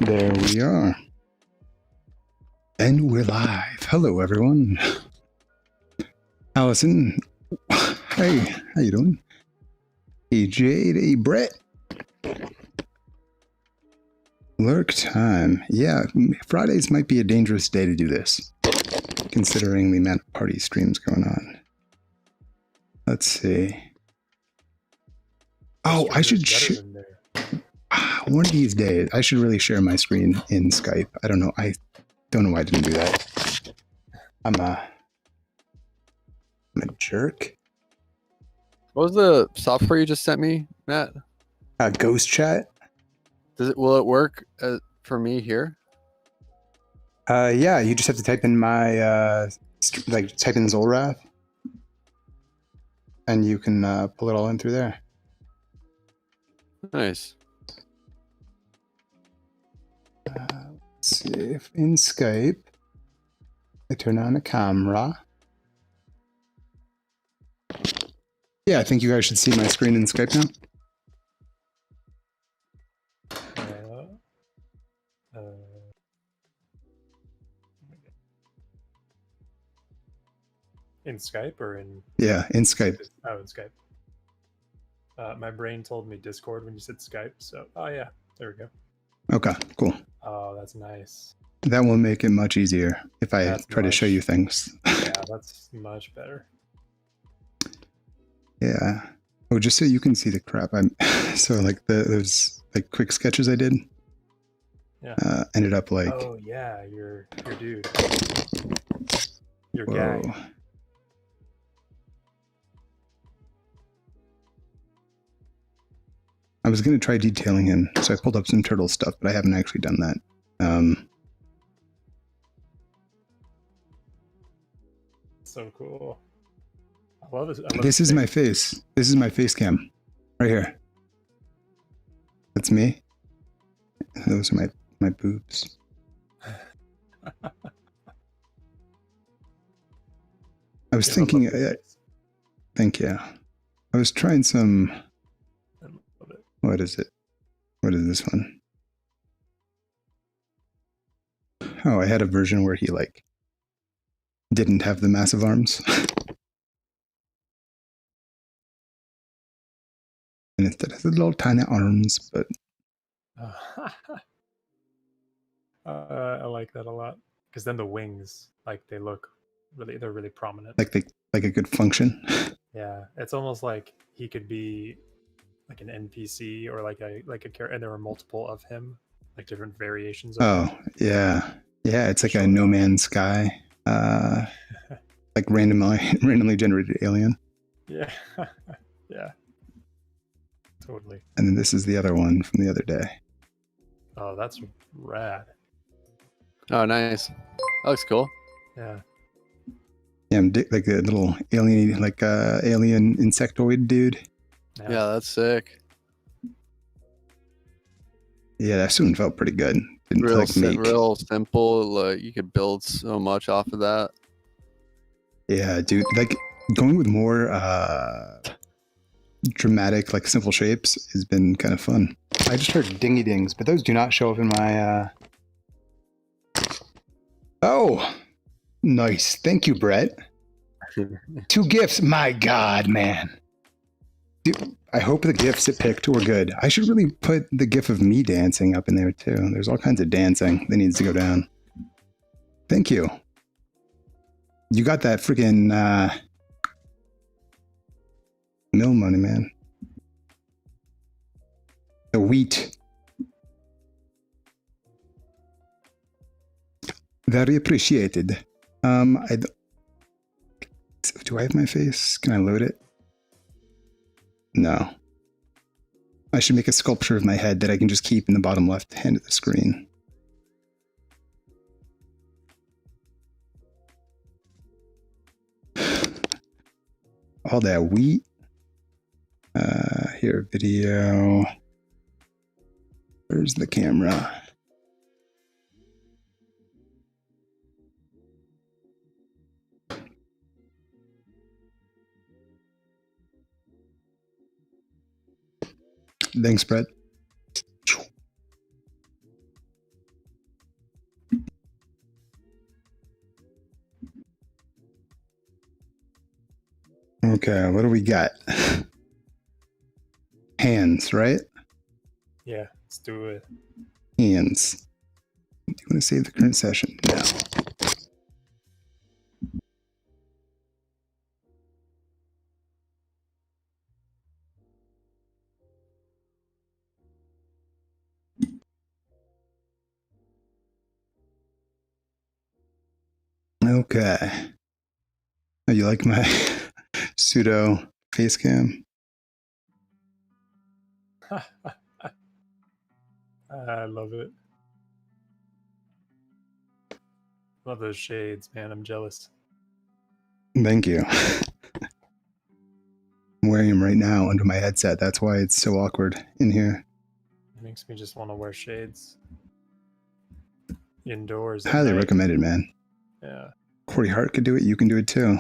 There we are. And we're live. Hello, everyone. Allison. Hey, how you doing? Hey, Jade. Hey, Brett. Lurk time. Yeah, Fridays might be a dangerous day to do this, considering the amount of party streams going on. Let's see. Oh, I should... one of these days, I should really share my screen in Skype. I don't know. I don't know why I didn't do that. I'm a jerk. What was the software you just sent me, Matt? Ghost chat. Will it work for me here? Yeah, you just have to type in my type in Zolrath, and you can pull it all in through there. Nice. Let's see if in Skype I turn on a camera. Yeah, I think you guys should see my screen in Skype now. In Skype or in... Yeah, in Skype. Oh, in Skype. My brain told me Discord when you said Skype, so... Oh, yeah. There we go. Okay, cool. Oh, that's nice. That will make it much easier if I try to show you things. Yeah, that's much better. Yeah. Oh, just so you can see the crap so like those like quick sketches I did. Yeah. Ended up like... Oh, yeah, your dude. Your whoa. gang. I was going to try detailing him, so I pulled up some turtle stuff, but I haven't actually done that. So cool. I love this. This is my face. This is my face cam. Right here. That's me. Those are my boobs. I was thinking... thank you. I was trying some... What is it? What is this one? Oh, I had a version where he like didn't have the massive arms. And instead has the little tiny arms, but I like that a lot. Because then the wings, like they're really prominent. Like a good function. Yeah. It's almost like he could be like an NPC or like a character, and there are multiple of him, like different variations of him. Yeah. Yeah, it's like a No Man's Sky, like randomly generated alien. Yeah. Yeah. Totally. And then this is the other one from the other day. Oh, that's rad. Oh, nice. That looks cool. Yeah. Yeah, I'm like a little alien, like alien insectoid dude. Yeah, that's sick. Yeah, that soon felt pretty good. Didn't feel like meat. Real simple. Like you could build so much off of that. Yeah, dude. Like going with more dramatic, like simple shapes has been kind of fun. I just heard dingy dings, but those do not show up in my. Oh, nice. Thank you, Brett. 2 gifts. My God, man. Dude, I hope the gifs it picked were good. I should really put the gif of me dancing up in there too. There's all kinds of dancing that needs to go down. Thank you. You got that freaking mill money, man. The wheat. Very appreciated. Do I have my face? Can I load it? No. I should make a sculpture of my head that I can just keep in the bottom left hand of the screen. All that wheat. Here, video. Where's the camera? Thanks, Brett. Okay, what do we got? Hands, right? Yeah, let's do it. Hands. Do you want to save the current session? No. Okay. Oh, you like my pseudo face cam? I love it. Love those shades, man. I'm jealous. Thank you. I'm wearing them right now under my headset. That's why it's so awkward in here. It makes me just want to wear shades indoors. At Highly night. recommended, man. Yeah. Corey Hart could do it. You can do it too.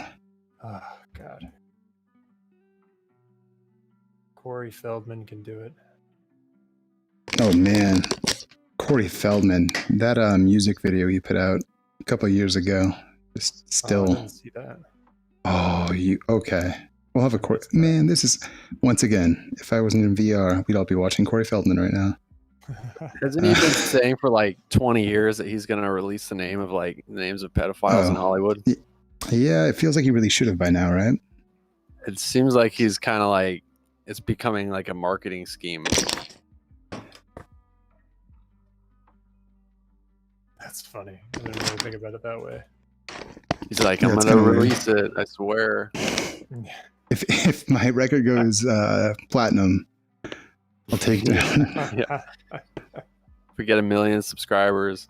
Oh, God. Corey Feldman can do it. Oh, man. Corey Feldman. That music video he put out a couple of years ago. Just Oh, I still. didn't see that. Oh, you. Okay. We'll have a Corey. Man, this is. Once again, if I wasn't in VR, we'd all be watching Corey Feldman right now. Hasn't he been saying for like 20 years that he's gonna release the names of pedophiles in Hollywood? Yeah, it feels like he really should have by now, right? It seems like he's kind of like it's becoming like a marketing scheme. That's funny. I didn't really think about it that way. He's like, Yeah, I'm it's gonna kinda weird. release it. I swear. If my record goes platinum, I'll take it. If we get 1 million subscribers.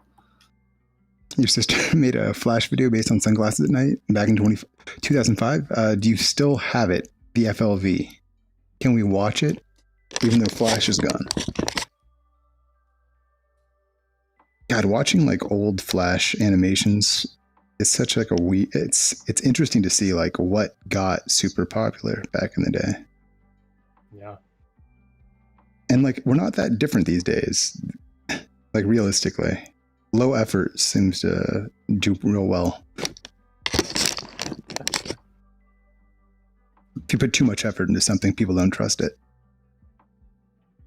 Your sister made a Flash video based on Sunglasses at Night back in 2005. Do you still have it, the FLV? Can we watch it, even though Flash is gone? God, watching like old Flash animations is such like it's interesting to see like what got super popular back in the day. Yeah. And like we're not that different these days. Like realistically, low effort seems to do real well. If you put too much effort into something, people don't trust it.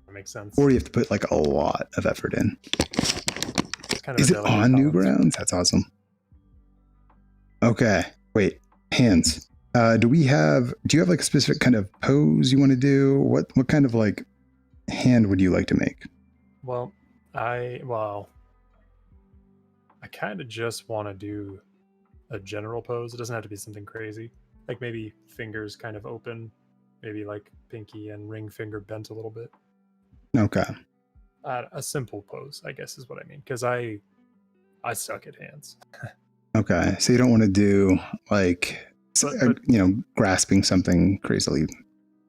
That makes sense. Or you have to put like a lot of effort in. It's kind of Is a it delicate on balance. Newgrounds? That's awesome. Okay, wait. Hands. Do you have like a specific kind of pose you want to do? What kind of like hand would you like to make? Well, I kind of just want to do a general pose. It doesn't have to be something crazy. Like maybe fingers kind of open, maybe like pinky and ring finger bent a little bit. Okay. A simple pose, I guess is what I mean, because I suck at hands. Okay. So you don't want to do like But- grasping something crazily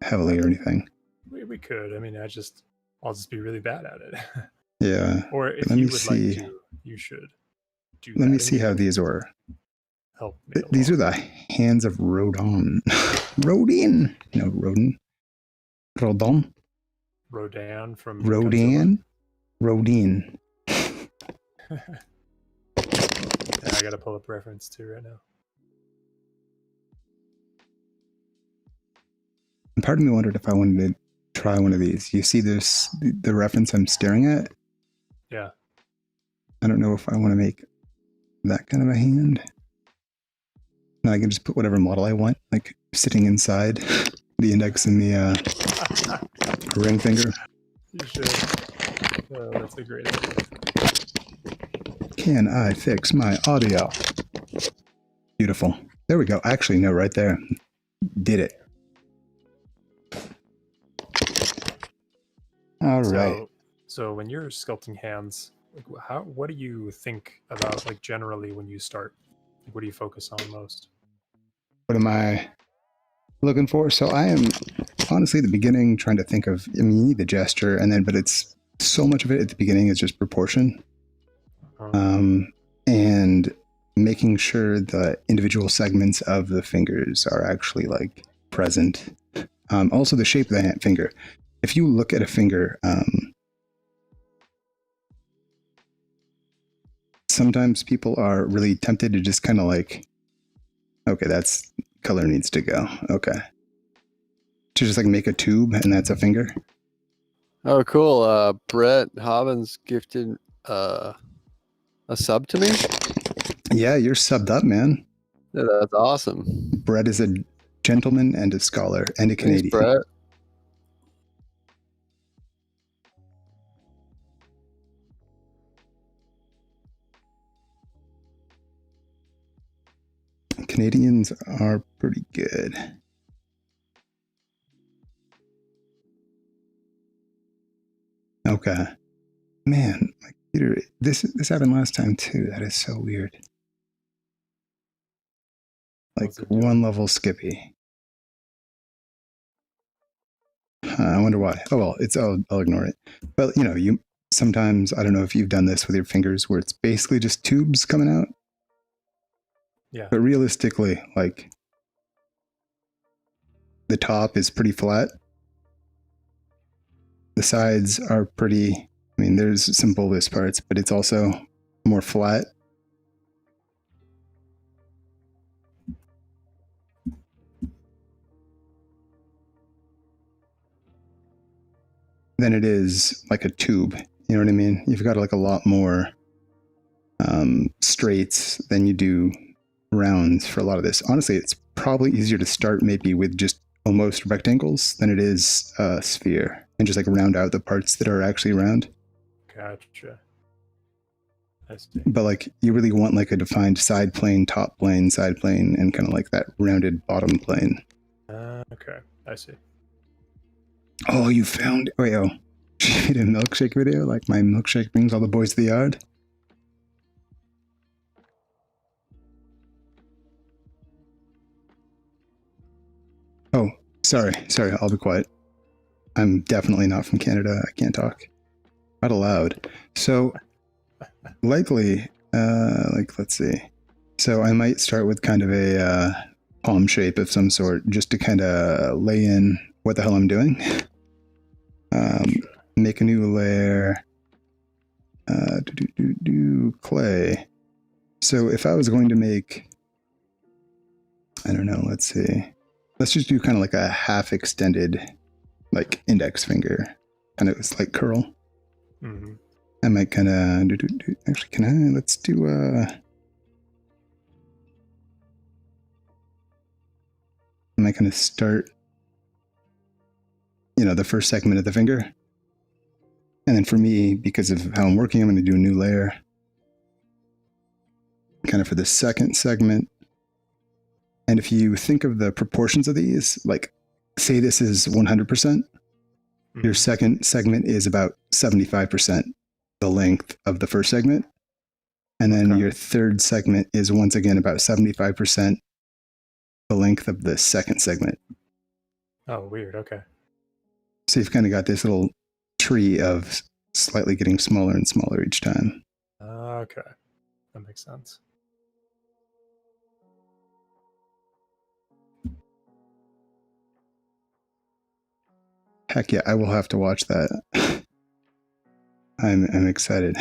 heavily or anything. We could. I mean, I'll just be really bad at it. Yeah. Or if Let me you would see. like to, you should do Let that. me see how these are. help me These are along. the hands of Rodin. Rodin. No, Rodin. Rodin. Rodan from Rodin. Rodin. Godzilla. Yeah, I gotta pull up reference too right now. And part of me wondered if I wanted to try one of these. You see this, the reference I'm staring at? Yeah. I don't know if I want to make that kind of a hand. Now I can just put whatever model I want, like sitting inside the index and the ring finger. You should. Oh, that's a great idea. Can I fix my audio? Beautiful. There we go. Actually, no, right there. Did it. All right. So when you're sculpting hands, like what do you think about like generally when you start? Like, what do you focus on most? What am I looking for? So I am honestly at the beginning trying to think of, I mean, you need the gesture and then, but it's so much of it at the beginning is just proportion. And making sure the individual segments of the fingers are actually like present. Also the shape of the finger. If you look at a finger, sometimes people are really tempted to just kind of like, okay, that's color needs to go. Okay. to just like make a tube, and that's a finger. Oh, cool. Brett Hobbins gifted a sub to me. Yeah, you're subbed up, man. Yeah, that's awesome. Brett is a gentleman and a scholar and a Canadian. Thanks, Brett. Canadians are pretty good. Okay. Man, my computer, this happened last time too. That is so weird. Like What's it doing? one level skippy. I wonder why. Oh well, I'll ignore it. But you know, you sometimes, I don't know if you've done this with your fingers where it's basically just tubes coming out. Yeah. But realistically, like the top is pretty flat. The sides are pretty, I mean, there's some bulbous parts, but it's also more flat. Than it is like a tube. You know what I mean? You've got like a lot more straights than you do rounds for a lot of this. Honestly, it's probably easier to start maybe with just almost rectangles than it is a sphere, and just like round out the parts that are actually round. Gotcha. I see. But like you really want like a defined side plane, top plane, side plane, and kind of like that rounded bottom plane. Okay, I see. Oh, you found, wait, oh, she made a milkshake video? Like my milkshake brings all the boys to the yard? Oh, sorry, I'll be quiet. I'm definitely not from Canada. I can't talk. Not allowed. So, likely, like, let's see. So I might start with kind of a palm shape of some sort, just to kind of lay in what the hell I'm doing. Make a new layer. Clay. So if I was going to make, I don't know, let's see. Let's just do kind of like a half extended, like index finger. And it was like curl. Mm-hmm. I might kind of actually, can I, let's do, I might kind of start, you know, the first segment of the finger. And then for me, because of how I'm working, I'm going to do a new layer. Kind of for the second segment. And if you think of the proportions of these, like say this is 100%, your second segment is about 75% the length of the first segment. And then your third segment is once again about 75% the length of the second segment. Oh, weird. Okay. So you've kind of got this little tree of slightly getting smaller and smaller each time. Okay. That makes sense. Heck yeah, I will have to watch that. I'm excited.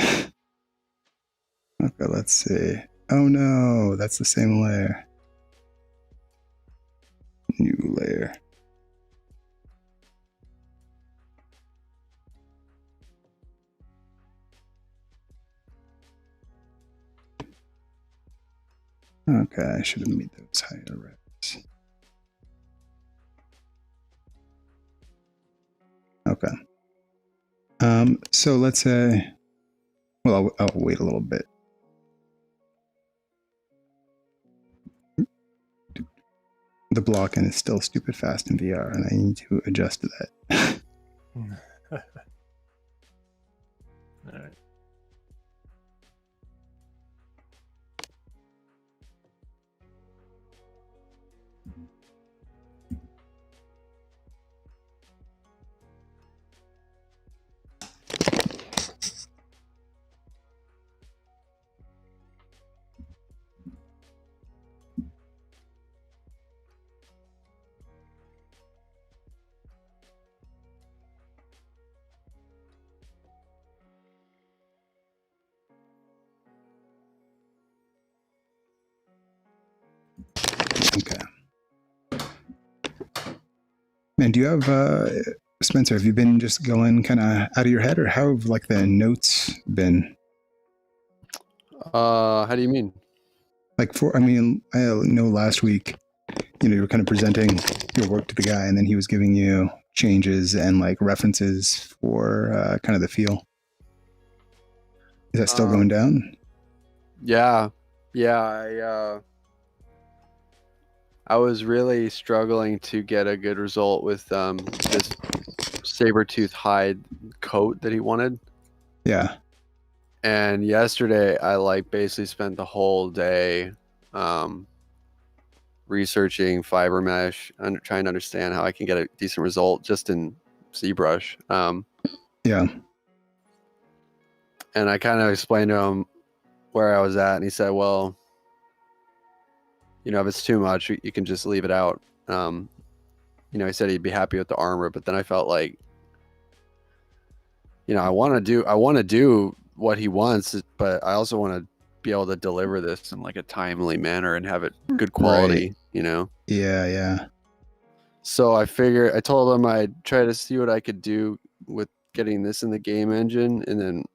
Okay, let's see. Oh no, that's the same layer. New layer. Okay, I should have made those higher reps. Okay. So let's say, well, I'll wait a little bit. The blocking is still stupid fast in VR, and I need to adjust to that. All right. Okay. Man, do you have Spencer? Have you been just going kind of out of your head, or how have like the notes been? How do you mean? Like I know last week, you were kind of presenting your work to the guy, and then he was giving you changes and like references for kind of the feel. Is that still going down? Yeah. I was really struggling to get a good result with this saber-tooth hide coat that he wanted. Yeah. And yesterday I like basically spent the whole day researching fiber mesh, trying to understand how I can get a decent result just in ZBrush. Yeah. And I kind of explained to him where I was at, and he said, well, if it's too much, you can just leave it out. He said he'd be happy with the armor, but then I felt like, I want to do what he wants, but I also want to be able to deliver this in like a timely manner and have it good quality, right. Yeah. So I told him I'd try to see what I could do with getting this in the game engine, and then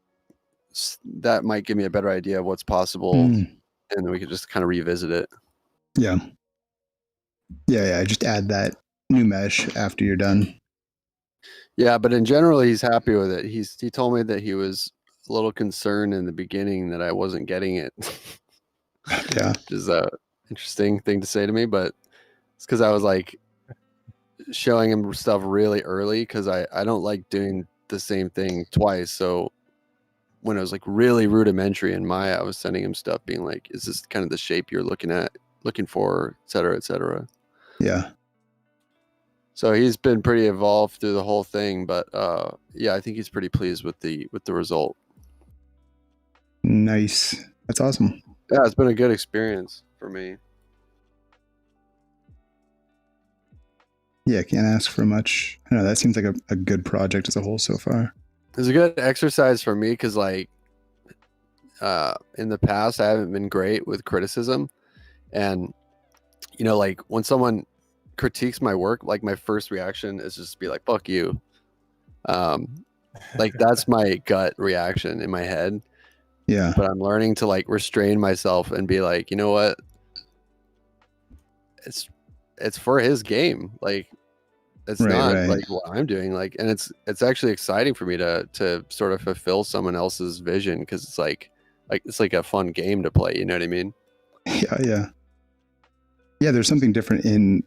that might give me a better idea of what's possible, and then we could just kind of revisit it. Yeah. Just add that new mesh after you're done. Yeah, but in general, he's happy with it. He told me that he was a little concerned in the beginning that I wasn't getting it. Yeah, which is a interesting thing to say to me, but it's because I was like showing him stuff really early, because I don't like doing the same thing twice. So when it was like really rudimentary in Maya, I was sending him stuff being like, is this kind of the shape you're looking for, et cetera, et cetera. Yeah. So he's been pretty evolved through the whole thing, but I think he's pretty pleased with the result. Nice. That's awesome. Yeah, it's been a good experience for me. Yeah, can't ask for much. I know that seems like a good project as a whole so far. It's a good exercise for me because, like, in the past, I haven't been great with criticism, and like when someone critiques my work, like my first reaction is just to be like, "Fuck you." Like that's my gut reaction in my head. Yeah. But I'm learning to like restrain myself and be like, you know what? It's for his game. Like it's not like what I'm doing. Like, and it's actually exciting for me to sort of fulfill someone else's vision, because it's like it's like a fun game to play. You know what I mean? Yeah. There's something different in,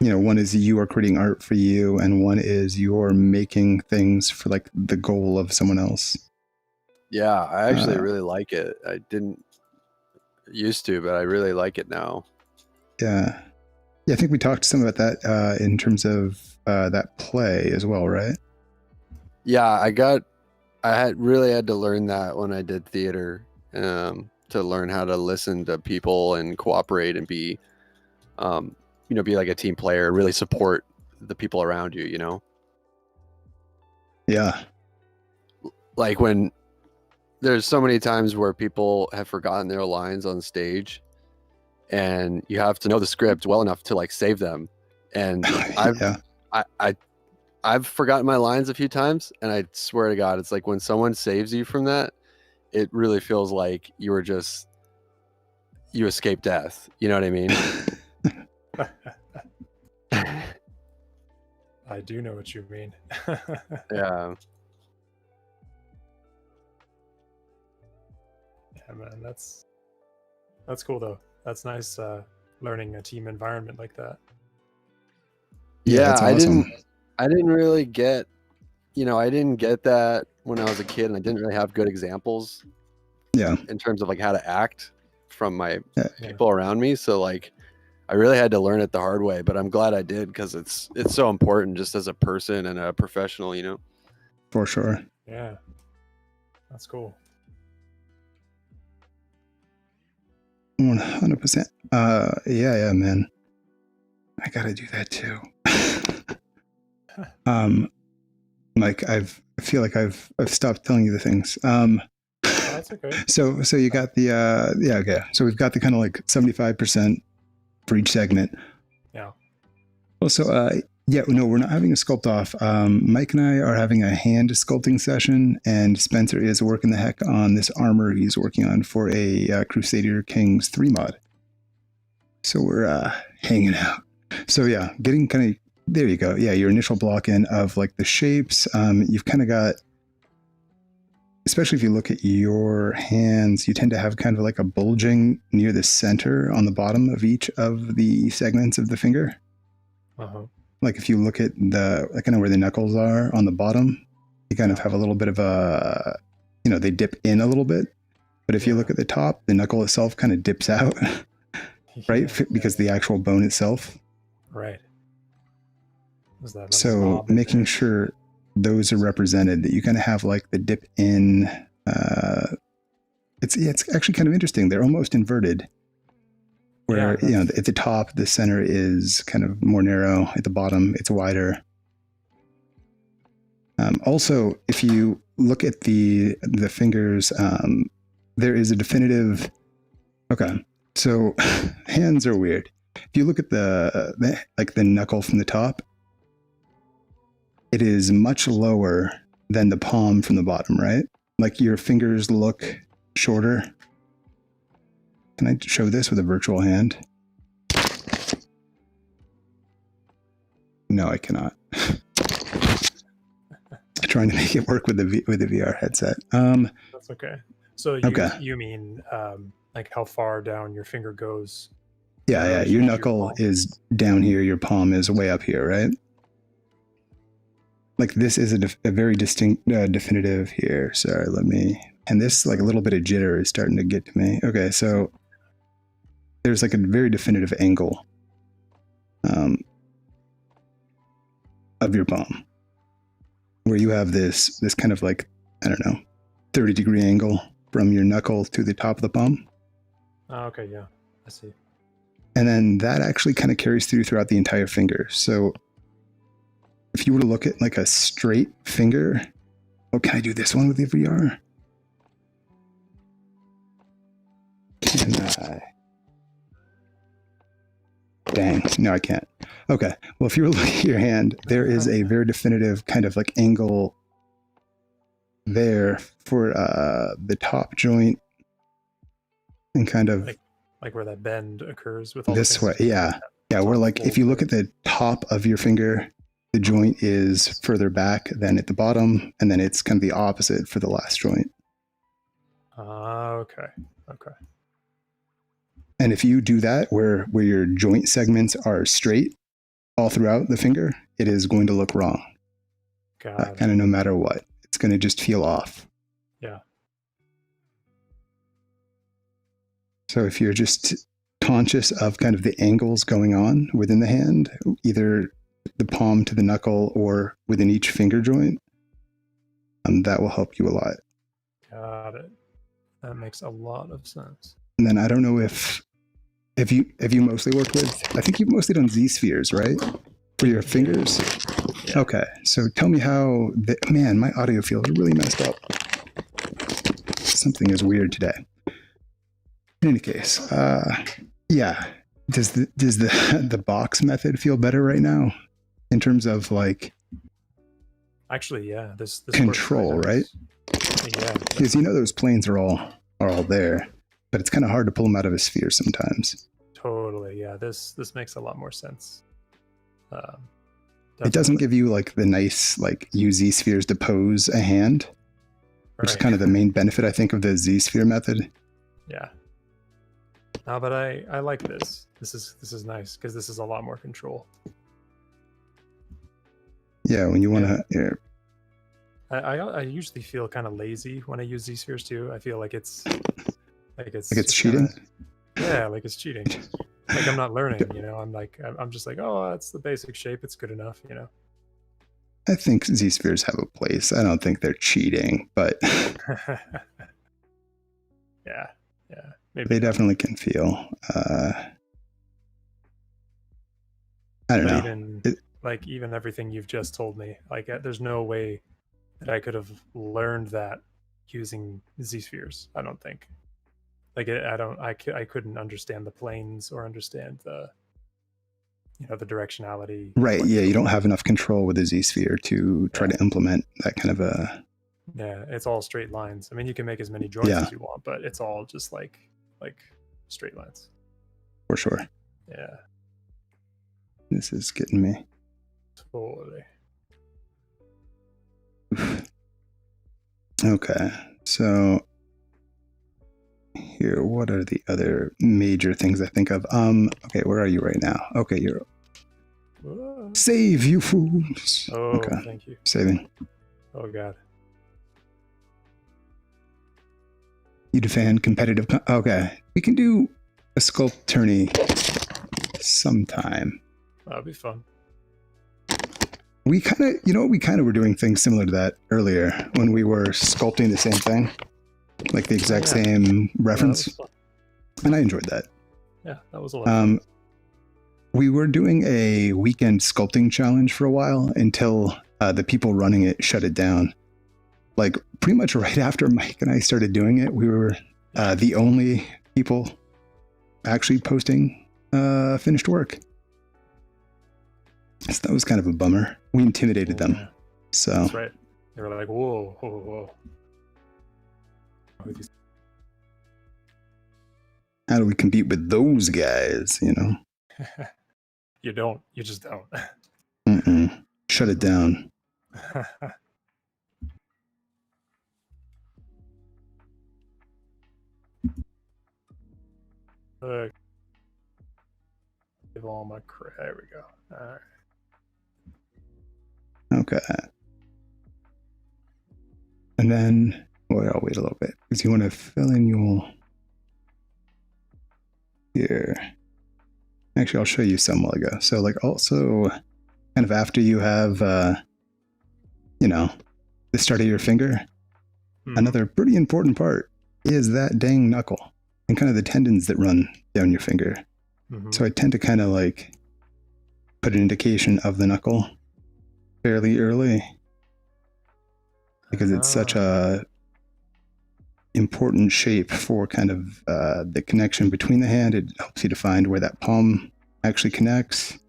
one is you are creating art for you, and one is you're making things for like the goal of someone else. Yeah, I actually really like it. I didn't used to, but I really like it now. Yeah, I think we talked some about that in terms of that play as well, right? Yeah, I had to learn that when I did theater, to learn how to listen to people and cooperate and be be like a team player, really support the people around you, Yeah. Like when there's so many times where people have forgotten their lines on stage, and you have to know the script well enough to like save them. And I've forgotten my lines a few times, and I swear to God, it's like when someone saves you from that, it really feels like you escaped death. You know what I mean? I do know what you mean. Yeah. Yeah, man, that's cool though. That's nice, learning a team environment like that. Yeah, awesome. I didn't really get, I didn't get that when I was a kid, and I didn't really have good examples. Yeah. In terms of like how to act from my people around me. So like, I really had to learn it the hard way, but I'm glad I did, because it's so important just as a person and a professional, For sure. Yeah, that's cool. 100%. Yeah, man. I gotta do that too. Mike, I feel like I've stopped telling you the things. That's okay. So you got the okay. So we've got the kind of like 75% for each segment. Yeah. Also, Yeah, no, we're not having a sculpt off. Mike and I are having a hand sculpting session, and Spencer is working the heck on this armor he's working on for a Crusader Kings 3 mod. So we're hanging out. So yeah, getting kind of, there you go. Yeah, your initial block in of like the shapes. You've kind of got, especially if you look at your hands, you tend to have kind of like a bulging near the center on the bottom of each of the segments of the finger. Uh-huh. Like if you look at the kind of where the knuckles are on the bottom, you kind of have a little bit of a, they dip in a little bit. But if you look at the top, the knuckle itself kind of dips out, right? Because the actual bone itself. Right. So making sure those are represented, that you kind of have like the dip in. It's actually kind of interesting. They're almost inverted. Where, at the top, the center is kind of more narrow. At the bottom, it's wider. Also, if you look at the fingers, there is a definitive... Okay, so hands are weird. If you look at the knuckle from the top, it is much lower than the palm from the bottom, right? Like your fingers look shorter. Can I show this with a virtual hand? No, I cannot. Trying to make it work with the VR headset. That's okay. So you mean like how far down your finger goes? Yeah. Your knuckle is down here. Your palm is way up here, right? Like this is a very distinct, definitive here. Sorry, and this like a little bit of jitter is starting to get to me. Okay, so there's like a very definitive angle of your palm where you have this kind of like, I don't know, 30-degree angle from your knuckle to the top of the palm. Oh, okay, yeah, I see. And then that actually kind of carries throughout the entire finger. So if you were to look at like a straight finger, can I do this one with the VR? Can I? Dang, no, I can't. Okay, well, if you were looking at your hand, there is a very definitive kind of like angle there for the top joint and kind of like where that bend occurs with all this way. Yeah. Where like if you look at the top of your finger, the joint is further back than at the bottom, and then it's kind of the opposite for the last joint. Okay. And if you do that where your joint segments are straight all throughout the finger, it is going to look wrong. Kind of no matter what. It's going to just feel off. Yeah. So if you're just conscious of kind of the angles going on within the hand, either the palm to the knuckle or within each finger joint, that will help you a lot. Got it. That makes a lot of sense. And then I don't know if you mostly worked with, I think you've mostly done Z-spheres, right? For your fingers? Yeah. Okay, so tell me how, man, my audio feels really messed up. Something is weird today. In any case, yeah. Does the box method feel better right now? In terms of like... Actually, yeah. This control, right? Yeah. Because those planes are all there, but it's kind of hard to pull them out of a sphere sometimes. Totally, yeah. This makes a lot more sense. It doesn't give you like the nice like use Z-spheres to pose a hand, which is kind of the main benefit I think of the Z-sphere method. Yeah. No, but I like this. This is nice because this is a lot more control. Yeah, when you want to. Yeah. I usually feel kind of lazy when I use Z-spheres too. I feel like it's cheating. Yeah, like it's cheating. Like I'm not learning, I'm just like, oh, that's the basic shape. It's good enough, I think Z-spheres have a place. I don't think they're cheating, but yeah, maybe they definitely can feel. I don't know. Even everything you've just told me, there's no way that I could have learned that using Z-spheres. I don't think. I couldn't understand the planes or understand the directionality. Right. Yeah. You don't have enough control with a Z sphere to try to implement that kind of a. Yeah, it's all straight lines. I mean, you can make as many joints Yeah. as you want, but it's all just like straight lines. For sure. Yeah, This is getting me. totally. Okay. So here, what are the other major things I think of? Okay, where are you right now? Okay, you're save, you fools. Oh, Okay. thank you. Saving. Oh god. You defend competitive. Okay, we can do a sculpt tourney sometime. That'll be fun. We kind of, we kind of were doing things similar to that earlier when we were sculpting the same thing, like the exact same reference, and I enjoyed that. Yeah, that was a lot of fun. We were doing a weekend sculpting challenge for a while until the people running it shut it down. Like pretty much right after Mike and I started doing it, we were the only people actually posting finished work. So that was kind of a bummer. We intimidated them. So that's right. They were like, whoa, whoa, whoa. How do we compete with those guys, You don't. You just don't. Mm-mm. Shut it down. Give all my crap. There we go. All right. Okay. And then, I'll wait a little bit because you want to fill in your here. Actually, I'll show you some while ago. So, like, also, kind of after you have, the start of your finger, another pretty important part is that dang knuckle and kind of the tendons that run down your finger. So I tend to kind of like put an indication of the knuckle fairly early because it's such a important shape for kind of the connection between the hand. It helps you to find where that palm actually connects.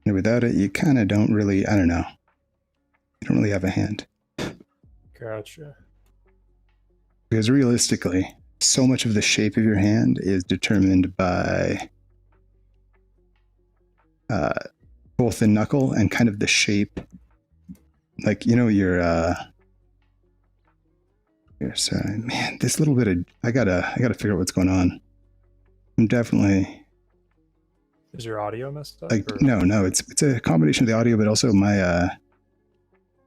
And without it, you kind of don't really, I don't know. You don't really have a hand. Gotcha. Because realistically, so much of the shape of your hand is determined by both the knuckle and kind of the shape. Like, your sorry, man, this little bit of, I gotta figure out what's going on. I'm definitely. Is your audio messed up? Like, no, it's a combination of the audio, but also my,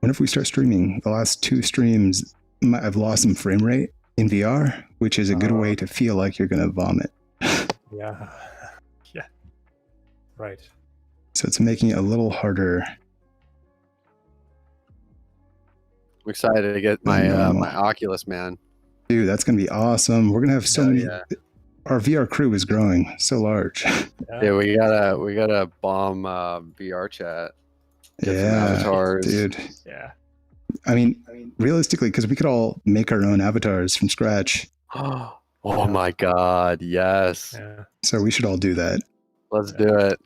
whenever we start streaming, the last 2 streams, I've lost some frame rate in VR, which is a good way to feel like you're going to vomit. Yeah. Yeah. Right. So it's making it a little harder. I'm excited to get my my Oculus, man. Dude, that's going to be awesome. We're going to have so many. Yeah. Our VR crew is growing so large. Yeah, we gotta bomb VR chat. Get some avatars. Dude. Yeah. I mean, realistically, because we could all make our own avatars from scratch. Oh my god, yes. Yeah. So we should all do that. Let's do it.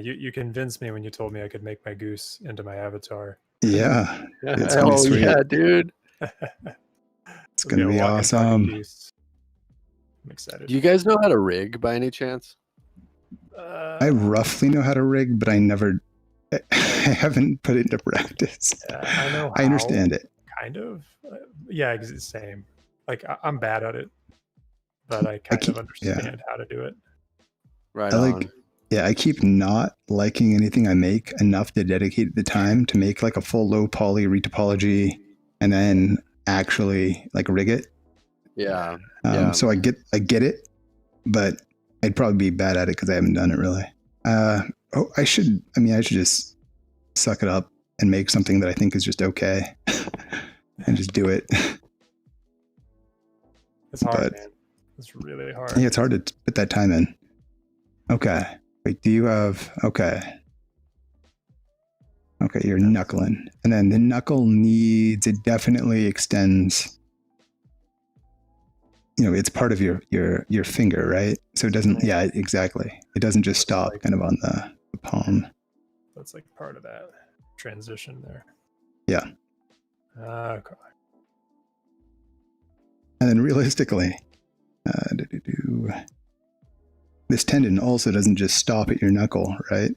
You convinced me when you told me I could make my goose into my avatar. Yeah. It's gonna be sweet. Yeah, dude. It's going to be awesome. I'm excited. Do you guys know how to rig by any chance? I roughly know how to rig, but I haven't put it into practice. I know. I understand it. Kind of. Yeah, it's the same. Like I'm bad at it, but I kind of understand how to do it. Right. I keep not liking anything I make enough to dedicate the time to make like a full low poly retopology and then actually like rig it. Yeah. So I get it, but I'd probably be bad at it because I haven't done it really. I should just suck it up and make something that I think is just okay and just do it. It's hard, man. It's really hard. Yeah, it's hard to put that time in. Okay. Wait, do you have... Okay, you're knuckling. And then the knuckle it definitely extends it's part of your finger, right? So it doesn't, yeah, exactly. It doesn't just stop Like- kind of on the palm. That's like part of that transition there. Yeah. Okay. And then realistically, this tendon also doesn't just stop at your knuckle, right?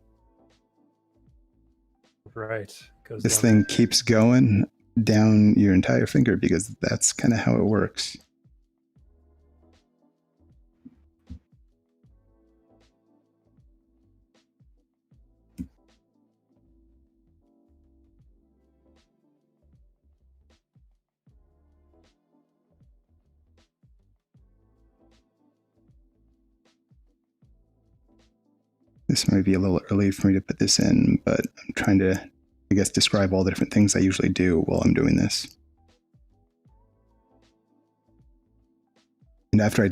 Right. Goes This down thing keeps going down your entire finger because that's kind of how it works. This might be a little early for me to put this in, but I'm trying to, I guess, describe all the different things I usually do while I'm doing this. And after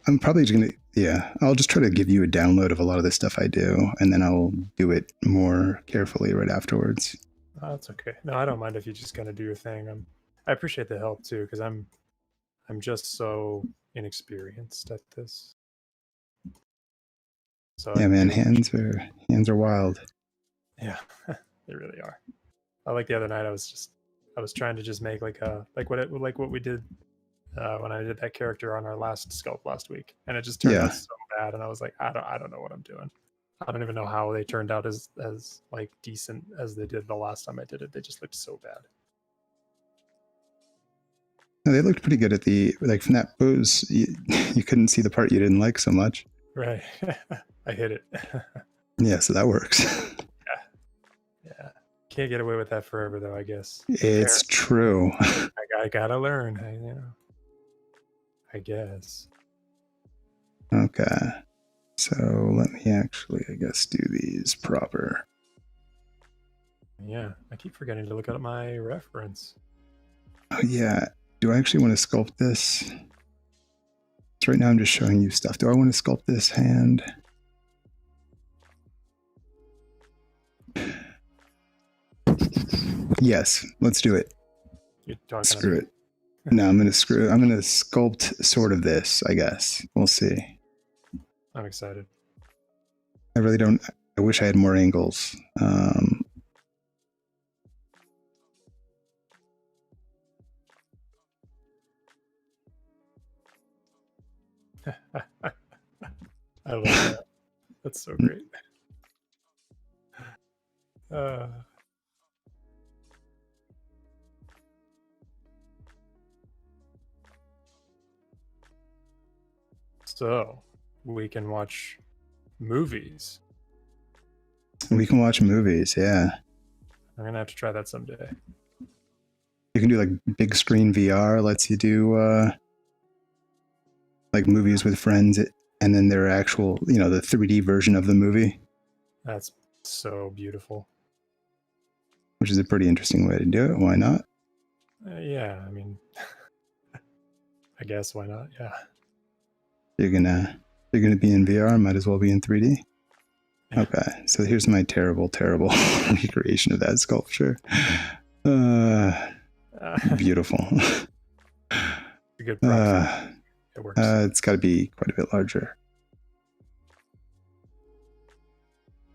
I'm probably just going to, I'll just try to give you a download of a lot of the stuff I do, and then I'll do it more carefully right afterwards. Oh, that's okay. No, I don't mind if you just kind of do your thing. I appreciate the help too, because I'm just so inexperienced at this. So Yeah, man, hands are wild. Yeah, they really are. Like the other night, I was trying to just make like what we did when I did that character on our last sculpt last week, and it just turned out so bad. And I was like, I don't know what I'm doing. I don't even know how they turned out as like decent as they did the last time I did it. They just looked so bad. No, they looked pretty good at from that pose. You couldn't see the part you didn't like so much. Right. I hit it. Yeah, so that works. Yeah. Can't get away with that forever, though, I guess. It's true. I gotta learn, I guess. Okay. So let me actually, I guess, do these proper. Yeah, I keep forgetting to look at my reference. Oh, yeah. Do I actually want to sculpt this? So right now I'm just showing you stuff. Do I want to sculpt this hand? Yes, let's do it. Screw it. No, I'm gonna sculpt sort of this, I guess. We'll see. I'm excited. I really don't. I wish I had more angles. I love that. That's so great. So we can watch movies. We can watch movies, yeah. I'm gonna have to try that someday. You can do like big screen VR, lets you do like movies with friends, and then their actual, the 3D version of the movie. That's so beautiful. Which is a pretty interesting way to do it. Why not? Yeah, I mean, I guess why not? Yeah. You're gonna be in VR, might as well be in 3D. Okay, so here's my terrible recreation of that sculpture. Beautiful. A good proxy. It works. It's got to be quite a bit larger.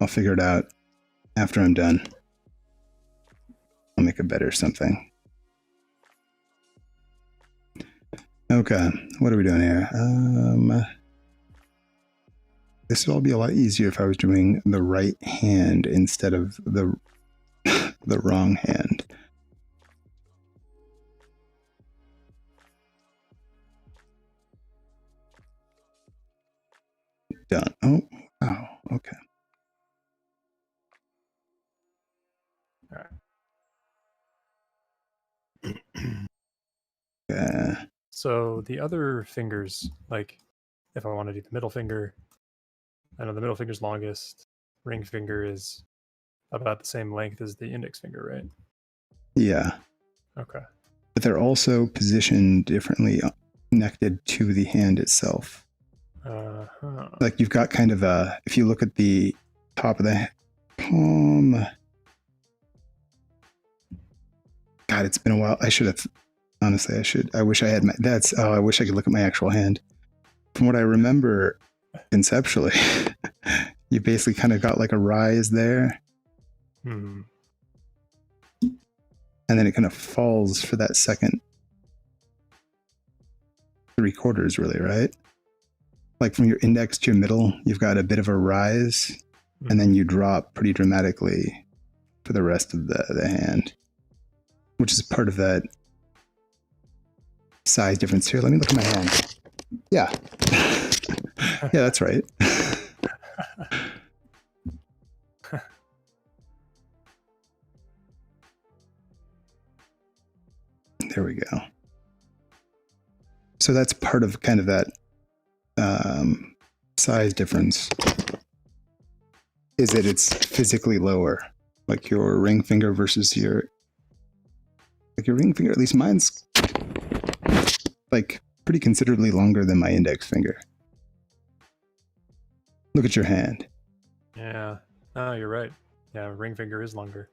I'll figure it out after I'm done. I'll make a better something. Okay, what are we doing here? This would all be a lot easier if I was doing the right hand instead of the wrong hand. Done. Oh, wow. Okay. All right. So the other fingers, like if I want to do the middle finger, I know the middle finger's longest. Ring finger is about the same length as the index finger, right? Yeah. Okay. But they're also positioned differently, connected to the hand itself. Like you've got kind of if you look at the top of the palm. God, it's been a while. I should have Honestly, I wish I had I wish I could look at my actual hand. From what I remember conceptually, you basically kind of got like a rise there. Hmm. And then it kind of falls for that second 3/4, really, right? Like from your index to your middle, you've got a bit of a rise, and then you drop pretty dramatically for the rest of the hand, which is part of that size difference here. Let me look at my hand. Yeah. Yeah, that's right. There we go. So that's part of kind of that size difference, is that it's physically lower, like your ring finger versus your ring finger. At least mine's like pretty considerably longer than my index finger. Look at your hand. Yeah. No, you're right. Yeah, ring finger is longer,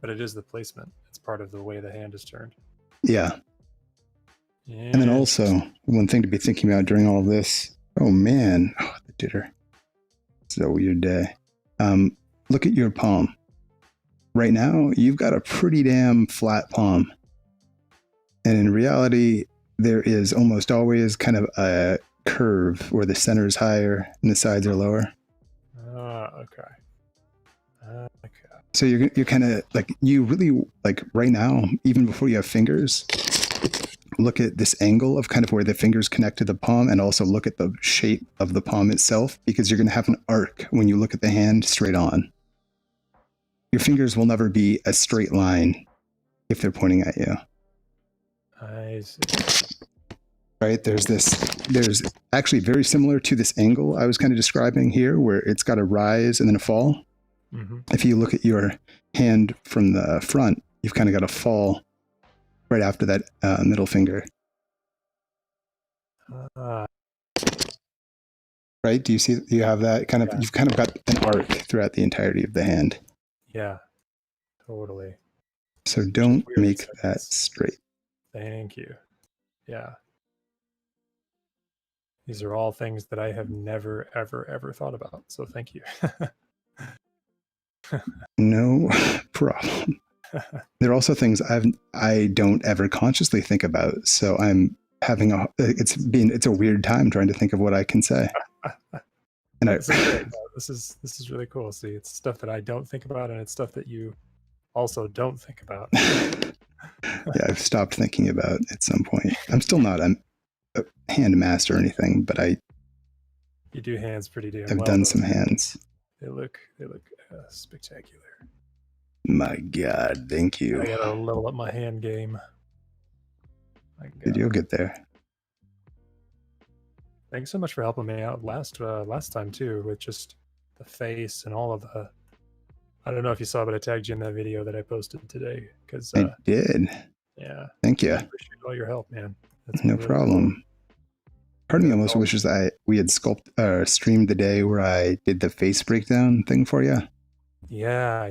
but it is the placement. It's part of the way the hand is turned. Yeah. And then also, one thing to be thinking about during all of this, oh man, the jitter. It's a weird day. Look at your palm. Right now, you've got a pretty damn flat palm. And in reality, there is almost always kind of a curve where the center is higher and the sides are lower. Okay. So you're kind of like, you really, like right now, even before you have fingers, look at this angle of kind of where the fingers connect to the palm, and also look at the shape of the palm itself, because you're going to have an arc when you look at the hand straight on. Your fingers will never be a straight line if they're pointing at you. I see. Right? There's actually very similar to this angle I was kind of describing here, where it's got a rise and then a fall. Mm-hmm. If you look at your hand from the front, you've kind of got a fall right after that middle finger. Right? Do you have that kind of, you've kind of got an arc throughout the entirety of the hand. Yeah, totally. So don't make that straight. Thank you. Yeah. These are all things that I have never, ever, ever thought about. So thank you. No problem. There are also things I don't ever consciously think about. So I'm having it's a weird time trying to think of what I can say. And this is great. This is really cool. See, it's stuff that I don't think about, and it's stuff that you also don't think about. Yeah, I've stopped thinking about at some point. I'm still not a hand master or anything, but you do hands pretty damn well. I've done some hands. They look spectacular. My God, thank you. I gotta level up my hand game. Dude, you'll get there. Thanks so much for helping me out last time too, with just the face and all of the. I don't know if you saw, but I tagged you in that video that I posted today. Because I did. Yeah. Thank you. I appreciate all your help, man. That's no really problem. Cool. Part of me almost wishes we had streamed the day where I did the face breakdown thing for you. Yeah.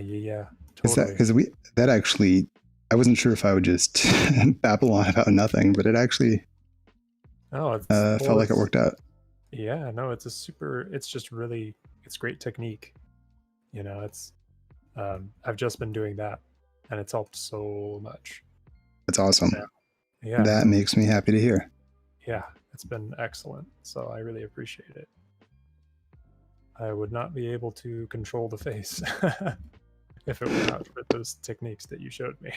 Totally. Because that actually, I wasn't sure if I would just babble on about nothing, but it actually felt like it worked out. Yeah, no, it's just really, it's great technique. You know, it's, I've just been doing that, and it's helped so much. That's awesome. Yeah. That makes me happy to hear. Yeah, it's been excellent. So I really appreciate it. I would not be able to control the face if it were not for those techniques that you showed me.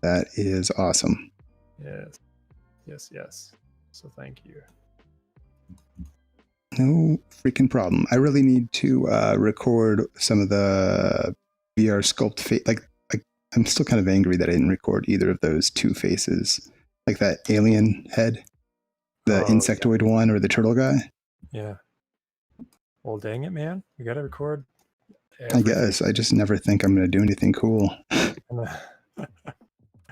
That is awesome. Yes. So thank you. No freaking problem. I really need to record some of the VR sculpt face. Like, I'm still kind of angry that I didn't record either of those two faces, like that alien head, the insectoid one, or the turtle guy. Yeah. Well, dang it, man. We got to record everything. I guess. I just never think I'm going to do anything cool.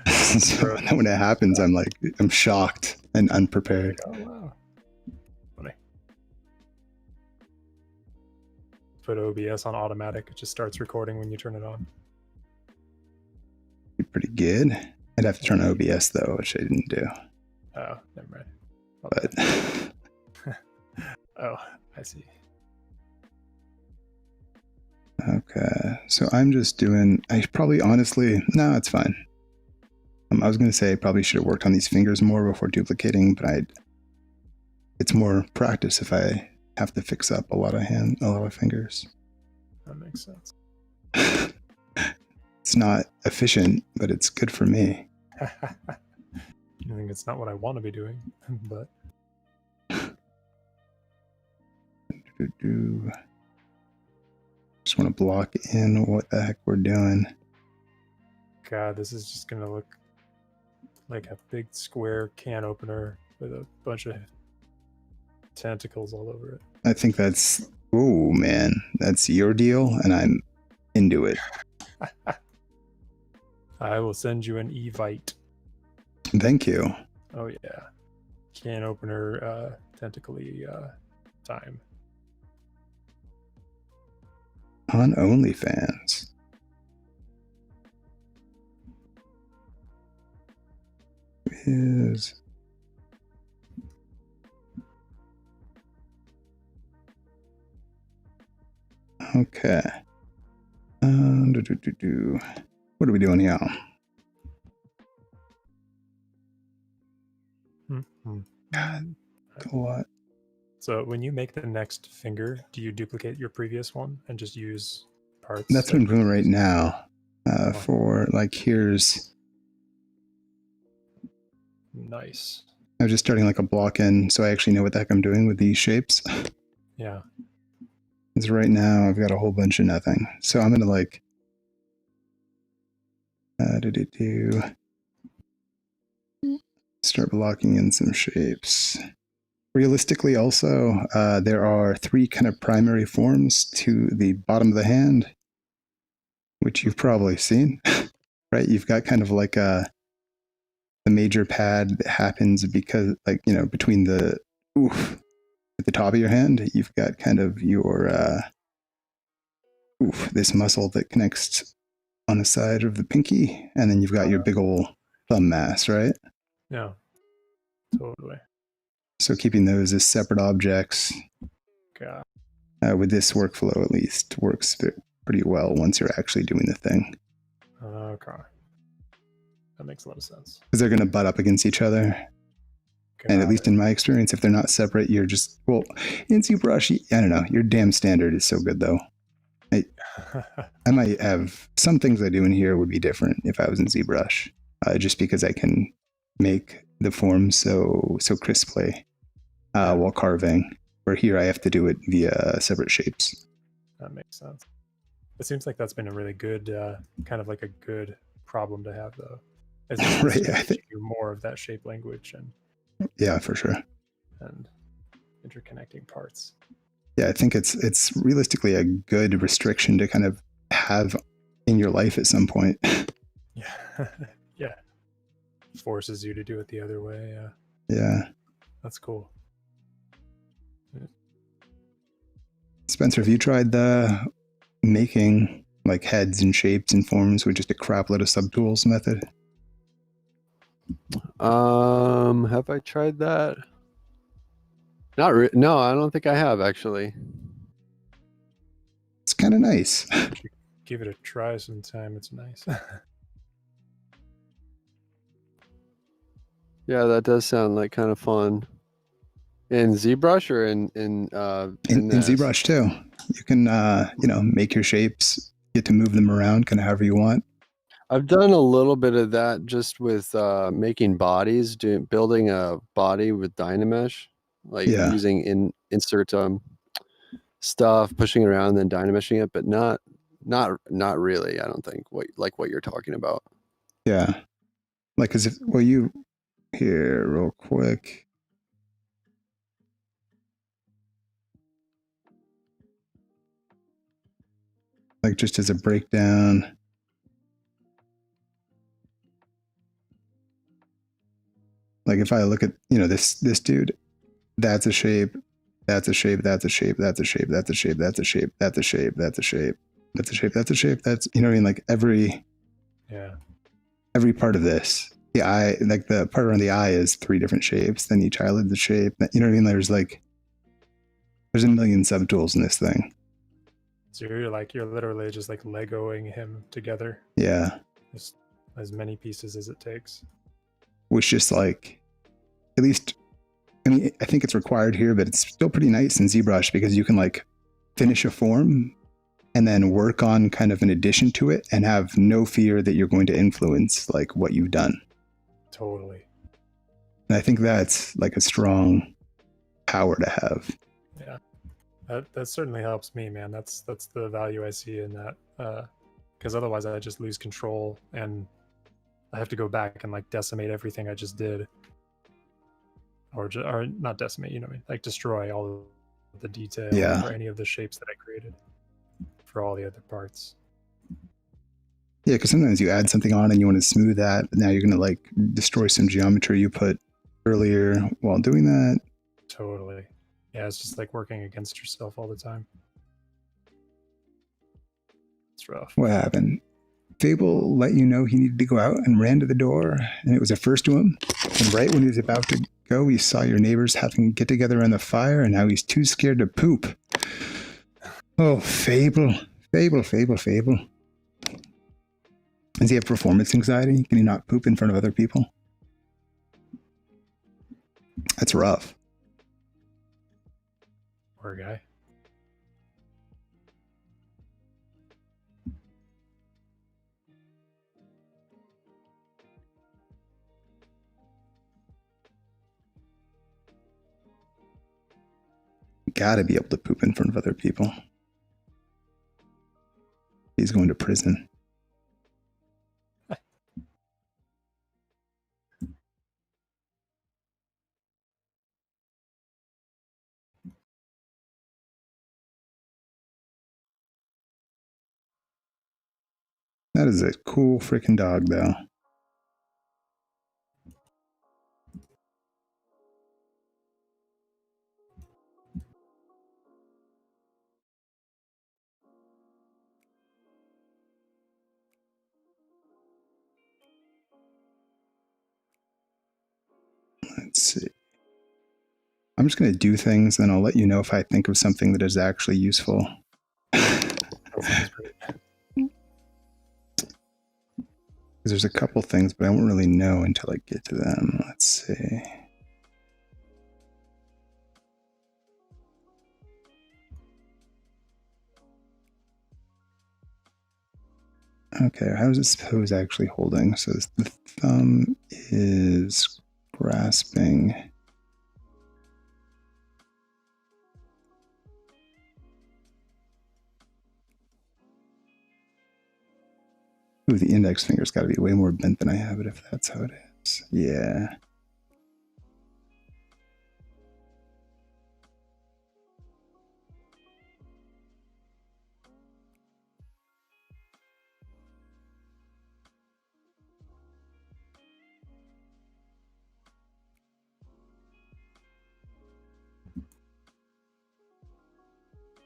So when it happens, I'm shocked and unprepared. Oh, wow. Funny. Put OBS on automatic. It just starts recording when you turn it on. Pretty good. I'd have to turn on OBS though, which I didn't do. Oh, never mind. But Oh, I see. okay, so I'm just doing. I probably honestly, no, it's fine. I was going to say I probably should have worked on these fingers more before duplicating, but it's more practice if I have to fix up a lot of fingers. That makes sense. It's not efficient, but it's good for me. I think it's not what I want to be doing, but Just want to block in what the heck we're doing. God, this is just gonna look like a big square can opener with a bunch of tentacles all over it. I think that's, oh man, that's your deal, and I'm into it. I will send you an Evite. Thank you. Oh yeah, can opener, tentacly time. On OnlyFans. Is okay. What are we doing here? God, a lot. So when you make the next finger, do you duplicate your previous one and just use parts? That's what I'm doing right now. For like, here's. Nice. I was just starting like a block in, so I actually know what the heck I'm doing with these shapes. Yeah. Because right now I've got a whole bunch of nothing. So I'm gonna like start blocking in some shapes. Realistically, also, there are 3 kind of primary forms to the bottom of the hand, which you've probably seen, right? You've got kind of like the major pad that happens because, like, you know, between the at the top of your hand, you've got kind of your this muscle that connects on the side of the pinky, and then you've got your big old thumb mass, right? Yeah. Totally. So keeping those as separate objects, God. with this workflow at least, works pretty well once you're actually doing the thing. Okay. That makes a lot of sense. Because they're going to butt up against each other. And at least in my experience, if they're not separate, you're just, well, in ZBrush, I don't know, your damn standard is so good though. I might have, some things I do in here would be different if I was in ZBrush, just because I can make the form so crisply while carving. Where here I have to do it via separate shapes. That makes sense. It seems like that's been a really good, kind of like a good problem to have though. Right, I think more of that shape language and yeah, for sure. And interconnecting parts. Yeah, I think it's realistically a good restriction to kind of have in your life at some point. Yeah. Yeah. Forces you to do it the other way. Yeah. Yeah. That's cool. Spencer, have you tried the making like heads and shapes and forms with just a crap load of subtools method? Have I tried that? No, I don't think I have actually. It's kind of nice. Give it a try sometime. It's nice. Yeah, that does sound like kind of fun. In ZBrush or in ZBrush too. You can you know, make your shapes, get to move them around kind of however you want. I've done a little bit of that just with making bodies, building a body with Dynamesh, like using insert stuff, pushing it around, and then Dynameshing it, but not really. I don't think what you're talking about. Yeah, like as if you here real quick. Like just as a breakdown. Like if I look at, you know, this dude, that's a shape, that's a shape, that's a shape, that's a shape, that's a shape, that's a shape, that's a shape, that's a shape, that's a shape, that's a shape, that's, you know what I mean? Like every, yeah, every part of this. The eye, like the part around the eye is 3 different shapes. Then each eyelid the shape. You know what I mean? There's a million subtools in this thing. So you're literally just like Legoing him together. Yeah. Just as many pieces as it takes. Which just like, at least, I mean, I think it's required here, but it's still pretty nice in ZBrush because you can like finish a form and then work on kind of an addition to it and have no fear that you're going to influence like what you've done. Totally. And I think that's like a strong power to have. Yeah. That certainly helps me, man. That's the value I see in that. Because otherwise I just lose control and I have to go back and like decimate everything I just did. Or not decimate, you know what I mean? Like destroy all of the detail or any of the shapes that I created for all the other parts. Yeah, because sometimes you add something on and you want to smooth that, but now you're going to like destroy some geometry you put earlier while doing that. Totally. Yeah, it's just like working against yourself all the time. It's rough. What happened? Fable let you know he needed to go out and ran to the door, and it was a first to him. And right when he was about to go, he saw your neighbors having get together on the fire, and now he's too scared to poop. Oh, Fable. Fable, Fable, Fable. Does he have performance anxiety? Can he not poop in front of other people? That's rough. Poor guy. Gotta be able to poop in front of other people. He's going to prison. That is a cool freaking dog, though. Let's see. I'm just going to do things, and I'll let you know if I think of something that is actually useful. That great. There's a couple things, but I won't really know until I get to them. Let's see. Okay, how is this pose actually holding? So the thumb is grasping. Ooh, the index finger's got to be way more bent than I have it if that's how it is. Yeah.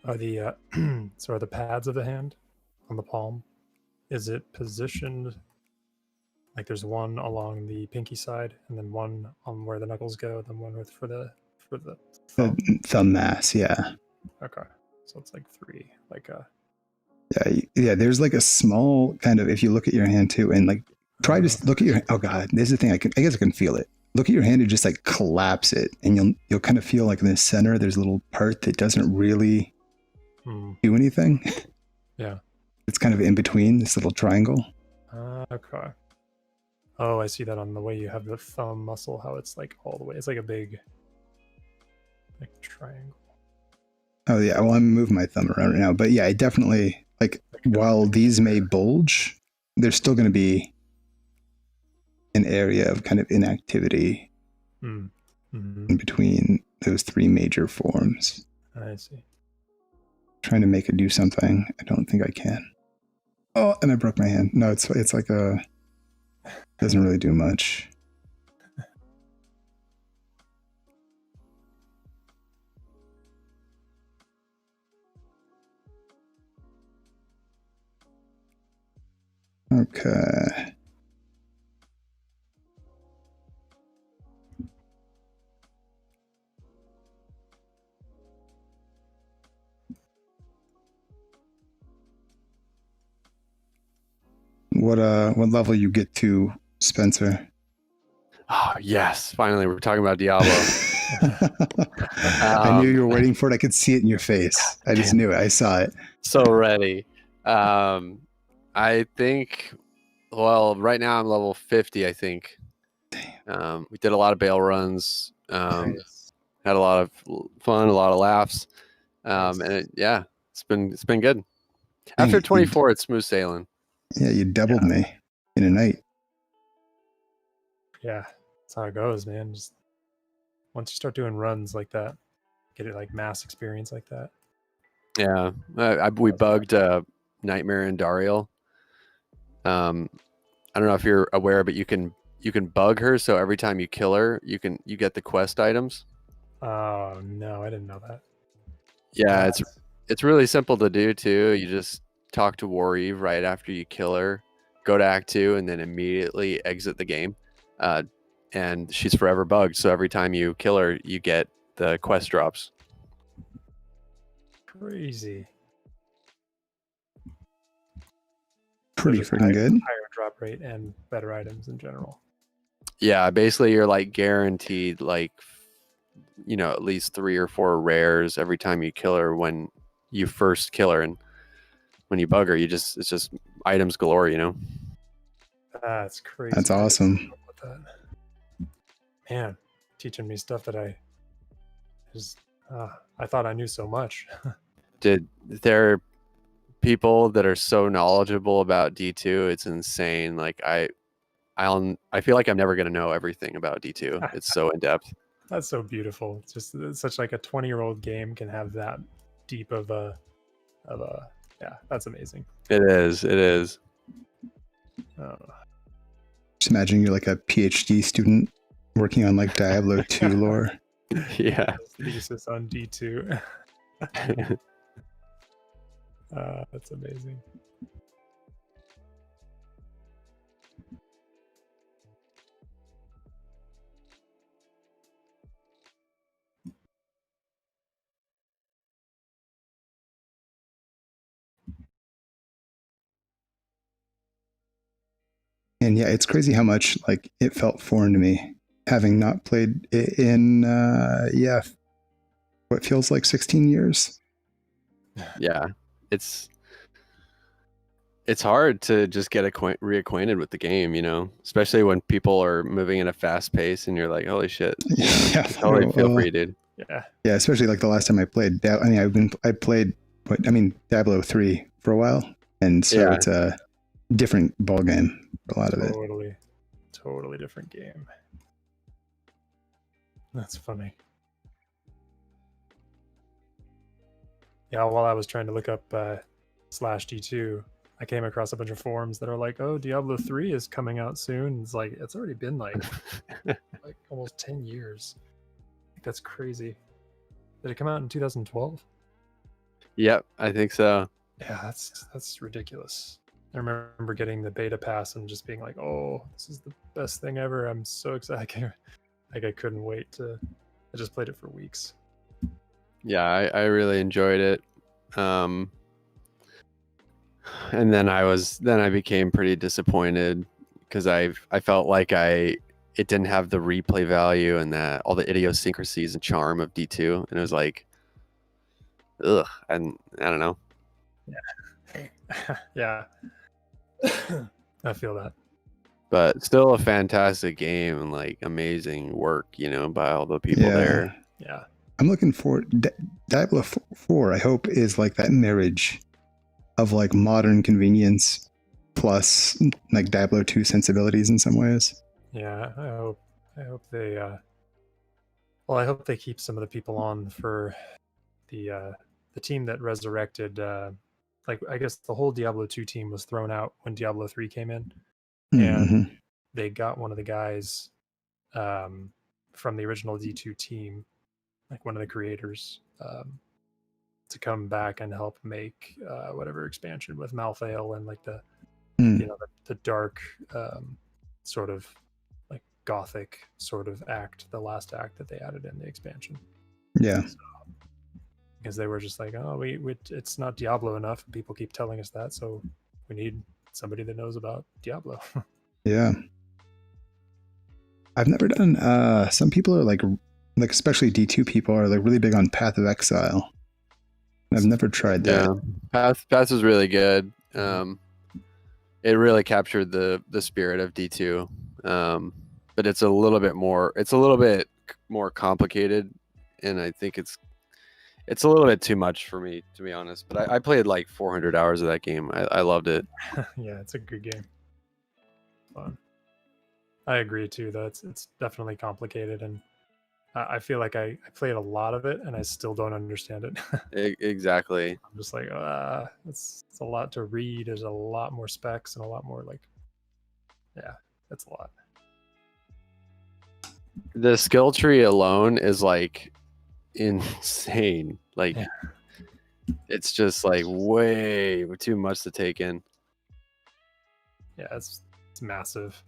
Are the so are the pads of the hand on the palm? Is it positioned like there's one along the pinky side and then one on where the knuckles go, then one for the thumb? The thumb mass, yeah. Okay, so it's like 3, like a. Yeah, there's like a small kind of, if you look at your hand too, and like try to look at your, oh God, this is the thing, I guess I can feel it. Look at your hand and just like collapse it, and you'll kind of feel like in the center, there's a little part that doesn't really do anything. Yeah. It's kind of in between this little triangle. Okay. Oh, I see that on the way you have the thumb muscle, how it's like all the way. It's like a big like triangle. Oh yeah, well I'm moving my thumb around right now, but yeah, I definitely, like while these may bulge, there's still going to be an area of kind of inactivity in between those 3 major forms. I see. Trying to make it do something. I don't think I can. Oh, and I broke my hand. No, it's like doesn't really do much. Okay. what level you get to, Spencer? Oh yes, finally we're talking about Diablo. I knew you were waiting for it. I could see it in your face. I just knew it. I saw it. So ready. I think. Well, right now I'm level 50. I think. We did a lot of bail runs. Nice. Had a lot of fun, a lot of laughs, Nice. and it's been good. After Dang, 24, it's smooth sailing. Yeah, you doubled me in a night. Yeah, that's how it goes, man. Just once you start doing runs like that, get it like mass experience like that. Yeah, we bugged Nightmare and Dariel. I don't know if you're aware, but you can bug her. So every time you kill her, you get the quest items. Oh no, I didn't know that. Yeah, it's really simple to do too. You just talk to War Eve right after you kill her, go to Act 2, and then immediately exit the game. And she's forever bugged. So every time you kill her, you get the quest drops. Crazy. Pretty Just freaking good. Higher drop rate and better items in general. Yeah, basically you're like guaranteed like at least 3 or 4 rares every time you kill her when you first kill her, and when you bug her, it's just items galore. That's crazy. That's awesome. Man, teaching me stuff that I thought I knew so much. There are people that are so knowledgeable about D2. It's insane. Like I feel like I'm never gonna know everything about D2. It's so in depth. That's so beautiful. It's just such like a 20-year-old game can have that deep of a yeah, that's amazing. It is. Oh. Just imagine you're like a PhD student working on like Diablo 2 lore. Yeah. Thesis on D2. That's amazing. And yeah, it's crazy how much like it felt foreign to me, having not played it in what feels like 16 years. Yeah, it's hard to just get reacquainted with the game, especially when people are moving at a fast pace and you're like, holy shit. Yeah, totally feel free, dude. Yeah, especially like the last time I played. I played Diablo 3 for a while, and so it's a different ball game for a lot of it. Totally different game. That's funny. Yeah, while I was trying to look up /D2, I came across a bunch of forums that are like, "Oh, Diablo 3 is coming out soon." It's like it's already been like almost 10 years. That's crazy. Did it come out in 2012? Yep, I think so. Yeah, that's ridiculous. I remember getting the beta pass and just being like, "Oh, this is the best thing ever! I'm so excited!" Like I couldn't wait to. I just played it for weeks. Yeah, I really enjoyed it. And then I became pretty disappointed because I felt like it didn't have the replay value and all the idiosyncrasies and charm of D2, and it was like, ugh, and I don't know. Yeah. I feel that. But still a fantastic game and like amazing work, by all the people there. Yeah. I'm looking for Diablo 4, I hope, is like that marriage of like modern convenience plus like Diablo 2 sensibilities in some ways. Yeah, I hope they I hope they keep some of the people on for the team that resurrected like I guess the whole Diablo 2 team was thrown out when Diablo 3 came in. And they got one of the guys from the original D2 team, like one of the creators, to come back and help make whatever expansion with Malthael and like the the dark sort of like gothic sort of act, the last act that they added in the expansion. Yeah. So, because they were just like, oh, we it's not Diablo enough. People keep telling us that, so we need somebody that knows about Diablo. Yeah. I've never done some people are like especially D2 people are like really big on Path of Exile. I've never tried that. Yeah, Path was really good. It really captured the spirit of D2. But it's a little bit more complicated, and I think it's a little bit too much for me, to be honest. But I played like 400 hours of that game. I loved it. Yeah, it's a good game. Fun. I agree too, though. It's definitely complicated, and I feel like I played a lot of it and I still don't understand it. Exactly. I'm just like, it's a lot to read. There's a lot more specs and a lot more yeah, that's a lot. The skill tree alone is like insane. Like, Yeah. It's just like way too much to take in. Yeah, it's massive.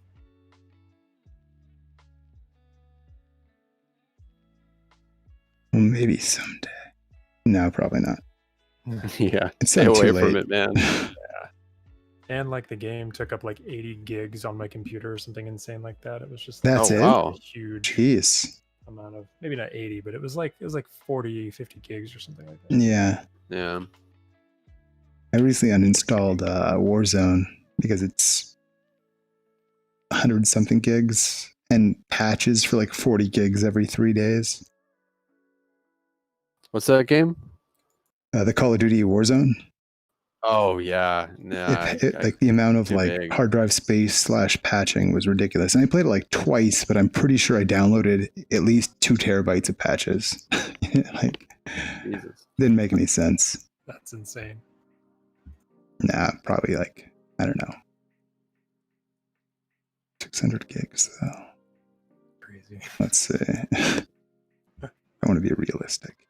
Well, maybe someday. No, probably not. Yeah, It's stay not too away from late. it, man. And like the game took up like 80 gigs on my computer or something insane like that. It was just That's Oh, it? wow. a huge Jeez. amount of, maybe not 80, but it was like 40, 50 gigs or something like that. Yeah. Yeah. I recently uninstalled Warzone because it's 100 something gigs and patches for like 40 gigs every 3 days. What's that game? The Call of Duty Warzone. Oh yeah, nah. Like the amount of too like big. hard drive space / patching was ridiculous. And I played it like twice, but I'm pretty sure I downloaded at least 2 terabytes of patches. Like, Jesus. didn't make any sense. That's insane. Nah, probably like, I don't know, 600 gigs though. Crazy. Let's see. I want to be realistic.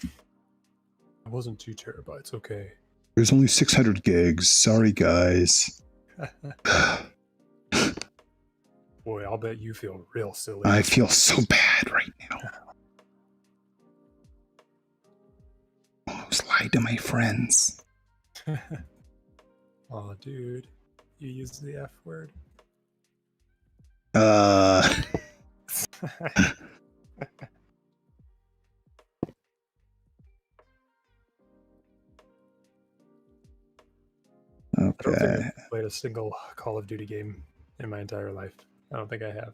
It wasn't 2 terabytes. Okay. There's only 600 gigs. Sorry, guys. Boy, I'll bet you feel real silly. I feel so bad right now. Almost lied to my friends. Oh, dude, you used the F word. I don't think Okay. I've played a single Call of Duty game in my entire life. I don't think I have.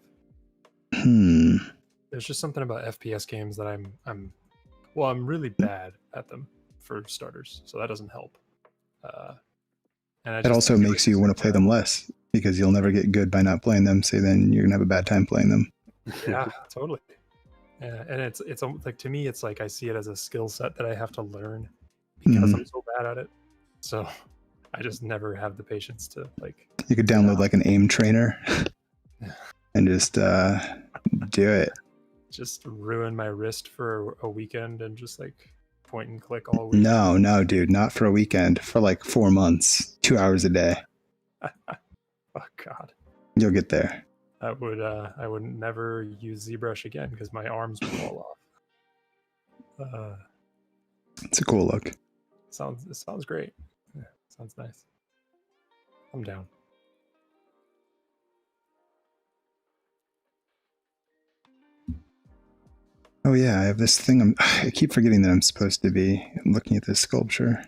There's just something about FPS games that I'm really bad at them, for starters, so that doesn't help. And It also makes you want to play them less because you'll never get good by not playing them. So then you're gonna have a bad time playing them. Yeah, totally. Yeah, and it's like, to me, it's like I see it as a skill set that I have to learn because I'm so bad at it. So I just never have the patience to like. You could download like an aim trainer and just do it. Just ruin my wrist for a weekend and just like point and click all week. No, dude, not for a weekend. For like 4 months, 2 hours a day. Oh God. You'll get there. I would never use ZBrush again because my arms would fall off. It's a cool look. It sounds great. Yeah, sounds nice. I'm down. Oh yeah, I have this thing. I keep forgetting that I'm supposed to be looking at this sculpture.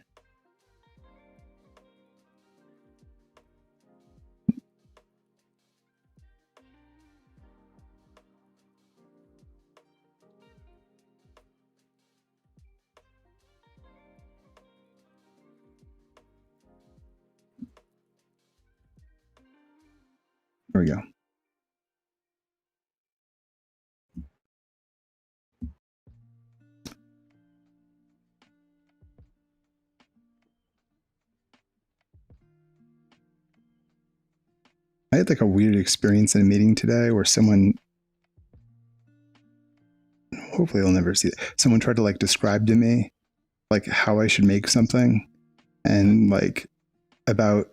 There we go. I had like a weird experience in a meeting today where someone, hopefully they'll never see it, someone tried to like describe to me like how I should make something and like about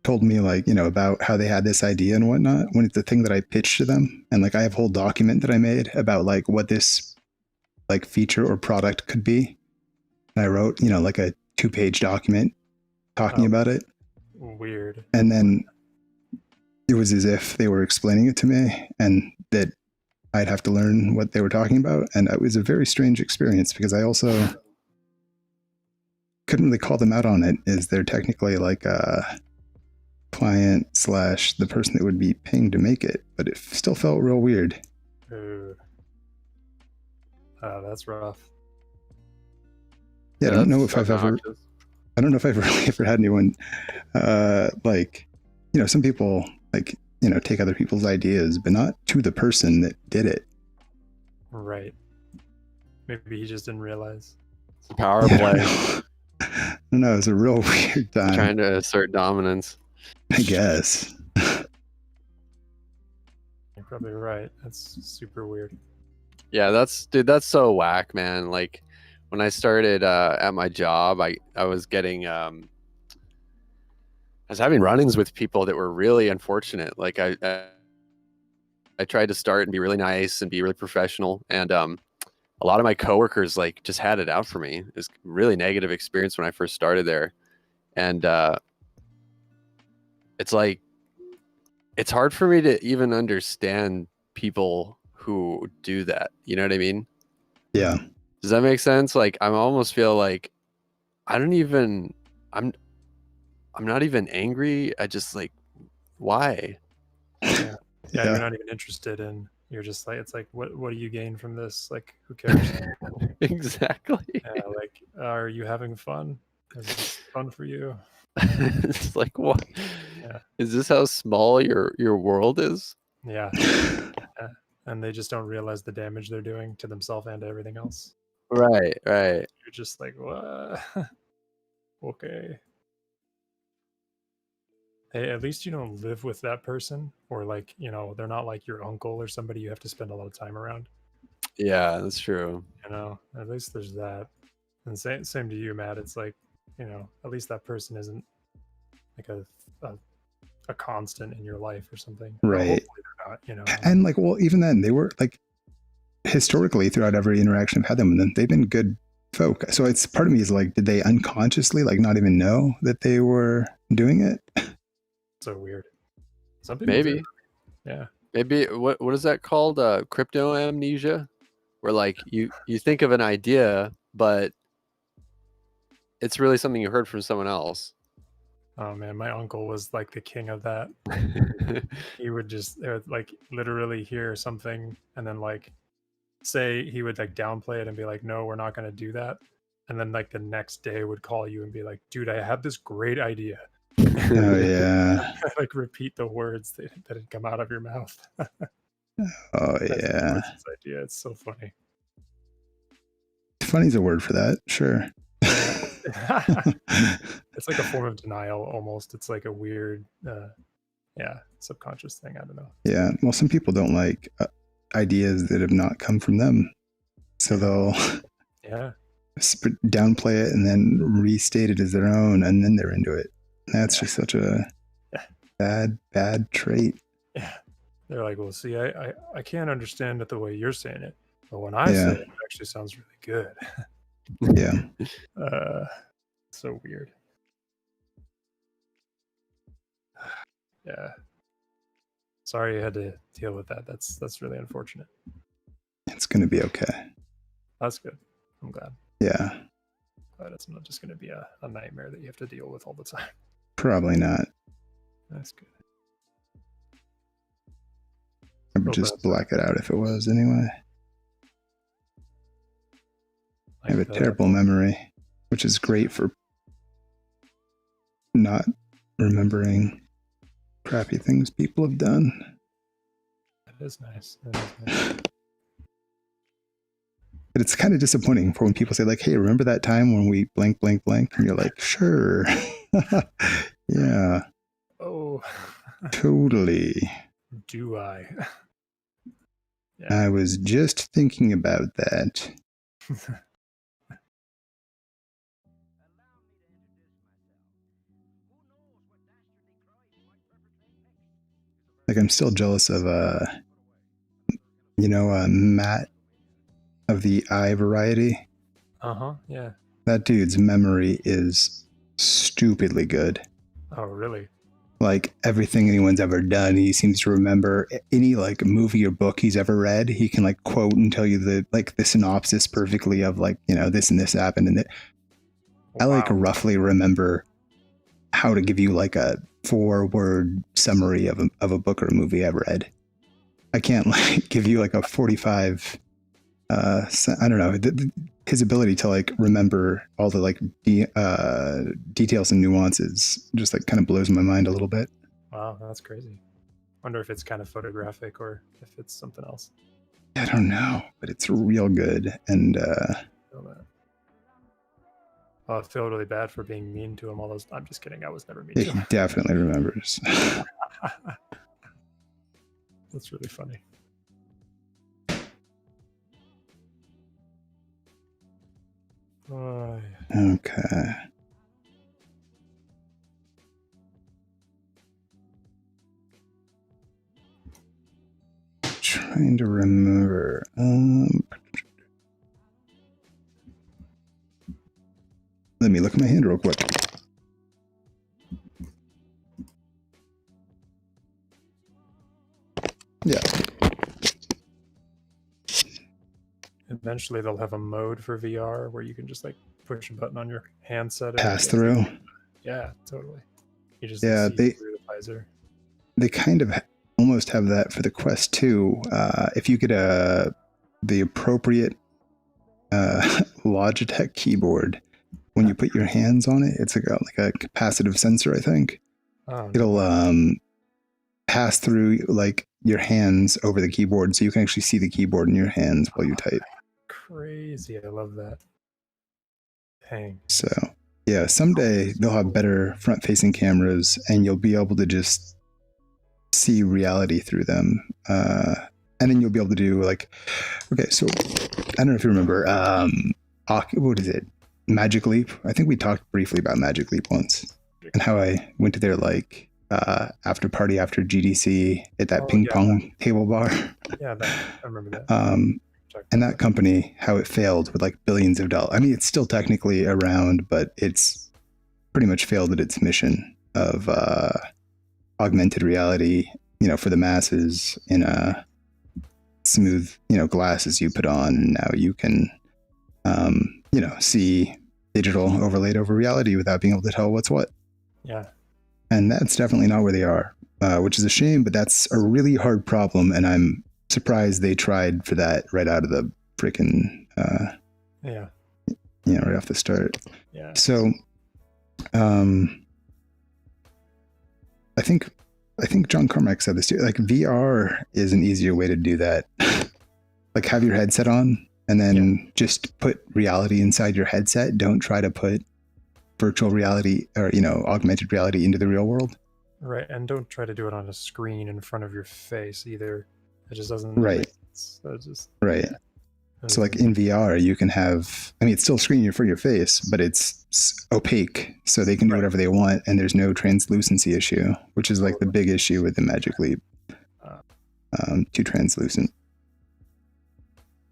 told me like, you know, about how they had this idea and whatnot when it's the thing that I pitched to them. And like I have a whole document that I made about like what this like feature or product could be. And I wrote, you know, like a 2-page document, talking about it. Weird. And then it was as if they were explaining it to me and that I'd have to learn what they were talking about. And it was a very strange experience because I also couldn't really call them out on it, as they're technically like a client / the person that would be paying to make it, but it still felt real weird. That's rough. Yeah, I don't know if I've ever really ever had anyone like, you know, some people like, you know, take other people's ideas, but not to the person that did it. Right. Maybe he just didn't realize. It's a power play. I don't know. It was a real weird time. Trying to assert dominance. I guess. You're probably right. That's super weird. Yeah, that's so whack, man. Like when I started at my job, I was getting I was having run-ins with people that were really unfortunate. Like I tried to start and be really nice and be really professional, and a lot of my coworkers like just had it out for me. It was a really negative experience when I first started there, and it's like it's hard for me to even understand people who do that. You know what I mean? Yeah. Does that make sense? Like I almost feel like I'm not even angry. I just like, why? Yeah, you're not even interested in. You're just like, it's like, what do you gain from this? Like, who cares? Exactly. Yeah, like, are you having fun? Is this fun for you? It's like, what? Yeah. Is this how small your world is? Yeah. And they just don't realize the damage they're doing to themselves and to everything else. Right. You're just like, what? Okay. Hey, at least you don't live with that person, or like, you know, they're not like your uncle or somebody you have to spend a lot of time around. Yeah, that's true. You know, at least there's that. And same to you, Matt. It's like, you know, at least that person isn't like a constant in your life or something. Right. Hopefully they're not, you know. And like, well, even then, they were like, historically throughout every interaction I've had them with them, they've been good folk. So it's part of me is like, did they unconsciously like not even know that they were doing it? So weird. Some people Maybe. do. Yeah. Maybe what is that called? Crypto amnesia, where like you think of an idea, but it's really something you heard from someone else. Oh man, my uncle was like the king of that. He would just like literally hear something and then like say he would like downplay it and be like, no, we're not going to do that. And then like the next day would call you and be like, dude, I have this great idea. Oh yeah. Like repeat the words that had come out of your mouth. Oh That's the yeah. person's idea. It's so funny. Funny's a word for that. Sure. It's like a form of denial almost. It's like a weird subconscious thing. I don't know. Yeah. Well, some people don't like ideas that have not come from them, so they'll downplay it and then restate it as their own, and then they're into it. That's just such a bad trait. Yeah. They're like, well, see, I can't understand it the way you're saying it, but when I say it, it actually sounds really good. Yeah. So weird. Yeah. Sorry you had to deal with that. That's really unfortunate. It's going to be okay. That's good. I'm glad. Yeah. Glad it's not just going to be a nightmare that you have to deal with all the time. Probably not. That's good. I would just black it out if it was anyway. I have a terrible memory, which is great for not remembering crappy things people have done. That is nice. That is nice. But it's kind of disappointing for when people say like, hey, remember that time when we blank, blank, blank? And you're like, sure. Yeah. Oh. Totally. Do I? Yeah. I was just thinking about that. Like, I'm still jealous of, Matt of the Eye variety. Yeah. That dude's memory is stupidly good. Oh, really? Like everything anyone's ever done, he seems to remember. Any like movie or book he's ever read, he can like quote and tell you the synopsis perfectly of like, this and this happened. And I like roughly remember how to give you like a 4-word summary of a book or a movie I've read. I can't like give you like a 45. I don't know. His ability to like remember all the like details and nuances just like kind of blows my mind a little bit. Wow, that's crazy. Wonder if it's kind of photographic or if it's something else. I don't know, but it's real good. And I feel really bad for being mean to him all those. I'm just kidding. I was never mean he to him. definitely remembers. That's really funny. Okay. Trying to remember. Let me look at my hand real quick. Yeah. Eventually, they'll have a mode for VR where you can just like push a button on your handset. Pass through. Yeah, totally. You just yeah, see through the visor. They kind of almost have that for the Quest 2. If you get the appropriate Logitech keyboard, when you put your hands on it, it's like a capacitive sensor, I think. Oh, it'll pass through like your hands over the keyboard, so you can actually see the keyboard in your hands while you type. Crazy. I love that. Dang. So yeah, someday they'll have better front-facing cameras and you'll be able to just see reality through them. And then you'll be able to do like, okay, so I don't know if you remember, what is it? Magic Leap. I think we talked briefly about Magic Leap once and how I went to their like after party after GDC at that ping pong table bar. Yeah, I remember that. And that company, how it failed with like billions of dollars. I mean, it's still technically around, but it's pretty much failed at its mission of augmented reality, for the masses in a smooth, glasses you put on. And now you can, see digital overlaid over reality without being able to tell what's what. Yeah. And that's definitely not where they are, which is a shame, but that's a really hard problem. And I'm surprised they tried for that right out of the freaking, right off the start. Yeah. So, I think John Carmack said this too. Like VR is an easier way to do that. Like have your headset on and then just put reality inside your headset. Don't try to put virtual reality or, augmented reality into the real world. Right. And don't try to do it on a screen in front of your face either. It just doesn't. Right. Right. Yeah. So like in VR, you can have, it's still screening for your face, but it's opaque. So they can do whatever they want. And there's no translucency issue, which is like the big issue with the Magic Leap. Too translucent.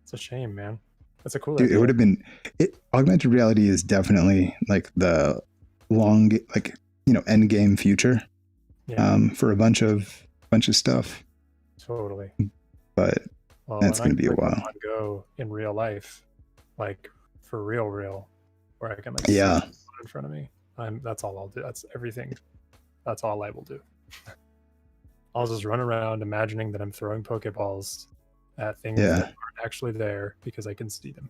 It's a shame, man. That's a cool idea. idea. It would have been, augmented reality is definitely like the long, like, end game future for a bunch of stuff. Totally. But that's going to be a while. Go in real life, like for real, where I can like see in front of me. That's all I'll do. That's everything. That's all I will do. I'll just run around imagining that I'm throwing Pokeballs at things that aren't actually there because I can see them.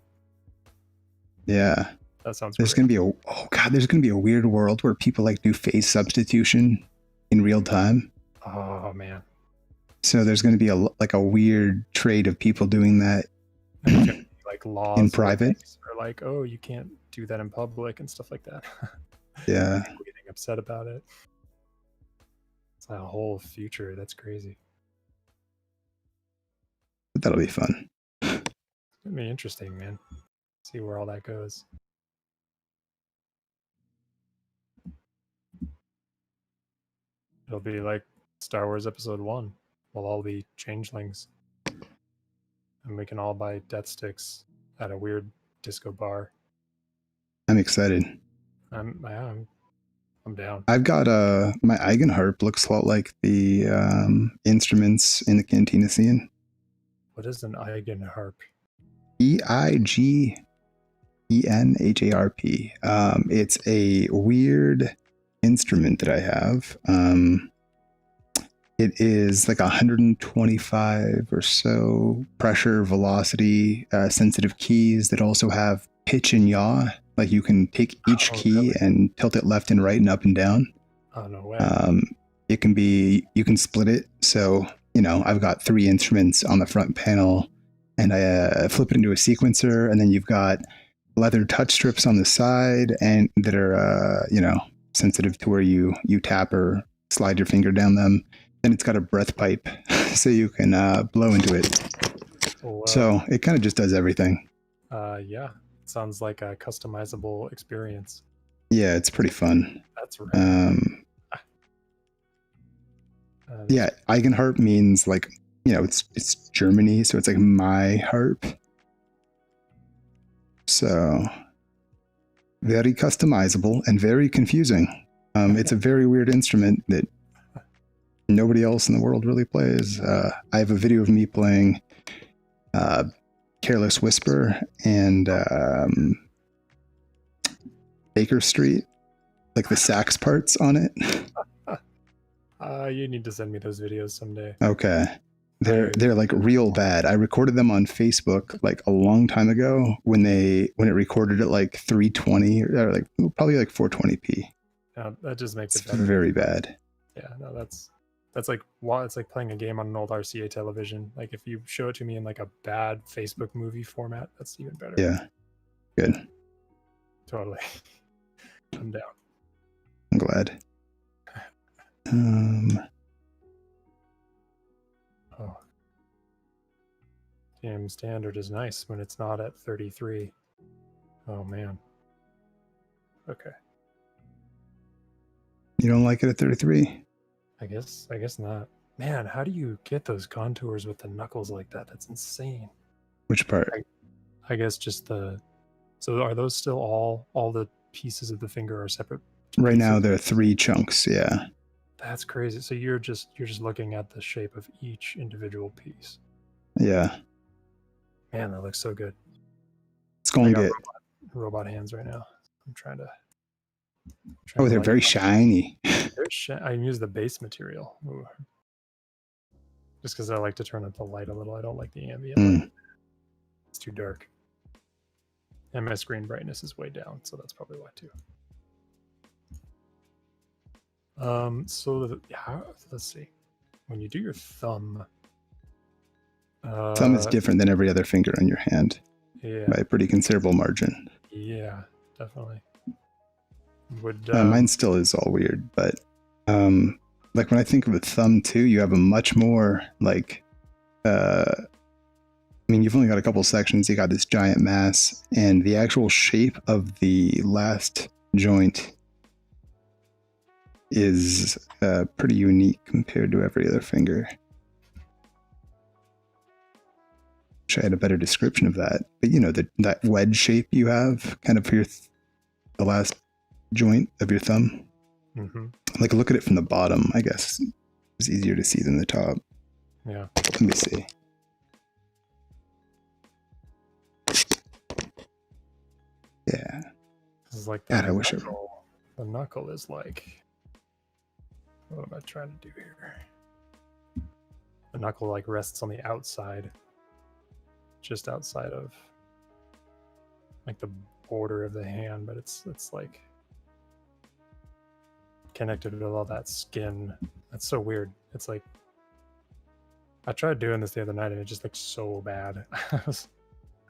Yeah. That sounds there's going to be there's going to be a weird world where people like do face substitution in real time. Oh man. So there's going to be a weird trade of people doing that like laws in private. Or like, oh, you can't do that in public and stuff like that. Yeah. People getting upset about it. It's a whole future. That's crazy. But that'll be fun. It's gonna be interesting, man. See where all that goes. It'll be like Star Wars Episode 1. We'll all be changelings. And we can all buy death sticks at a weird disco bar. I'm excited. I'm I'm down. I've got my Eigenharp looks a lot like the instruments in the Cantina scene. What is an Eigenharp? Eigenharp. It's a weird instrument that I have. It is like 125 or so pressure, velocity, sensitive keys that also have pitch and yaw. Like you can take each key really? and tilt it left and right and up and down. Oh, no way. It can be, you can split it. So, I've got 3 instruments on the front panel and I flip it into a sequencer, and then you've got leather touch strips on the side and that are, sensitive to where you tap or slide your finger down them. Then it's got a breath pipe so you can blow into it. So it kind of just does everything. Yeah, it sounds like a customizable experience. Yeah, it's pretty fun. That's right. Yeah, Eigenharp means like, it's Germany, so it's like my harp. So very customizable and very confusing. It's a very weird instrument that nobody else in the world really plays. I have a video of me playing Careless Whisper and Baker Street, like the sax parts on it. You need to send me those videos someday. Okay. They're like real bad. I recorded them on Facebook like a long time ago when it recorded at like 320 or like probably like 420p. Yeah, that just makes It's it better. very bad. Yeah, no, that's like, well, it's like playing a game on an old RCA television. Like if you show it to me in like a bad Facebook movie format, that's even better. Yeah. Good. Totally. I'm down. I'm glad. Oh. Damn, standard is nice when it's not at 33. Oh man. Okay. You don't like it at 33? I guess not. Man, how do you get those contours with the knuckles like that? That's insane. Which part? I guess just so are those still all the pieces of the finger are separate? Right now there are 3 chunks, yeah. That's crazy. So you're just looking at the shape of each individual piece. Yeah. Man, that looks so good. It's going to get robot hands right now. I'm trying to they're very shiny. I use the base material. Ooh. Just because I like to turn up the light a little. I don't like the ambient light. It's too dark. And my screen brightness is way down, so that's probably why too. So let's see. When you do your thumb, thumb is different than every other finger on your hand. Yeah. By a pretty considerable margin. Yeah, definitely. Mine still is all weird, but like when I think of a thumb too, you have a much more like you've only got a couple sections. You got this giant mass, and the actual shape of the last joint is pretty unique compared to every other finger. Wish I had a better description of that, but that wedge shape you have kind of for the last joint of your thumb. Like look at it from the bottom. I guess it's easier to see than the top. Yeah. Let me see. Yeah. This is like God, I wish the knuckle is like. What am I trying to do here? The knuckle like rests on the outside, just outside of like the border of the hand, but it's like connected with all that skin. That's so weird. It's like I tried doing this the other night and it just looks so bad. This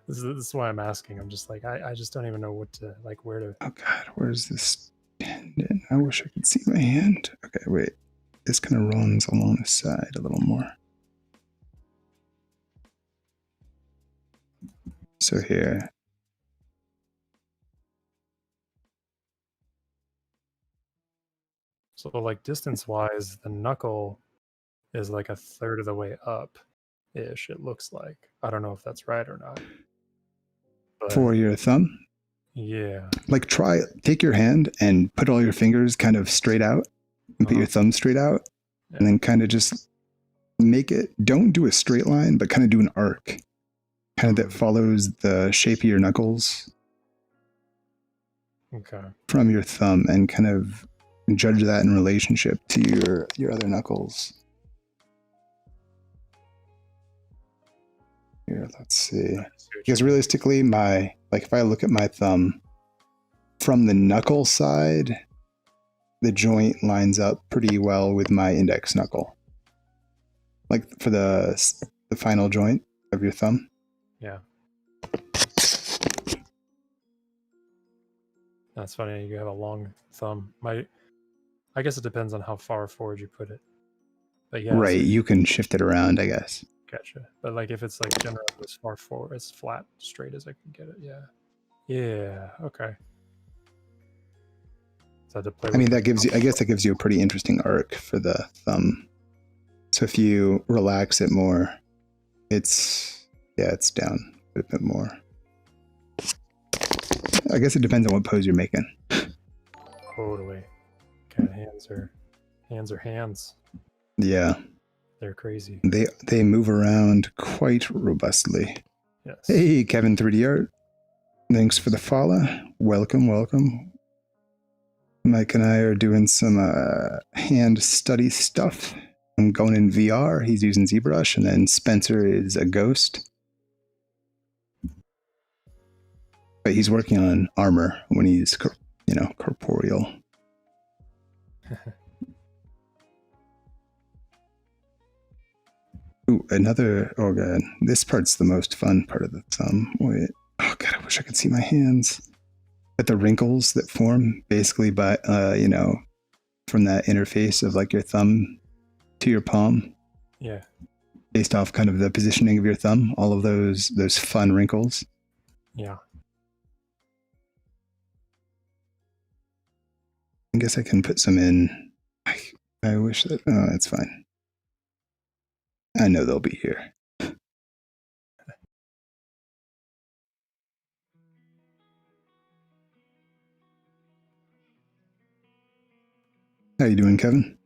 is why I'm asking. I'm just like I just don't even know what to like where to. Oh God, where's this tendon? I wish I could see my hand. Okay, wait. This kind of runs along the side a little more. So here. So like distance wise, the knuckle is like a third of the way up ish, it looks like. I don't know if that's right or not. But, for your thumb? Yeah. Like take your hand and put all your fingers kind of straight out and put your thumb straight out, Yeah. and then kind of just make it, don't do a straight line, but kind of do an arc, kind of that follows the shape of your knuckles Okay. from your thumb, and kind of judge that in relationship to your other knuckles. Here, let's see. Because realistically, if I look at my thumb from the knuckle side, the joint lines up pretty well with my index knuckle. Like for the final joint of your thumb. Yeah. That's funny. You have a long thumb. I guess it depends on how far forward you put it. But yeah. Right, So you can shift it around, I guess. Gotcha. But like if it's like generally as far forward, as flat, straight as I can get it. Yeah. Yeah. Okay. So I had to play I mean, with I guess that gives you a pretty interesting arc for the thumb. So if you relax it more, it's down a bit more. I guess it depends on what pose you're making. Totally. Okay, hands are hands. Yeah. They're crazy. They move around quite robustly. Yes. Hey, Kevin 3D Art. Thanks for the follow. Welcome. Mike and I are doing some hand study stuff. I'm going in VR. He's using ZBrush, and then Spencer is a ghost. But he's working on armor when he's, corporeal. Ooh, oh god, this part's the most fun part of the thumb. Wait, oh god, I wish I could see my hands. But the wrinkles that form basically by, from that interface of like your thumb to your palm. Yeah. Based off kind of the positioning of your thumb, all of those fun wrinkles. Yeah. I guess I can put some in. I wish that, it's fine. I know they'll be here. How you doing, Kevin?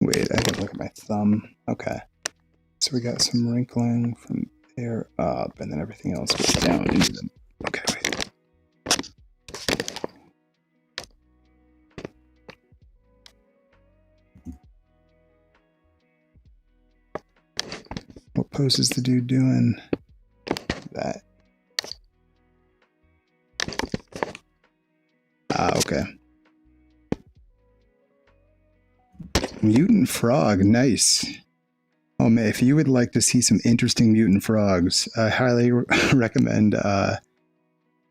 Wait, I gotta look at my thumb. Okay. So we got some wrinkling from there up, and then everything else goes down into them. Okay, wait. What pose is the dude doing? That. Okay. Mutant frog, nice. Oh man, if you would like to see some interesting mutant frogs, I highly recommend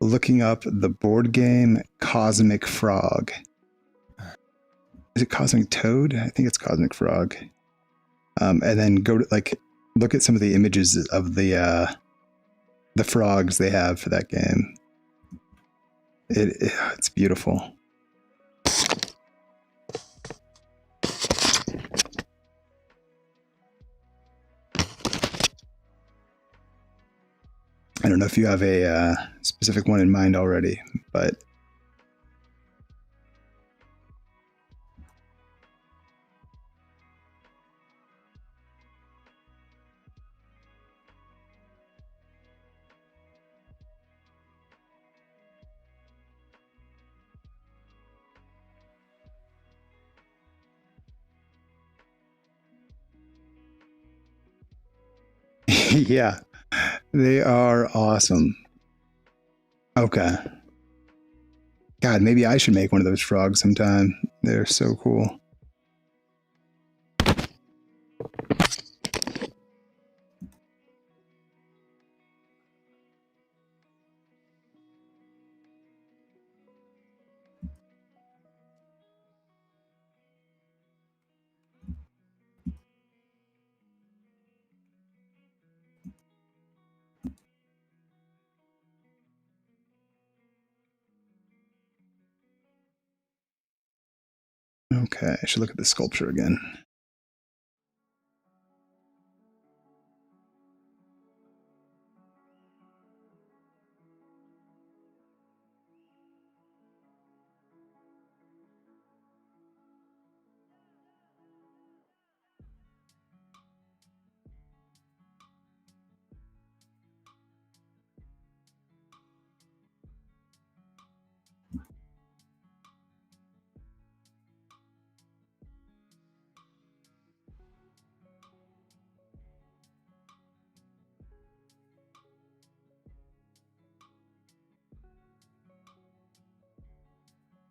looking up the board game Cosmic Frog. Is it Cosmic Toad? I think it's Cosmic Frog. And then go to look at some of the images of the frogs they have for that game. It's beautiful. I don't know if you have a specific one in mind already, but yeah, they are awesome. Okay. God, maybe I should make one of those frogs sometime. They're so cool. Okay, I should look at the sculpture again.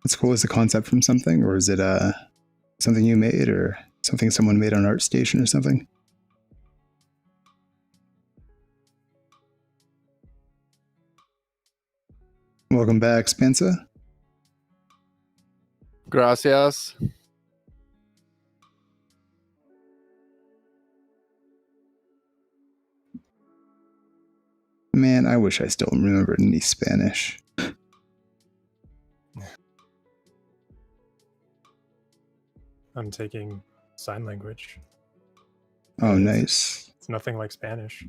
What's cool? Is the concept from something, or is it something you made, or something someone made on ArtStation or something? Welcome back, Spencer. Gracias. Man, I wish I still remembered any Spanish. I'm taking sign language. Oh, It's- nice. It's nothing like Spanish.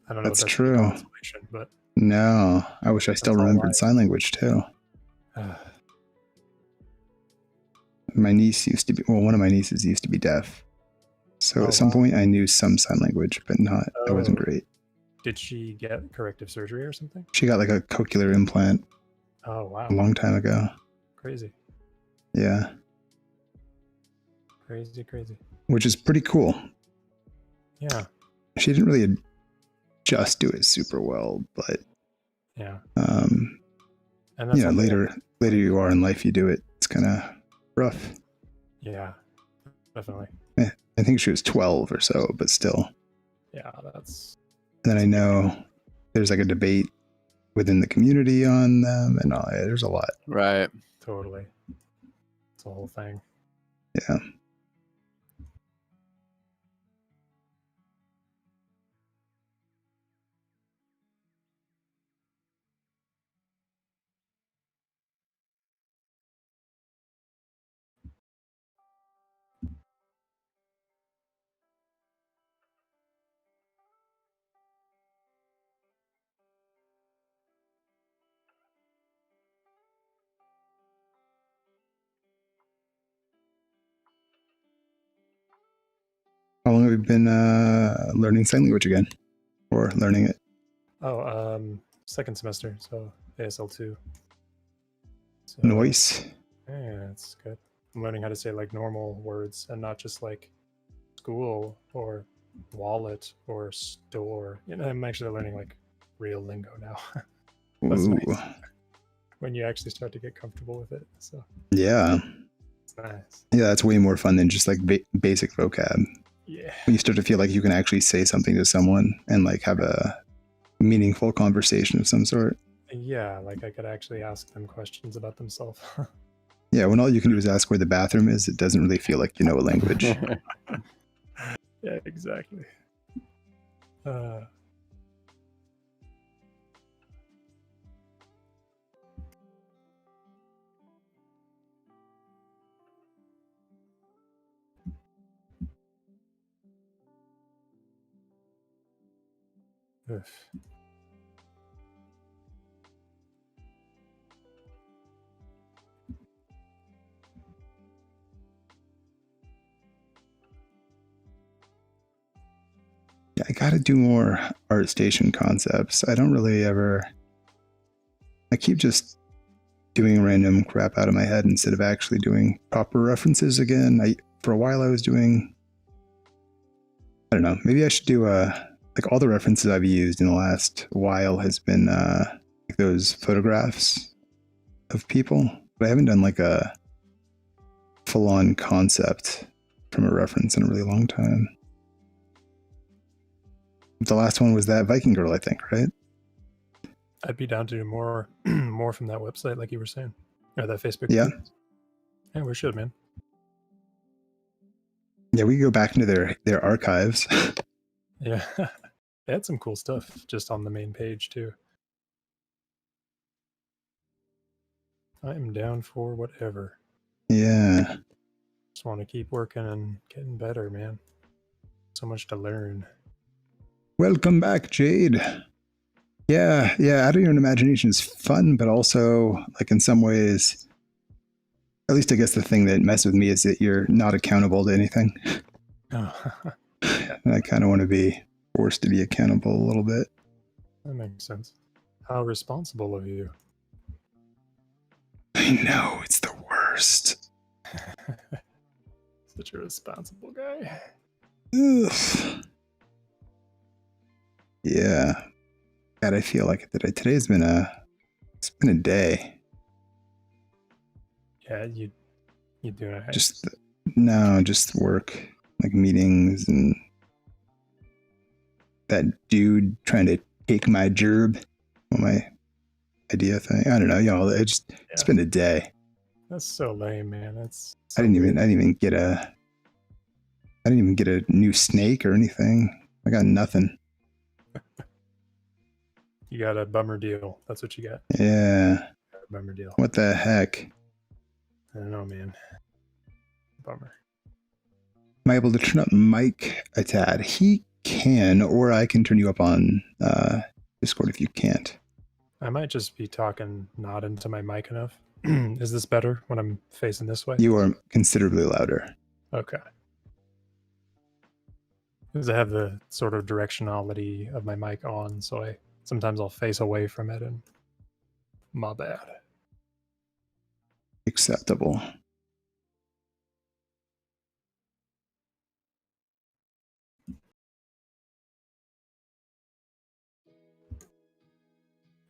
I don't know That's if that's true. consolation, but No, I wish I still That's all remembered sign language too. uh, My niece used to be, well, one of my nieces used to be deaf. So Oh, at some wow. point I knew some sign language, but not, it wasn't Oh. great. did she get corrective surgery or something? She got like a cochlear implant Oh wow, a long time ago. crazy, Yeah, crazy. which is pretty cool. Yeah, She didn't really just do it super well, but yeah. um, And that's you know, something later you are in life, you do it. It's kind of rough. Yeah, definitely. I think she was 12 or so, but still. Yeah, that's And then I know there's like a debate within the community on them, and all, there's a lot. Right. totally. It's a whole thing. Yeah. How long have you been learning sign language again, or learning it? Oh, second semester, so ASL2. So, Noise. Yeah, it's good. I'm learning how to say like normal words and not just like school or wallet or store. You know, I'm actually learning like real lingo now. That's Ooh. nice. When you actually start to get comfortable with it. So Yeah. it's nice. Yeah, that's way more fun than just like basic vocab. Yeah. When you start to feel like you can actually say something to someone and like have a meaningful conversation of some sort. Yeah, like I could actually ask them questions about themselves. Yeah, when all you can do is ask where the bathroom is, it doesn't really feel like you know a language. Yeah, exactly. Oof. Yeah, I gotta do more ArtStation concepts. I don't really ever. I keep just doing random crap out of my head instead of actually doing proper references again. For a while I was doing. I don't know. Maybe I should do like all the references I've used in the last while has been like those photographs of people, but I haven't done like a full-on concept from a reference in a really long time. The last one was that Viking girl, I think, right? I'd be down to do more more from that website, like you were saying. Or that Facebook Yeah. group. Yeah, we should, man. Yeah, we could go back into their archives. Yeah. They had some cool stuff just on the main page too. I am down for whatever. Yeah. just want to keep working and getting better, man. So much to learn. Welcome back, Jade. Yeah, Out of Your Imagination is fun, but also, like, in some ways, at least I guess the thing that messes with me is that you're not accountable to anything. Oh, And I kind of want to be forced to be accountable a little bit. that makes sense. How responsible of you. I know, it's the worst. Such a responsible guy. Ugh. Yeah. God, I feel like it today. Today's been it's been a day. Yeah, you doing it. Just work, like meetings and that dude trying to take my gerb on my idea thing. I don't know, it's been a day. That's so lame, man. That's I didn't even get a new snake or anything. I got nothing. You got a bummer deal. That's what you got. Yeah. Got a bummer deal. What the heck? I don't know, man. Bummer. Am I able to turn up mic a tad? He can, or I can turn you up on Discord if you can't. I might just be talking not into my mic enough. Is this better when I'm facing this way? You are considerably louder. Okay. Because I have the sort of directionality of my mic on, so sometimes I'll face away from it, and my bad. Acceptable.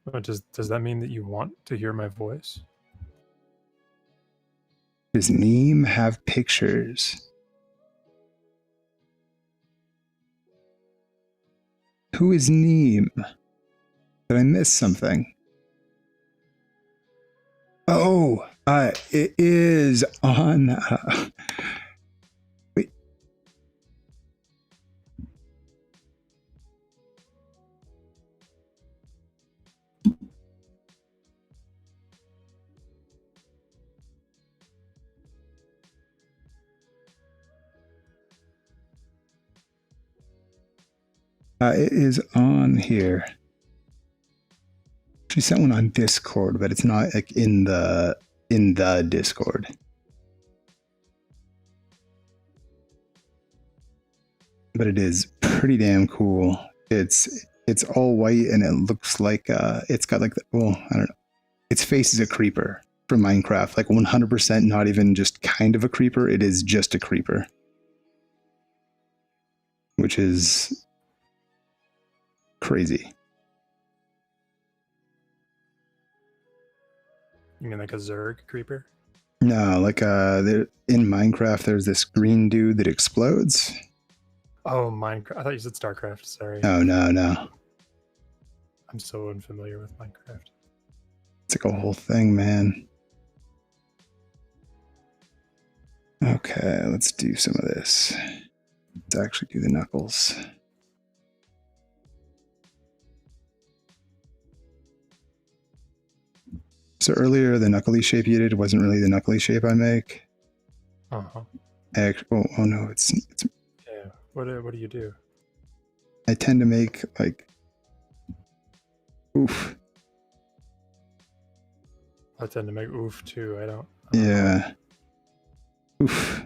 But does that mean that you want to hear my voice? Does Neem have pictures? Who is Neem? Did I miss something? Oh, it is on. Wait. It is on here. She sent one on Discord, but it's not like in the Discord. But it is pretty damn cool. It's all white and it looks like it's got like I don't know. Its face is a creeper from Minecraft, like 100%, not even just kind of a creeper. It is just a creeper, which is crazy. You mean like a Zerg creeper? No, like in Minecraft, there's this green dude that explodes. Oh, Minecraft. I thought you said StarCraft. Sorry. Oh, no. I'm so unfamiliar with Minecraft. It's like a whole thing, man. Okay, let's do some of this. Let's actually do the knuckles. So earlier, the knuckly shape you did wasn't really the knuckly shape I make. Uh-huh. Oh no, it's Yeah. What do you do? I tend to make like oof. I tend to make oof too. I don't Yeah. Oof.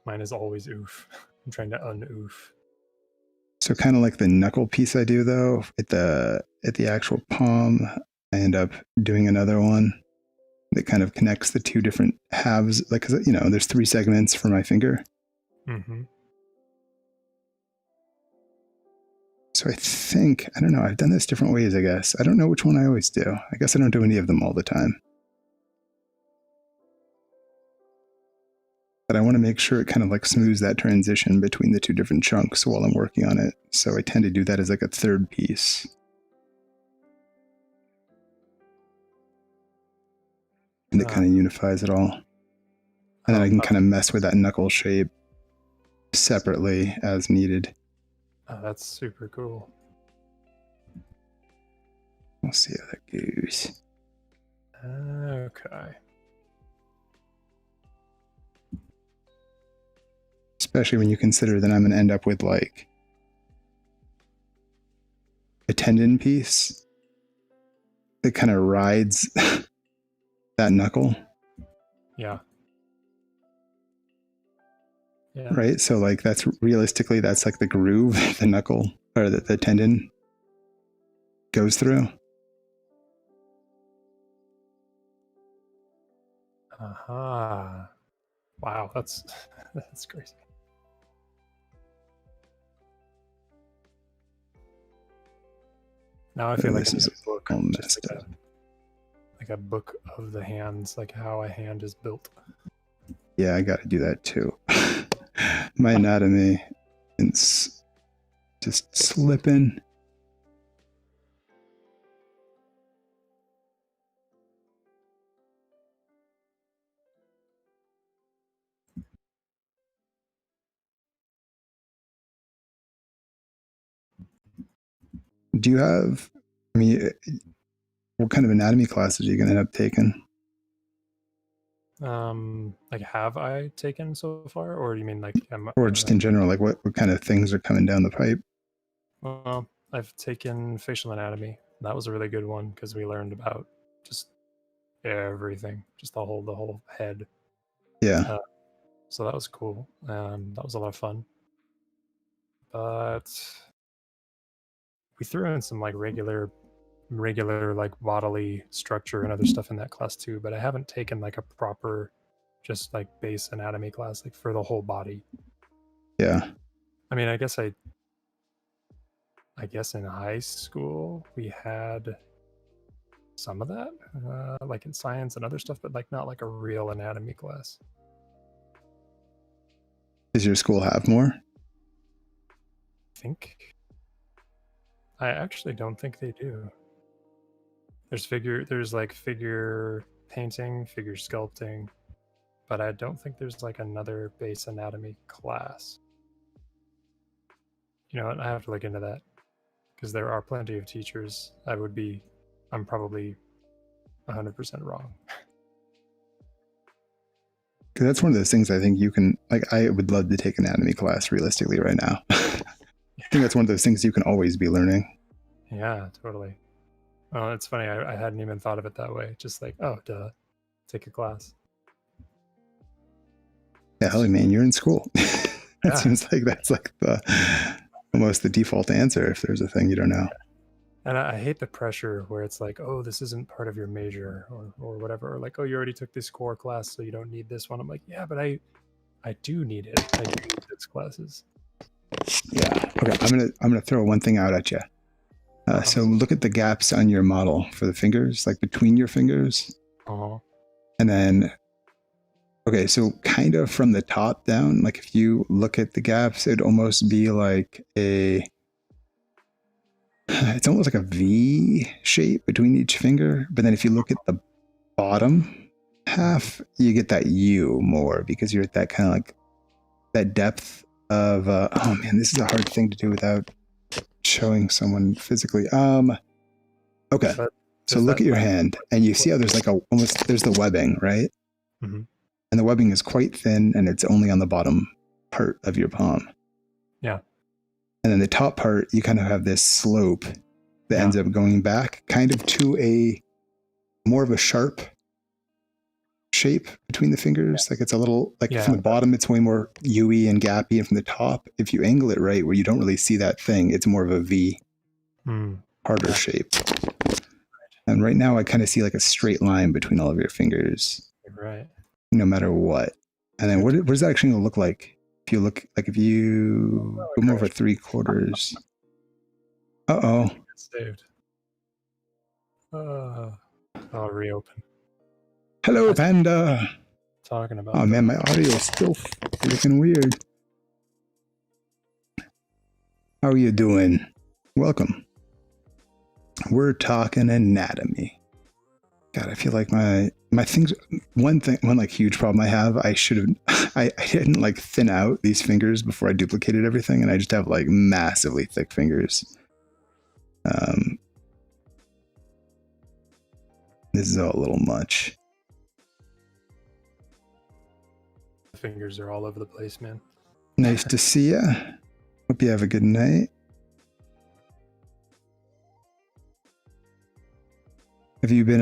Mine is always oof. I'm trying to un-oof. So kind of like the knuckle piece I do though, at the actual palm, I end up doing another one that kind of connects the two different halves. Like, 'cause, there's 3 segments for my finger. Mm-hmm. So I don't know, I've done this different ways, I guess. I don't know which one I always do. I guess I don't do any of them all the time. But I want to make sure it kind of like smooths that transition between the two different chunks while I'm working on it. So I tend to do that as like a third piece. And it kind of unifies it all. And then I can kind of mess with that knuckle shape separately as needed. Oh, that's super cool. We'll see how that goes. Okay. especially when you consider that I'm going to end up with like a tendon piece that kind of rides that knuckle. Yeah. Yeah. Right. So like that's realistically, that's like the groove the knuckle or the tendon goes through. Aha. Wow, that's crazy. Now I feel like This I is need a book, all just messed up. like a book of the hands, like how a hand is built. Yeah, I got to do that too. My anatomy is just slipping. Do you have, I mean, what kind of anatomy classes are you going to end up taking? Like have I taken so far, or do you mean like Or just in general, like what kind of things are coming down the pipe? Well, I've taken facial anatomy. That was a really good one because we learned about just everything, just the whole head. Yeah. So that was cool. That was a lot of fun. But we threw in some like regular like bodily structure and other stuff in that class too. But I haven't taken like a proper, just like base anatomy class like for the whole body. Yeah. I mean, I guess in high school we had some of that, like in science and other stuff, but like not like a real anatomy class. Does your school have more? I actually don't think they do. There's like figure painting, figure sculpting, but I don't think there's like another base anatomy class. You know what? I have to look into that because there are plenty of teachers. I'm probably 100% wrong. Because that's one of those things I think you can, like, I would love to take anatomy class realistically right now. I think that's one of those things you can always be learning. Yeah, totally. Well, it's funny. I hadn't even thought of it that way. Just like, oh, duh, take a class. Yeah, hell, man, you're in school. It Yeah. seems like that's like almost the default answer if there's a thing you don't know. And I hate the pressure where it's like, oh, this isn't part of your major or whatever. Or like, oh, you already took this core class, so you don't need this one. I'm like, yeah, but I do need it. I do need those classes. Yeah. Okay. I'm gonna throw one thing out at you. So look at the gaps on your model for the fingers, like between your fingers. Uh-huh. And then, okay, so kind of from the top down, like if you look at the gaps, it'd almost be like it's almost like a V shape between each finger. But then if you look at the bottom half, you get that U more because you're at that kind of like that depth of, oh man, this is a hard thing to do without showing someone physically. Okay. So look at your hand and you see how there's like there's the webbing, right? Mm-hmm. And the webbing is quite thin and it's only on the bottom part of your palm. Yeah. And then the top part, you kind of have this slope that ends up going back kind of to a more of a sharp shape between the fingers. Like it's a little, like from the bottom, it's way more U-y and gappy. And from the top, if you angle it right, where you don't really see that thing, it's more of a V, harder shape. And right now I kind of see like a straight line between all of your fingers. Right. No matter what. And then what is that actually going to look like? If you look, like if you go more over 3/4. Uh-oh. It's saved. I'll reopen. Hello, Panda. Talking about. Oh man, my audio is still looking weird. How are you doing? Welcome. We're talking anatomy. God, I feel like my things. One like huge problem I have. I didn't like thin out these fingers before I duplicated everything, and I just have like massively thick fingers. This is all a little much. The fingers are all over the place, man. Nice to see ya. Hope you have a good night. Have you been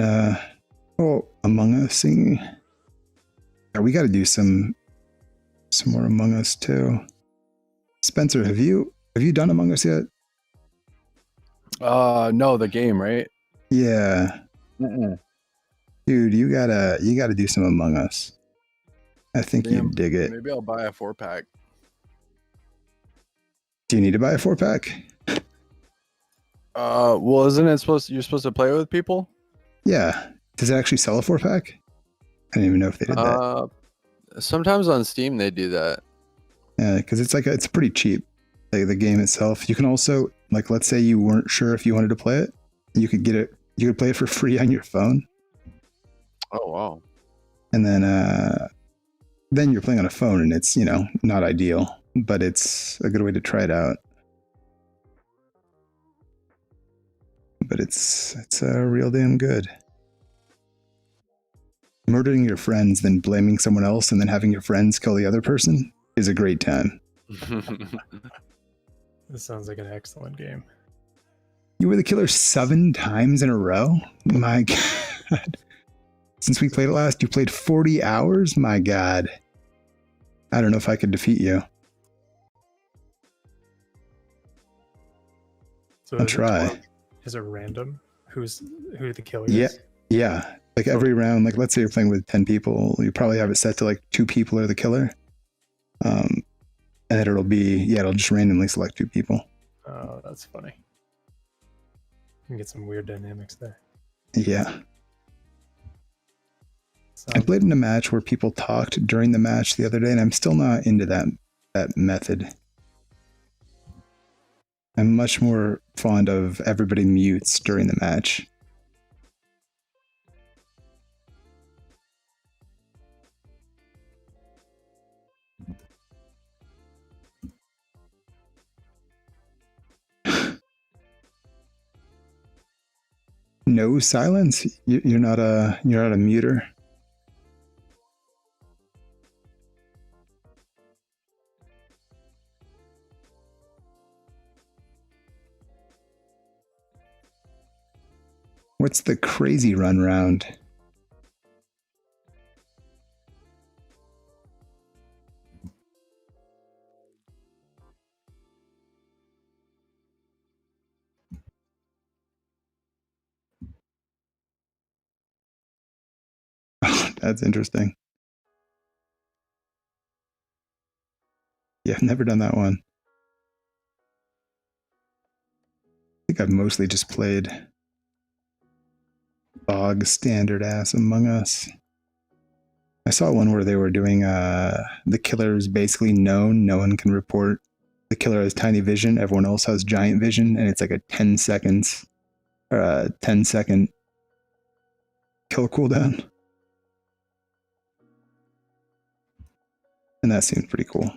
Among Us? Yeah, we got to do some more Among Us too. Spencer, have you done Among Us yet? No, the game, right? Yeah. Mm-mm. Dude, you gotta do some Among Us. I think you'd dig it. Maybe I'll buy a 4-pack. Do you need to buy a 4-pack? Well, isn't it you're supposed to play with people? Yeah. Does it actually sell a 4-pack? I didn't even know if they did that. Sometimes on Steam they do that. Yeah, because it's pretty cheap. Like the game itself. You can also, like, let's say you weren't sure if you wanted to play it, you could get it. You could play it for free on your phone. Oh wow! And then you're playing on a phone, and it's not ideal, but it's a good way to try it out. But it's real damn good. Murdering your friends, then blaming someone else, and then having your friends kill the other person is a great time. This sounds like an excellent game. You were the killer 7 times in a row? My God. Since we played it last, you played 40 hours? My God. I don't know if I could defeat you. So I'll try. Is it random who the killer Yeah. is? Yeah. Like every round, like let's say you're playing with 10 people, you probably have it set to like 2 people are the killer. And it'll just randomly select 2 people. Oh, that's funny. You can get some weird dynamics there. Yeah. I played in a match where people talked during the match the other day, and I'm still not into that method. I'm much more fond of everybody mutes during the match. No silence? You're not a muter? What's the crazy run round? That's interesting. Yeah, I've never done that one. I think I've mostly just played bog standard ass Among Us. I saw one where they were doing the killer is basically known. No one can report. The killer has tiny vision. Everyone else has giant vision, and it's like a 10 seconds or a 10-second kill cooldown. And that seemed pretty cool.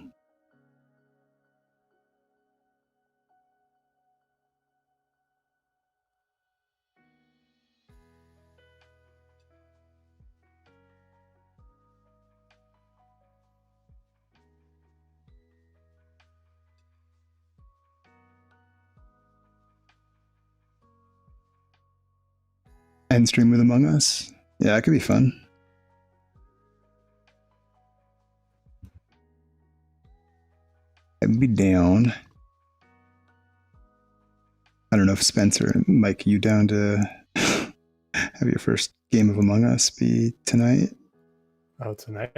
End stream with Among Us. Yeah, it could be fun. I'd be down. I don't know if Spencer, Mike, you down to have your first game of Among Us be tonight? Oh, tonight?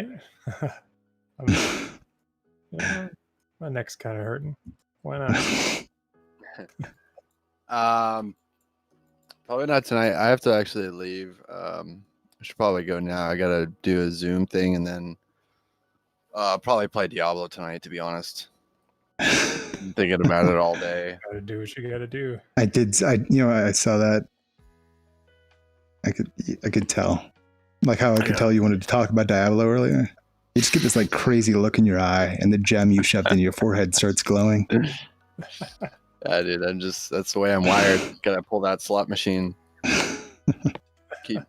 Yeah, my neck's kind of hurting. Why not? Probably not tonight. I have to actually leave. I should probably go now. I gotta do a Zoom thing and then probably play Diablo tonight, to be honest. I'm thinking about it all day. Gotta do what you gotta do. I saw that. I could tell. Like how I could tell you wanted to talk about Diablo earlier. You just get this like crazy look in your eye, and the gem you shoved in your forehead starts glowing. Yeah, dude, that's the way I'm wired. Gotta pull that slot machine. keep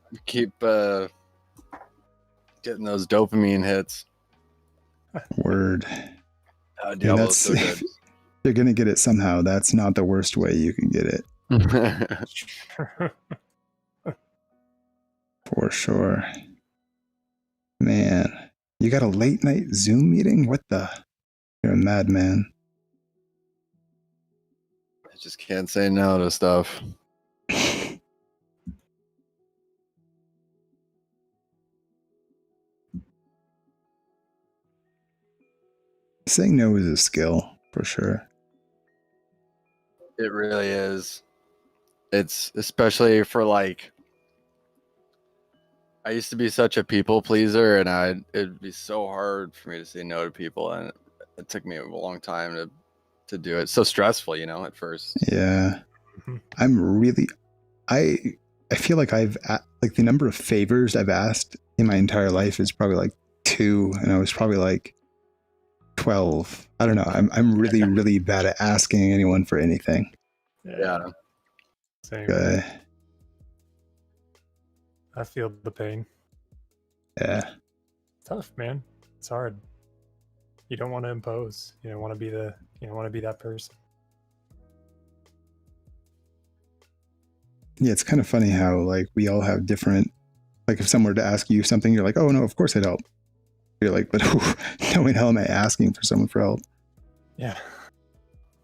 getting those dopamine hits. Word. And Diablo is so if you're gonna get it somehow, that's not the worst way you can get it, good. for sure. Man, you got a late night Zoom meeting? What the? You're a madman. I just can't say no to stuff. Saying no is a skill, for sure. It really is. It's especially for like, I used to be such a people pleaser, and it'd be so hard for me to say no to people, and it took me a long time to do it. So stressful, at first. Yeah. I feel like like the number of favors I've asked in my entire life is probably like 2, and I was probably like 12. I don't know. I'm really, really bad at asking anyone for anything. Yeah. Same. I feel the pain. Yeah. It's tough, man. It's hard. You don't want to impose. You don't want to be that person. Yeah, it's kind of funny how like we all have different, like if someone were to ask you something, you're like, oh no, of course I'd help. You're like, but no way in hell am I asking for someone for help. Yeah.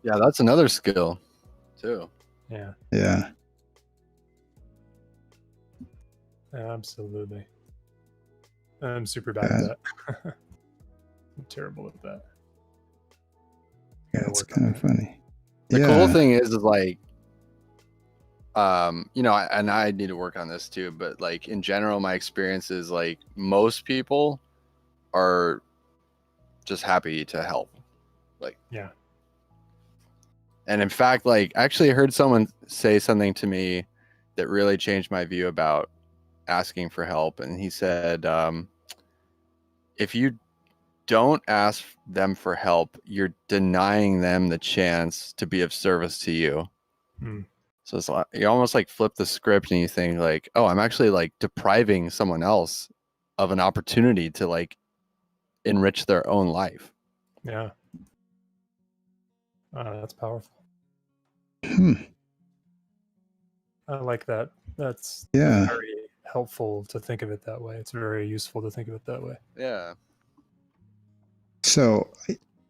Yeah, that's another skill too. Yeah. Yeah. Absolutely. I'm super bad at that. I'm terrible at that. Yeah, it's kind of funny. The cool thing is like, and I need to work on this too, but like in general, my experience is like most people are just happy to help. Like, yeah. And in fact, like actually I heard someone say something to me that really changed my view about asking for help. And he said, if you don't ask them for help, you're denying them the chance to be of service to you. So it's like, you almost like flip the script and you think like, oh, I'm actually like depriving someone else of an opportunity to like enrich their own life. Yeah. That's powerful. I like that. That's very helpful to think of it that way. It's very useful to think of it that way. Yeah. So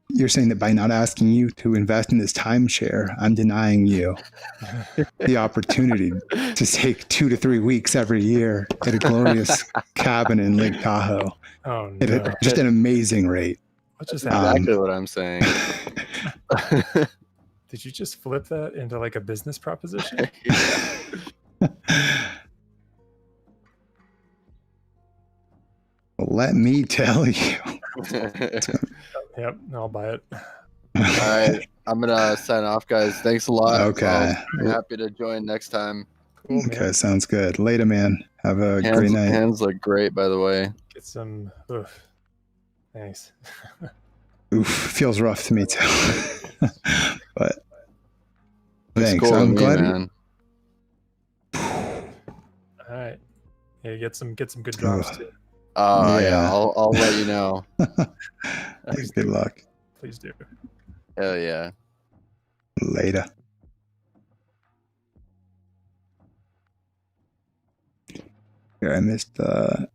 you're saying that by not asking you to invest in this timeshare, I'm denying you the opportunity to take 2 to 3 weeks every year at a glorious cabin in Lake Tahoe. Oh no! At just an amazing rate. That's exactly what I'm saying. Did you just flip that into like a business proposition? Well, let me tell you. Yep, I'll buy it. All right, I'm gonna sign off, guys. Thanks a lot. Okay. I'm happy to join next time. Cool, okay, man. Sounds good. Later, man. Have a great night. Hands look great, by the way. Get some. Thanks. Oof, feels rough to me too. But thanks. Cool I'm glad. Man. All right. Yeah, get some good drops too. Oh yeah, I'll let you know. Good luck. Please do. Hell yeah. Later. Here, I missed the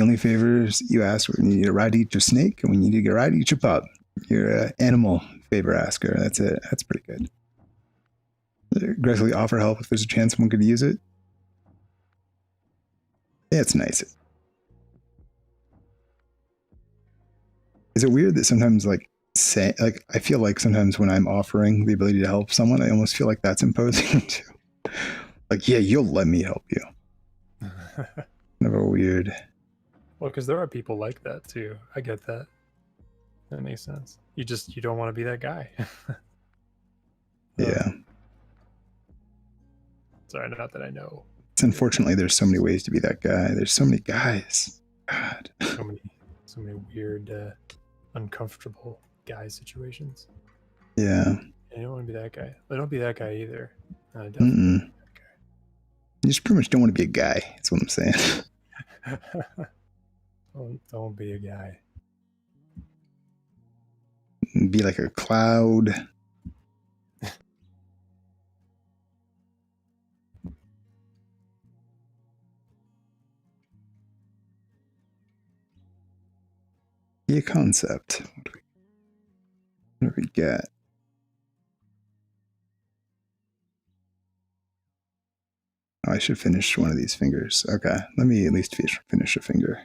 only favors you asked were when you need a ride to eat your snake and when you need to get a ride to eat your pup. You're an animal favor asker. That's it. That's pretty good. Aggressively offer help if there's a chance someone could use it. Yeah, it's nice. Is it weird that sometimes I feel like sometimes when I'm offering the ability to help someone, I almost feel like that's imposing too. Like, yeah, you'll let me help you. Never weird. Well, because there are people like that too. I get that. That makes sense. You don't want to be that guy. Yeah. Sorry, not that I know. It's unfortunately there's so many ways to be that guy. There's so many guys. God. So many weird, uncomfortable guy situations. Yeah. And you don't want to be that guy. I don't be that guy either. You just pretty much don't want to be a guy. That's what I'm saying. Don't be a guy. be like a cloud. Be a concept. What do we get? Oh, I should finish one of these fingers. Okay, let me at least finish a finger.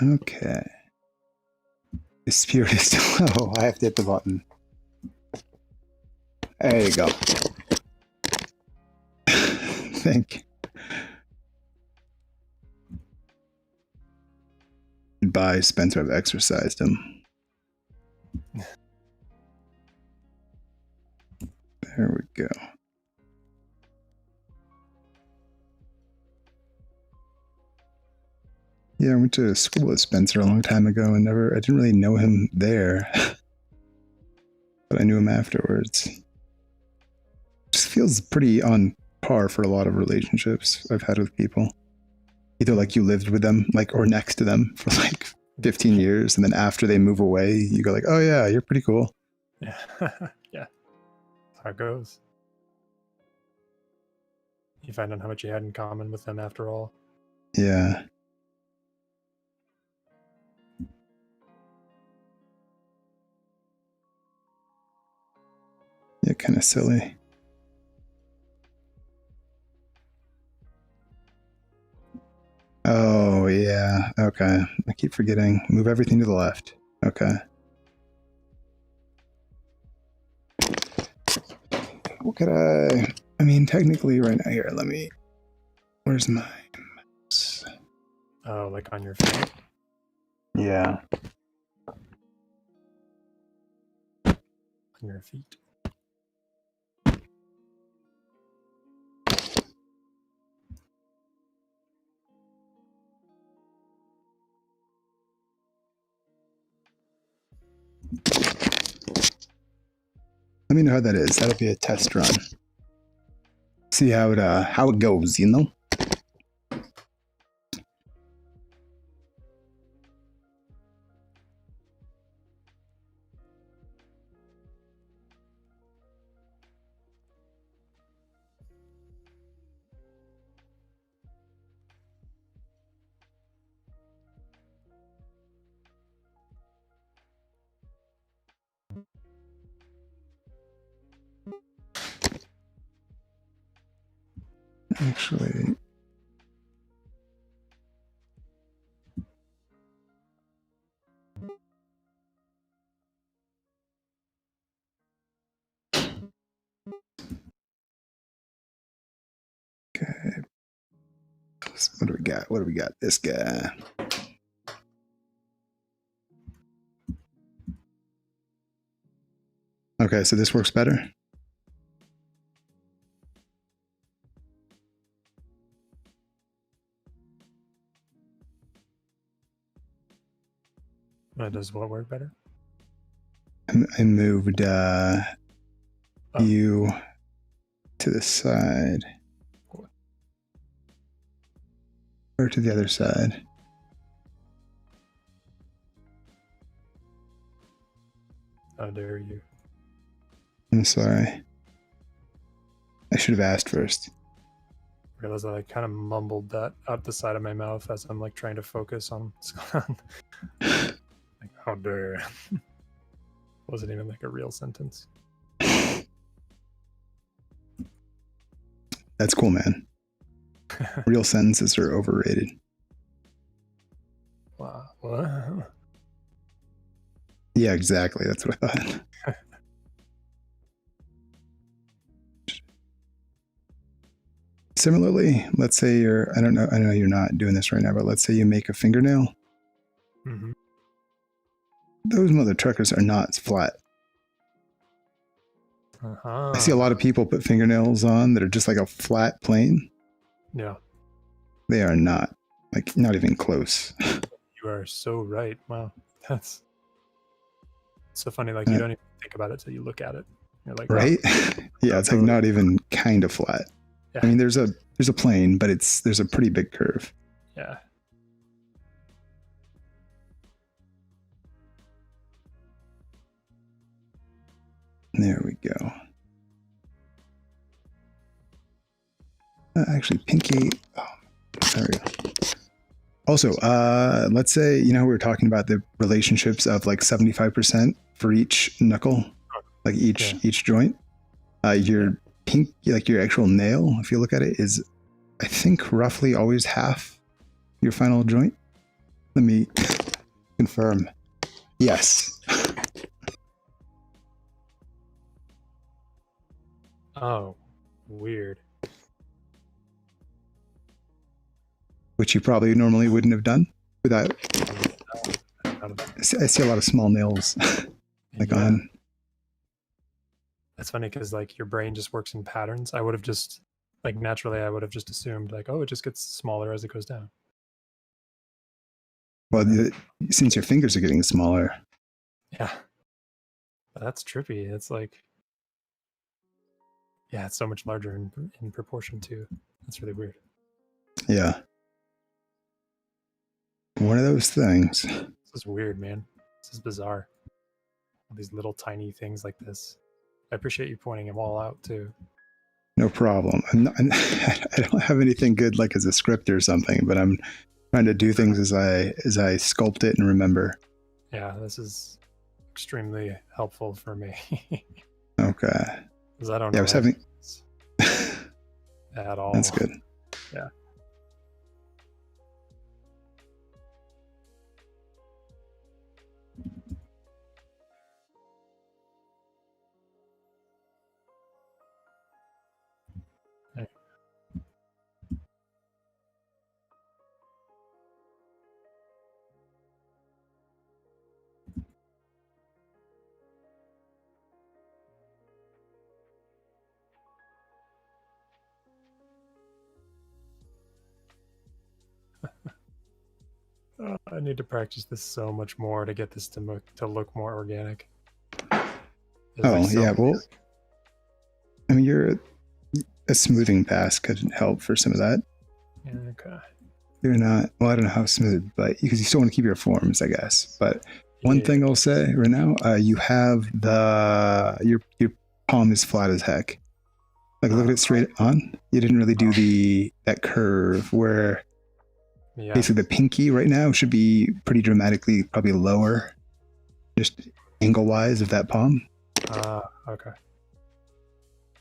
Okay. The spirit is still. Oh, I have to hit the button. There you go. Thank you. Goodbye, Spencer. I've exercised him. There we go. Yeah, I went to school with Spencer a long time ago and I didn't really know him there. But I knew him afterwards. Just feels pretty on par for a lot of relationships I've had with people. Either like you lived with them, like, or next to them for like 15 years, and then after they move away, you go like, oh yeah, you're pretty cool. Yeah. Yeah. That's how it goes. You find out how much you had in common with them after all. Yeah. Yeah, kind of silly. Oh, yeah. Okay. I keep forgetting. Move everything to the left. Okay. What could I mean, technically right now here, where's my mouse? Oh, like on your feet? Yeah. On your feet. Let me know how that is. That'll be a test run. See how it goes, you know? Actually, okay. What do we got? What do we got? This guy. Okay, so this works better. Does what work better? I moved you to the side. Or to the other side. How dare you? I'm sorry. I should have asked first. I realized that I kind of mumbled that out the side of my mouth as I'm like trying to focus on like, how dare. Wasn't even like a real sentence. That's cool, man. Real sentences are overrated. Wow. What? Yeah, exactly. That's what I thought. Similarly, let's say I know you're not doing this right now, but let's say you make a fingernail. Mm-hmm. Those mother truckers are not flat. Uh-huh. I see a lot of people put fingernails on that are just like a flat plane. Yeah. They are not, like, not even close. You are so right. Wow, that's so funny. Like you don't even think about it till you look at it. You're like, right? wow, Yeah, it's like not even kind of flat. yeah, I mean, there's a plane, but there's a pretty big curve. yeah. There we go. Actually, pinky. Oh, there we go. Also, let's say, we were talking about the relationships of like 75% for each knuckle, like each joint. Your pink, like your actual nail, if you look at it, is, I think, roughly always half your final joint. Let me confirm. Yes. Oh, weird. Which you probably normally wouldn't have done without. I see a lot of small nails like on. That's funny because like your brain just works in patterns. I would have just like naturally I would have just assumed like, oh, it just gets smaller as it goes down. Well, since your fingers are getting smaller. Yeah. But that's trippy. It's like, yeah, it's so much larger in proportion too. That's really weird. Yeah. One of those things. This is weird, man. This is bizarre. All these little tiny things like this. I appreciate you pointing them all out too. No problem. I don't have anything good like as a script or something, but I'm trying to do things as I sculpt it and remember. Yeah, this is extremely helpful for me. Okay. Because I don't know. Yeah, I was having at all. That's good. Yeah. I need to practice this so much more to get this to look more organic. Well, I mean, a smoothing pass could help for some of that. Yeah, okay. You're not, well, I don't know how smooth, but because you still want to keep your forms, I guess. But one thing I'll say right now, you have your palm is flat as heck. Like look at it straight on. You didn't really do that curve where basically the pinky right now should be pretty dramatically probably lower, just angle wise of that palm. Okay.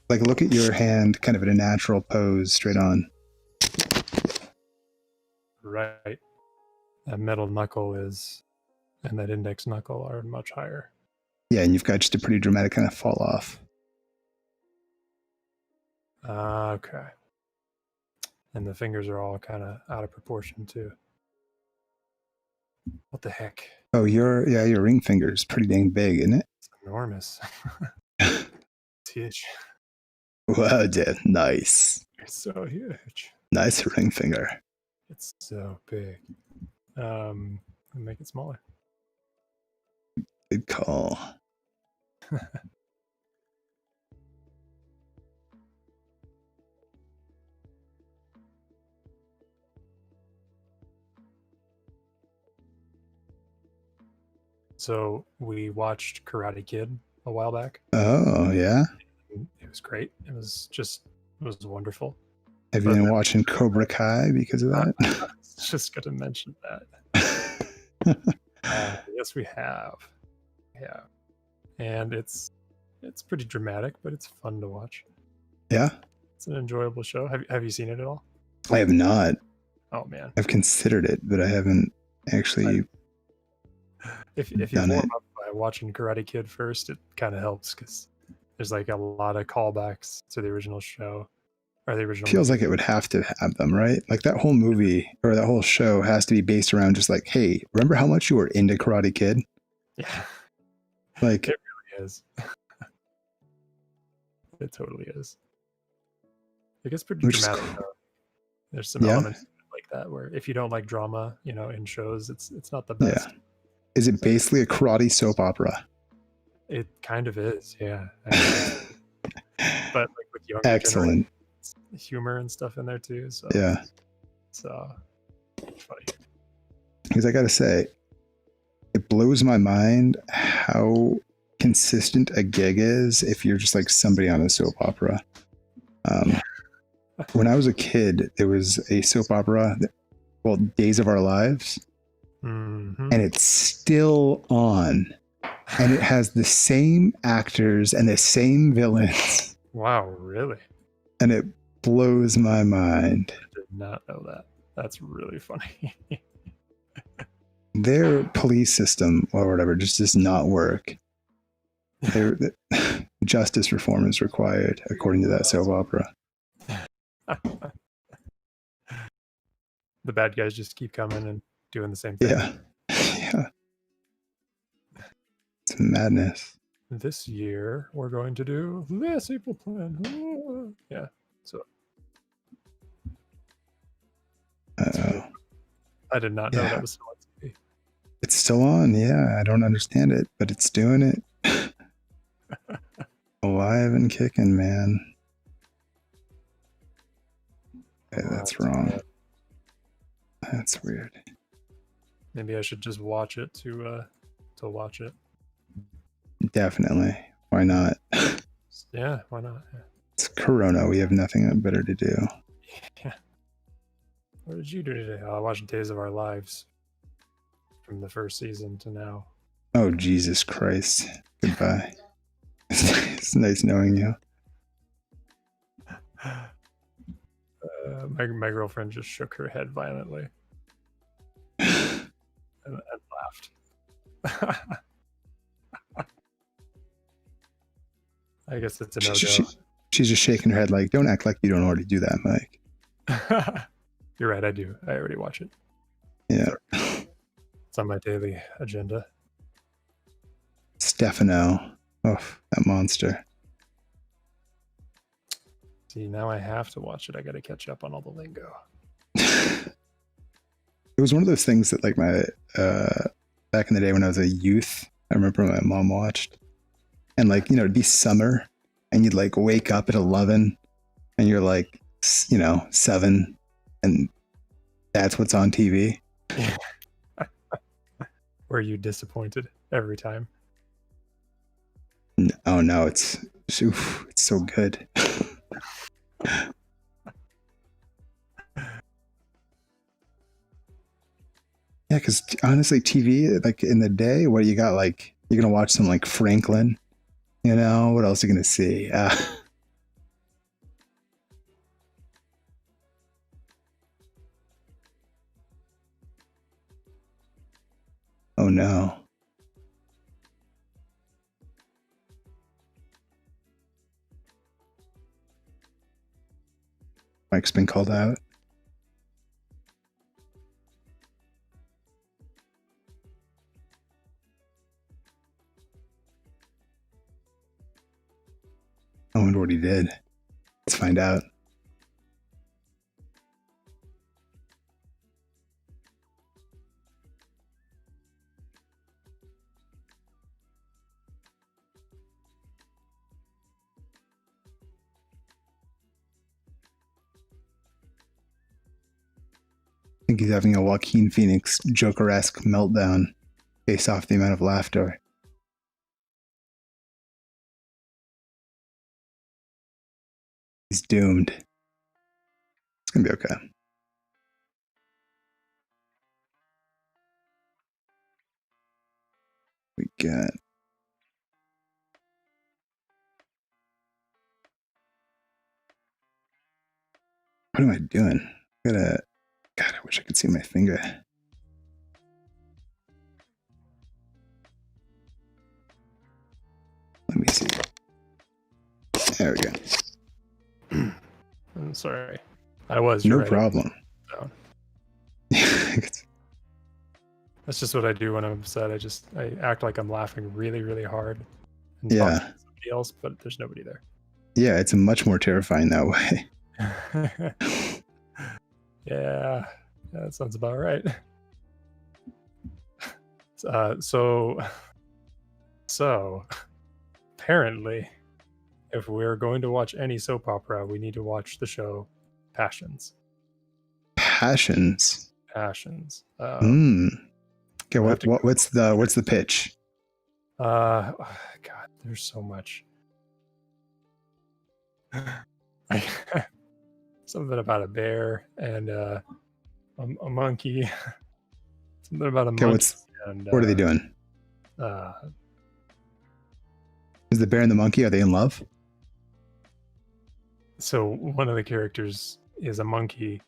Like look at your hand kind of in a natural pose straight on. Right. That middle knuckle and that index knuckle are much higher. Yeah, and you've got just a pretty dramatic kind of fall off. Okay. And the fingers are all kind of out of proportion too. What the heck? Oh, your ring finger is pretty dang big, isn't it? It's enormous. It's huge. Well done. Nice. It's so huge. Nice ring finger. It's so big. I'll make it smaller. Good call. So we watched Karate Kid a while back. Oh, yeah? It was great. It was wonderful. Have you been watching Cobra Kai because of that? I was just going to mention that. Yes, we have. Yeah. And it's pretty dramatic, but it's fun to watch. Yeah? It's an enjoyable show. Have you seen it at all? I have not. Oh, man. I've considered it, but I haven't actually If you warm up by watching Karate Kid first, it kind of helps because there's like a lot of callbacks to the original show or the original. Feels like it would have to have them, right? Like that whole movie or that whole show has to be based around just like, hey, remember how much you were into Karate Kid? Yeah. Like it really is. It totally is. It gets pretty dramatic though. There's some elements like that, where if you don't like drama, in shows, it's not the Yeah. best. Is it basically a karate soap opera? It kind of is, yeah. I mean, but like with younger Excellent. humor and stuff in there too. So Yeah. So funny. Because I gotta say, it blows my mind how consistent a gig is if you're just like somebody on a soap opera. When I was a kid, there was a soap opera, Days of Our Lives, Mm-hmm. and it's still on, and it has the same actors and the same villains, Wow, really? and it blows my mind. I did not know that. That's really funny. Their police system or whatever just does not work. Justice reform is required, according to that soap opera. The bad guys just keep coming and doing the same thing. Yeah. It's madness. This year, we're going to do this April plan. Yeah. So. Uh-oh. I did not know that was still on TV. It's still on. Yeah. I don't understand it, but it's doing it. Alive and kicking, man. Okay, that's wrong. That's weird. Maybe I should just watch it to watch it. Definitely. Why not? Yeah, why not? Yeah. It's Corona. We have nothing better to do. Yeah. What did you do today? I watched Days of Our Lives from the first season to now. Oh, Jesus Christ. Goodbye. It's nice knowing you. My girlfriend just shook her head violently and laughed. I guess it's a no-go. She's just shaking her head like, don't act like you don't already do that, Mike. You're right, I do. I already watch it. Yeah. It's on my daily agenda. Stefano. Oh, that monster. See, now I have to watch it. I got to catch up on all the lingo. It was one of those things that like my back in the day when I was a youth, I remember my mom watched. And like, it'd be summer and you'd like wake up at 11 and you're like, 7 and that's what's on TV. Were you disappointed every time? Oh no, it's so good. Yeah, because honestly, TV, like in the day, what you got? Like, you're going to watch some like Franklin, what else are you going to see? Oh no. Mike's been called out. I wonder what he did. Let's find out. I think he's having a Joaquin Phoenix Joker-esque meltdown based off the amount of laughter. He's doomed. It's gonna be okay. We got. What am I doing? God, I wish I could see my finger. Let me see. There we go. I'm sorry. I was. No right. problem. That's just what I do when I'm upset. I act like I'm laughing really, really hard. And talk to somebody else, but there's nobody there. Yeah, it's much more terrifying that way. Yeah. Yeah, that sounds about right. So apparently, if we're going to watch any soap opera, we need to watch the show Passions. Passions. Passions. Okay, we'll have to what's the pitch? God, there's so much. Something about a bear and a monkey. Something about a Okay, monkey. what are they doing? Is the bear and the monkey, are they in love? So one of the characters is a monkey,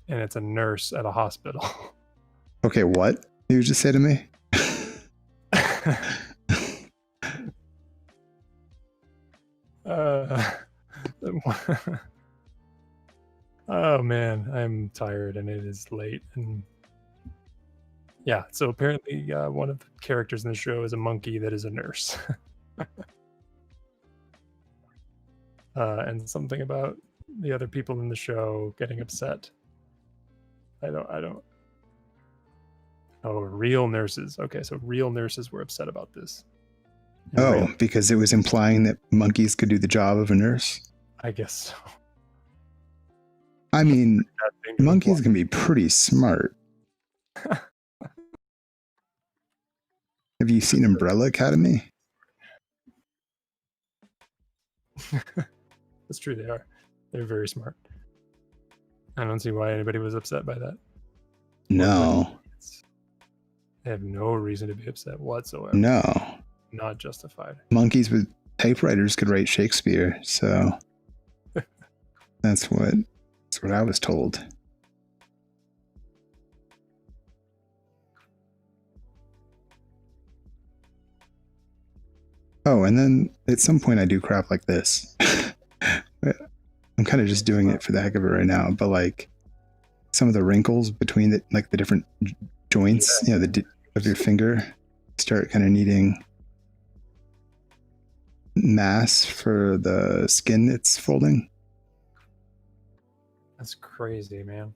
and it's a nurse at a hospital. Okay, what did you just say to me? Oh man, I'm tired and it is late. And yeah, so apparently one of the characters in the show is a monkey that is a nurse. And something about the other people in the show getting upset. I don't. Oh, real nurses. Okay, so real nurses were upset about this. And because it was implying that monkeys could do the job of a nurse? I guess so. I mean, monkeys can be pretty smart. Have you seen Umbrella Academy? That's true, they are. They're very smart. I don't see why anybody was upset by that. No. They have no reason to be upset whatsoever. No. Not justified. Monkeys with typewriters could write Shakespeare, so that's what I was told. Oh, and then at some point I do crap like this. I'm kind of just doing it for the heck of it right now, but like some of the wrinkles between the different joints, of your finger start kind of needing mass for the skin it's folding. That's crazy, man.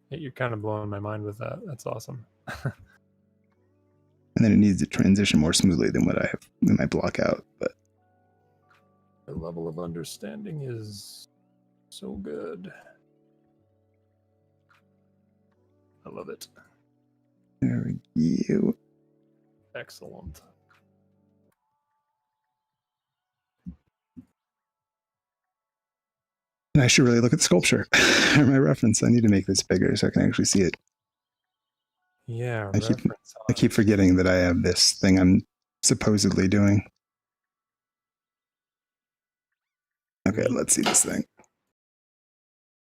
You're kind of blowing my mind with that. That's awesome. And then it needs to transition more smoothly than what I have in my block out. But the level of understanding is so good. I love it. There we go. Excellent. And I should really look at the sculpture or my reference. I need to make this bigger so I can actually see it. Yeah, I keep forgetting that I have this thing I'm supposedly doing. Okay, let's see this thing.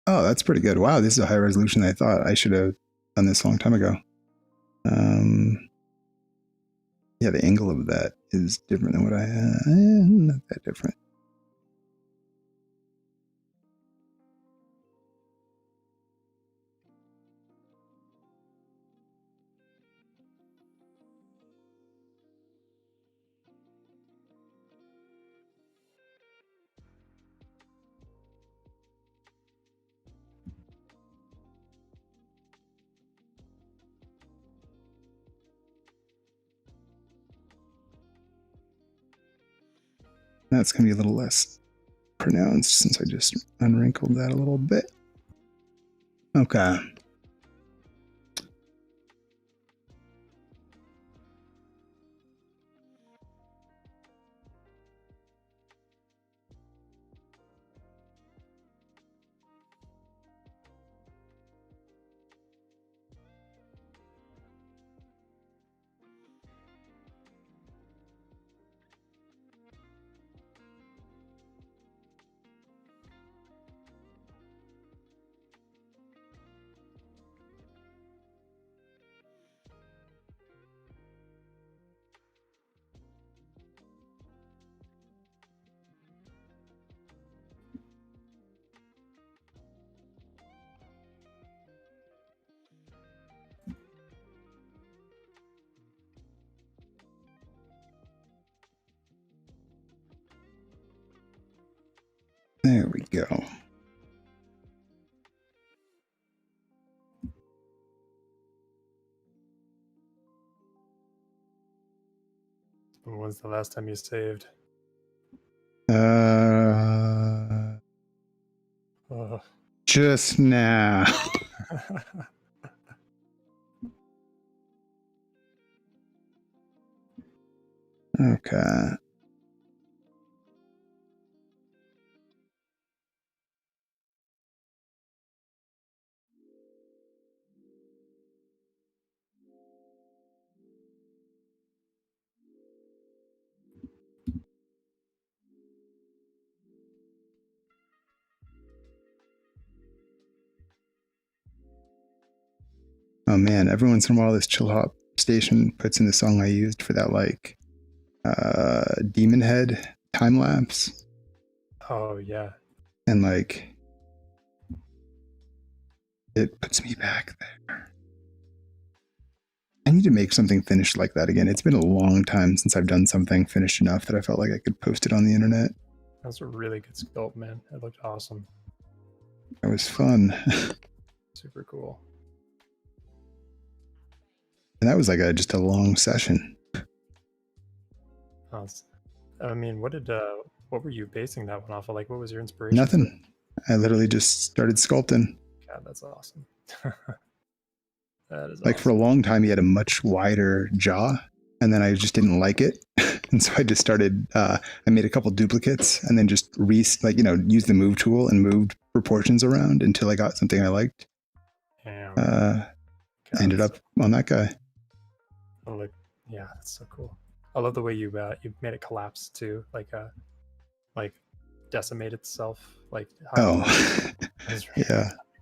Oh, that's pretty good. Wow, this is a higher resolution than I thought. I should have done this a long time ago. Yeah, the angle of that is different than what I had. Not that different. That's going to be a little less pronounced since I just unwrinkled that a little bit. Okay. There we go. When's the last time you saved? Oh. Just now. Okay. Oh man, every once in a while this chill hop station puts in the song I used for that like Demon Head time lapse. Oh yeah. And like it puts me back there. I need to make something finished like that again. It's been a long time since I've done something finished enough that I felt like I could post it on the internet. That was a really good sculpt, man. It looked awesome. It was fun. Super cool. And that was like just a long session. I mean, what were you basing that one off of? Like, what was your inspiration? Nothing. I literally just started sculpting. God, that's awesome. That is like awesome. For a long time, he had a much wider jaw, and then I just didn't like it. And so I just started, I made a couple duplicates and then just used the move tool and moved proportions around until I got something I liked. Damn. I ended up on that guy. Oh, like, yeah, that's so cool. I love the way you made it collapse too, like decimate itself. Like That's really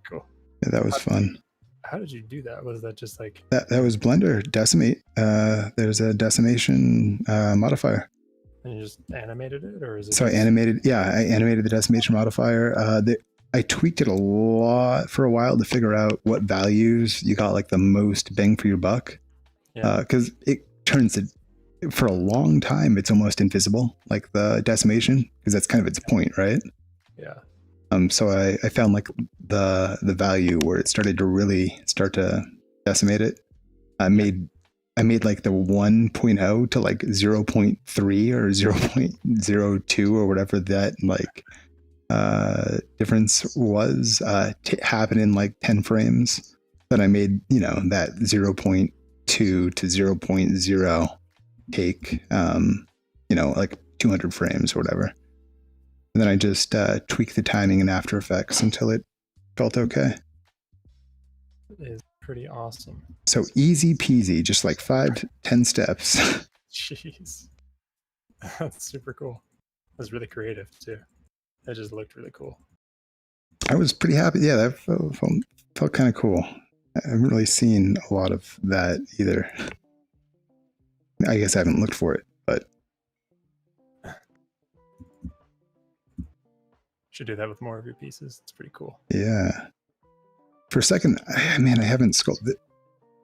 cool. Yeah, that was fun. How did you do that? Was that just like that was Blender decimate? There's a decimation modifier. And you just animated it, or is it? So I animated the decimation modifier. I tweaked it a lot for a while to figure out what values you got like the most bang for your buck. Because it turns it, for a long time, it's almost invisible, like the decimation, because that's kind of its point, right? Yeah. So I found like the value where it started to really start to decimate it. I made like the 1.0 to like 0.3 or 0.02 or whatever that like difference was happen in like 10 frames. Then I made, that 0.2 to 0.0 take, like 200 frames or whatever. And then I just tweaked the timing in After Effects until it felt okay. It is pretty awesome. So easy peasy, just like 5-10 steps. Jeez. That's super cool. It was really creative too. That just looked really cool. I was pretty happy. Yeah, that felt kind of cool. I haven't really seen a lot of that either. I guess I haven't looked for it, but should do that with more of your pieces. It's pretty cool. Yeah. For a second, I haven't sculpted.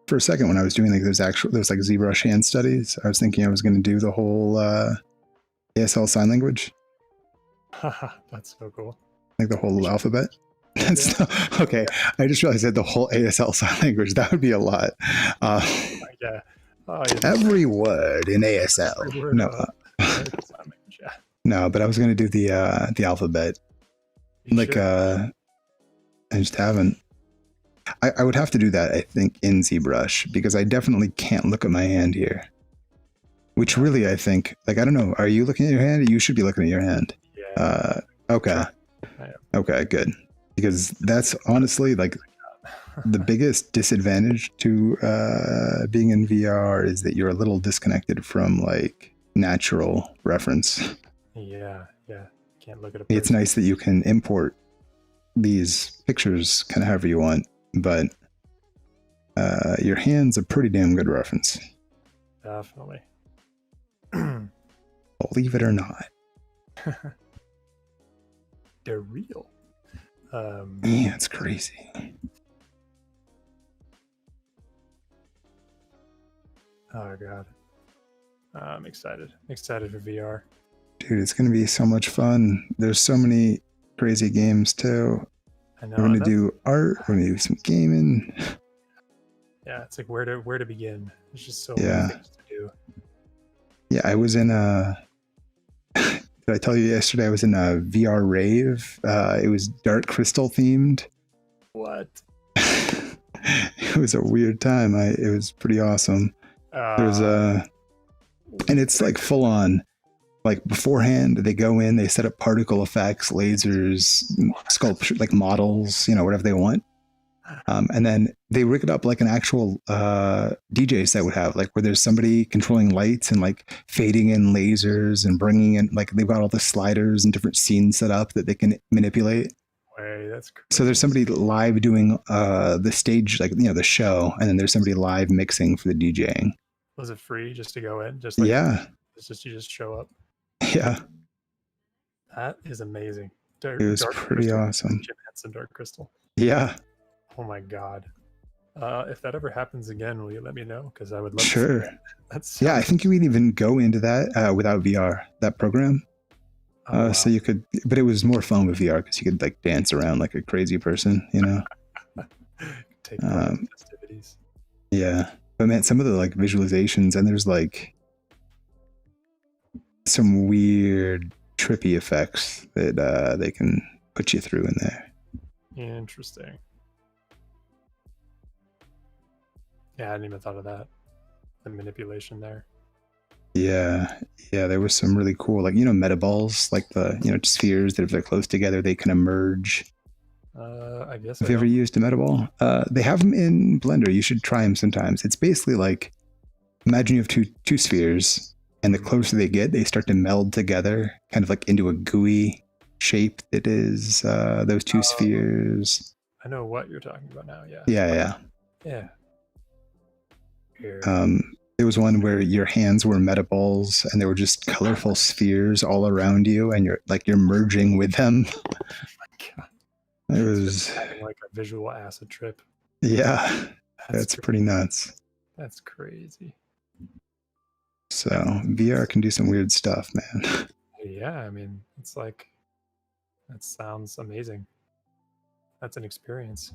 For a second, when I was doing like those like ZBrush hand studies, I was thinking I was going to do the whole ASL sign language. That's so cool. Like the whole alphabet. Okay. I just realized that the whole ASL sign language, that would be a lot. Yeah. Every word in ASL. Every word sign language, yeah. No, but I was going to do the alphabet. I just haven't. I would have to do that, I think, in ZBrush, because I definitely can't look at my hand here. Which really, I think, like, I don't know, are you looking at your hand? You should be looking at your hand. Yeah. Okay. Okay, good. Because that's honestly, like, the biggest disadvantage to being in VR is that you're a little disconnected from, like, natural reference. Yeah. Can't look at a person. It's nice that you can import these pictures kind of however you want, but your hand's a pretty damn good reference. Definitely. Believe it or not. They're real. Yeah, it's crazy. Oh god. I'm excited. Excited for VR. Dude, it's going to be so much fun. There's so many crazy games too. I know. We're going to do art. We're going to do some gaming. Yeah, it's like where to begin. There's just so Yeah. many things to do. Yeah, I was in a. Did I tell you yesterday I was in a VR rave? It was Dark Crystal themed. What? It was a weird time. It was pretty awesome. There's and it's like full on. Like beforehand, they go in, they set up particle effects, lasers, sculpture, like models, whatever they want. And then they rig it up like an actual DJ set would have, like where there's somebody controlling lights and like fading in lasers and bringing in, like they've got all the sliders and different scenes set up that they can manipulate. Way, that's crazy. So there's somebody live doing the stage, like, the show, and then there's somebody live mixing for the DJing. Was it free just to go in? Just like, yeah. It's just, you just show up. Yeah. That is amazing. It was pretty awesome. Jim Henson Dark Crystal. Yeah. Oh my God. If that ever happens again, will you let me know? Because I would love Sure. to see that. That's Yeah, I think you would even go into that without VR, that program. wow. So you could, but it was more fun with VR because you could like dance around like a crazy person, Take part in festivities. Yeah. But man, some of the like visualizations, and there's like some weird trippy effects that they can put you through in there. Interesting. Yeah, I hadn't even thought of that. The manipulation there. Yeah, there was some really cool, like, meta balls, like the, spheres that if they're close together, they kind of merge. I guess. Have you ever used a meta ball? They have them in Blender. You should try them sometimes. It's basically like, imagine you have two spheres, and the closer they get, they start to meld together, kind of like into a gooey shape that is those two spheres. I know what you're talking about now. Yeah. Yeah. Here. There was one where your hands were meta balls, and they were just colorful spheres all around you, and you're merging with them. Oh my God. It was having like a visual acid trip. Yeah, that's pretty nuts. That's crazy. So VR can do some weird stuff, man. Yeah, I mean, it's like, that sounds amazing. That's an experience.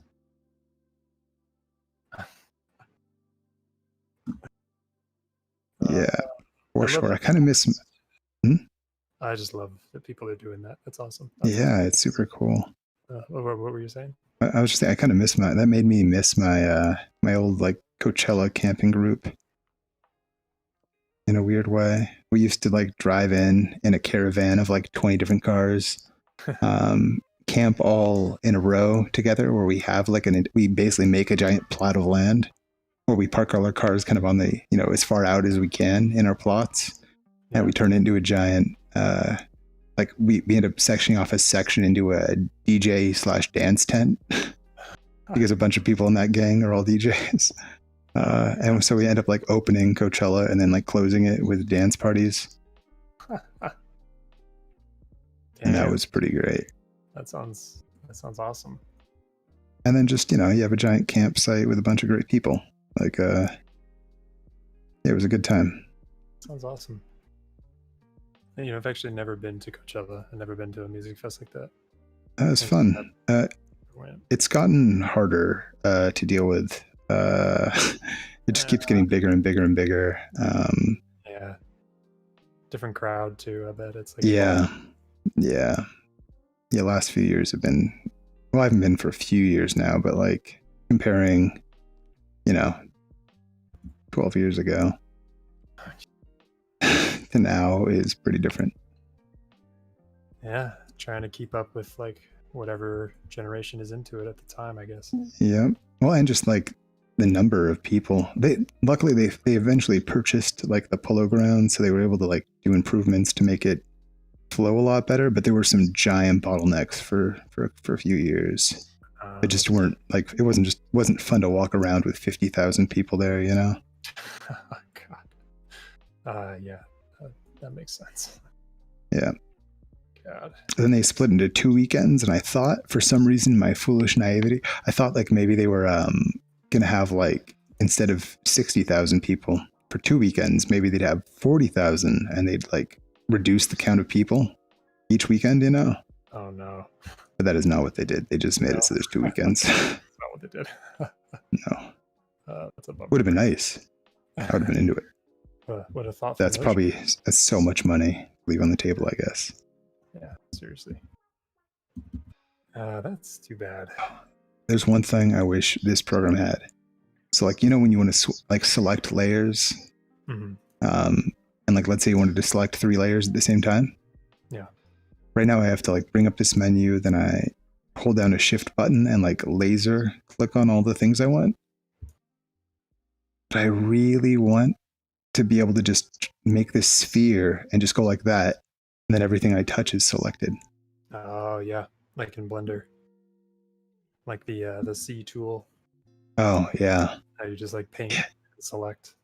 Yeah, for sure. I kind of miss. I just love that people are doing that. That's awesome. Yeah, it's super cool. What were you saying? I was just saying, I kind of miss that made me miss my my old like Coachella camping group in a weird way. We used to like drive in a caravan of like 20 different cars, camp all in a row together, where we have like we basically make a giant plot of land where we park all our cars kind of on the, as far out as we can in our plots. Yeah. And we turn it into a giant, like we end up sectioning off a section into a DJ/dance tent because a bunch of people in that gang are all DJs. And so we end up like opening Coachella and then like closing it with dance parties. And that was pretty great. That sounds awesome. And then just, you have a giant campsite with a bunch of great people. Like, yeah, it was a good time. Sounds awesome. And, I've actually never been to Coachella. I've never been to a music fest like that. That was fun. It's gotten harder to deal with. It just keeps getting bigger and bigger and bigger. Yeah. Different crowd too, I bet. It's like Yeah. Last few years have been, well, I haven't been for a few years now, but like comparing, 12 years ago to now is pretty different. Yeah, trying to keep up with like whatever generation is into it at the time, I guess. Yeah. Well, and just like the number of people. Luckily they eventually purchased like the polo ground, so they were able to like do improvements to make it flow a lot better, but there were some giant bottlenecks for a few years. It just weren't like, it wasn't fun to walk around with 50,000 people there, Oh, God. Yeah, that makes sense. Yeah. God. Then they split into 2 weekends, and I thought, for some reason, my foolish naivety, I thought like maybe they were gonna have like, instead of 60,000 people for 2 weekends, maybe they'd have 40,000, and they'd like reduce the count of people each weekend, Oh no. But that is not what they did. They just made it so there's 2 weekends. That's not what they did. No. That's a bummer. Would have been nice. I would have been into it. What a thoughtful. That's notion. that's so much money to leave on the table, I guess. Yeah, seriously. That's too bad. There's one thing I wish this program had. So like, you know, when you want to like select layers, Mm-hmm. and like, let's say you wanted to select 3 layers at the same time. Yeah. Right now I have to like bring up this menu, then I hold down a shift button and like laser click on all the things I want. But I really want to be able to just make this sphere and just go like that. And then everything I touch is selected. Oh yeah, like in Blender, like the C tool. Oh yeah. How you just like paint and select.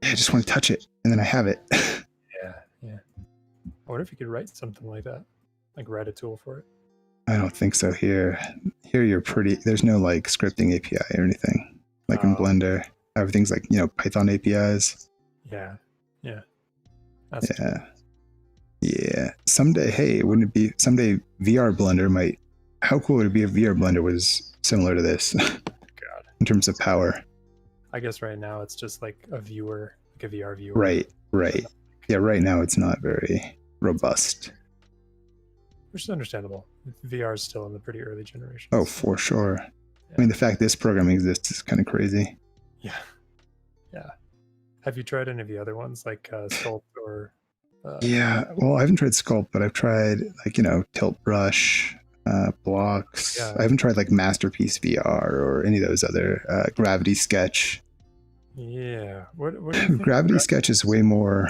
I just want to touch it and then I have it. Yeah. I wonder if you could write something like that, like write a tool for it. I don't think so here. Here you're pretty, there's no like scripting API or anything. Like in Blender, everything's like, you know, Python APIs. Yeah. That's yeah. Yeah. Someday, hey, wouldn't it be, someday VR Blender might, how cool would it be if VR Blender was similar to this? God. In terms of power. I guess right now it's just like a viewer, like a VR viewer. Right. Yeah, right now it's not very robust. Which is understandable. VR is still in the pretty early generation. Oh, for sure. Yeah. I mean, the fact this program exists is kind of crazy. Yeah. Have you tried any of the other ones like Sculpt or? Yeah, well, I haven't tried Sculpt, but I've tried like, you know, Tilt Brush, Blocks. Yeah. I haven't tried like Masterpiece VR or any of those other Gravity Sketch. Yeah. What do you think? Gravity Sketch is way more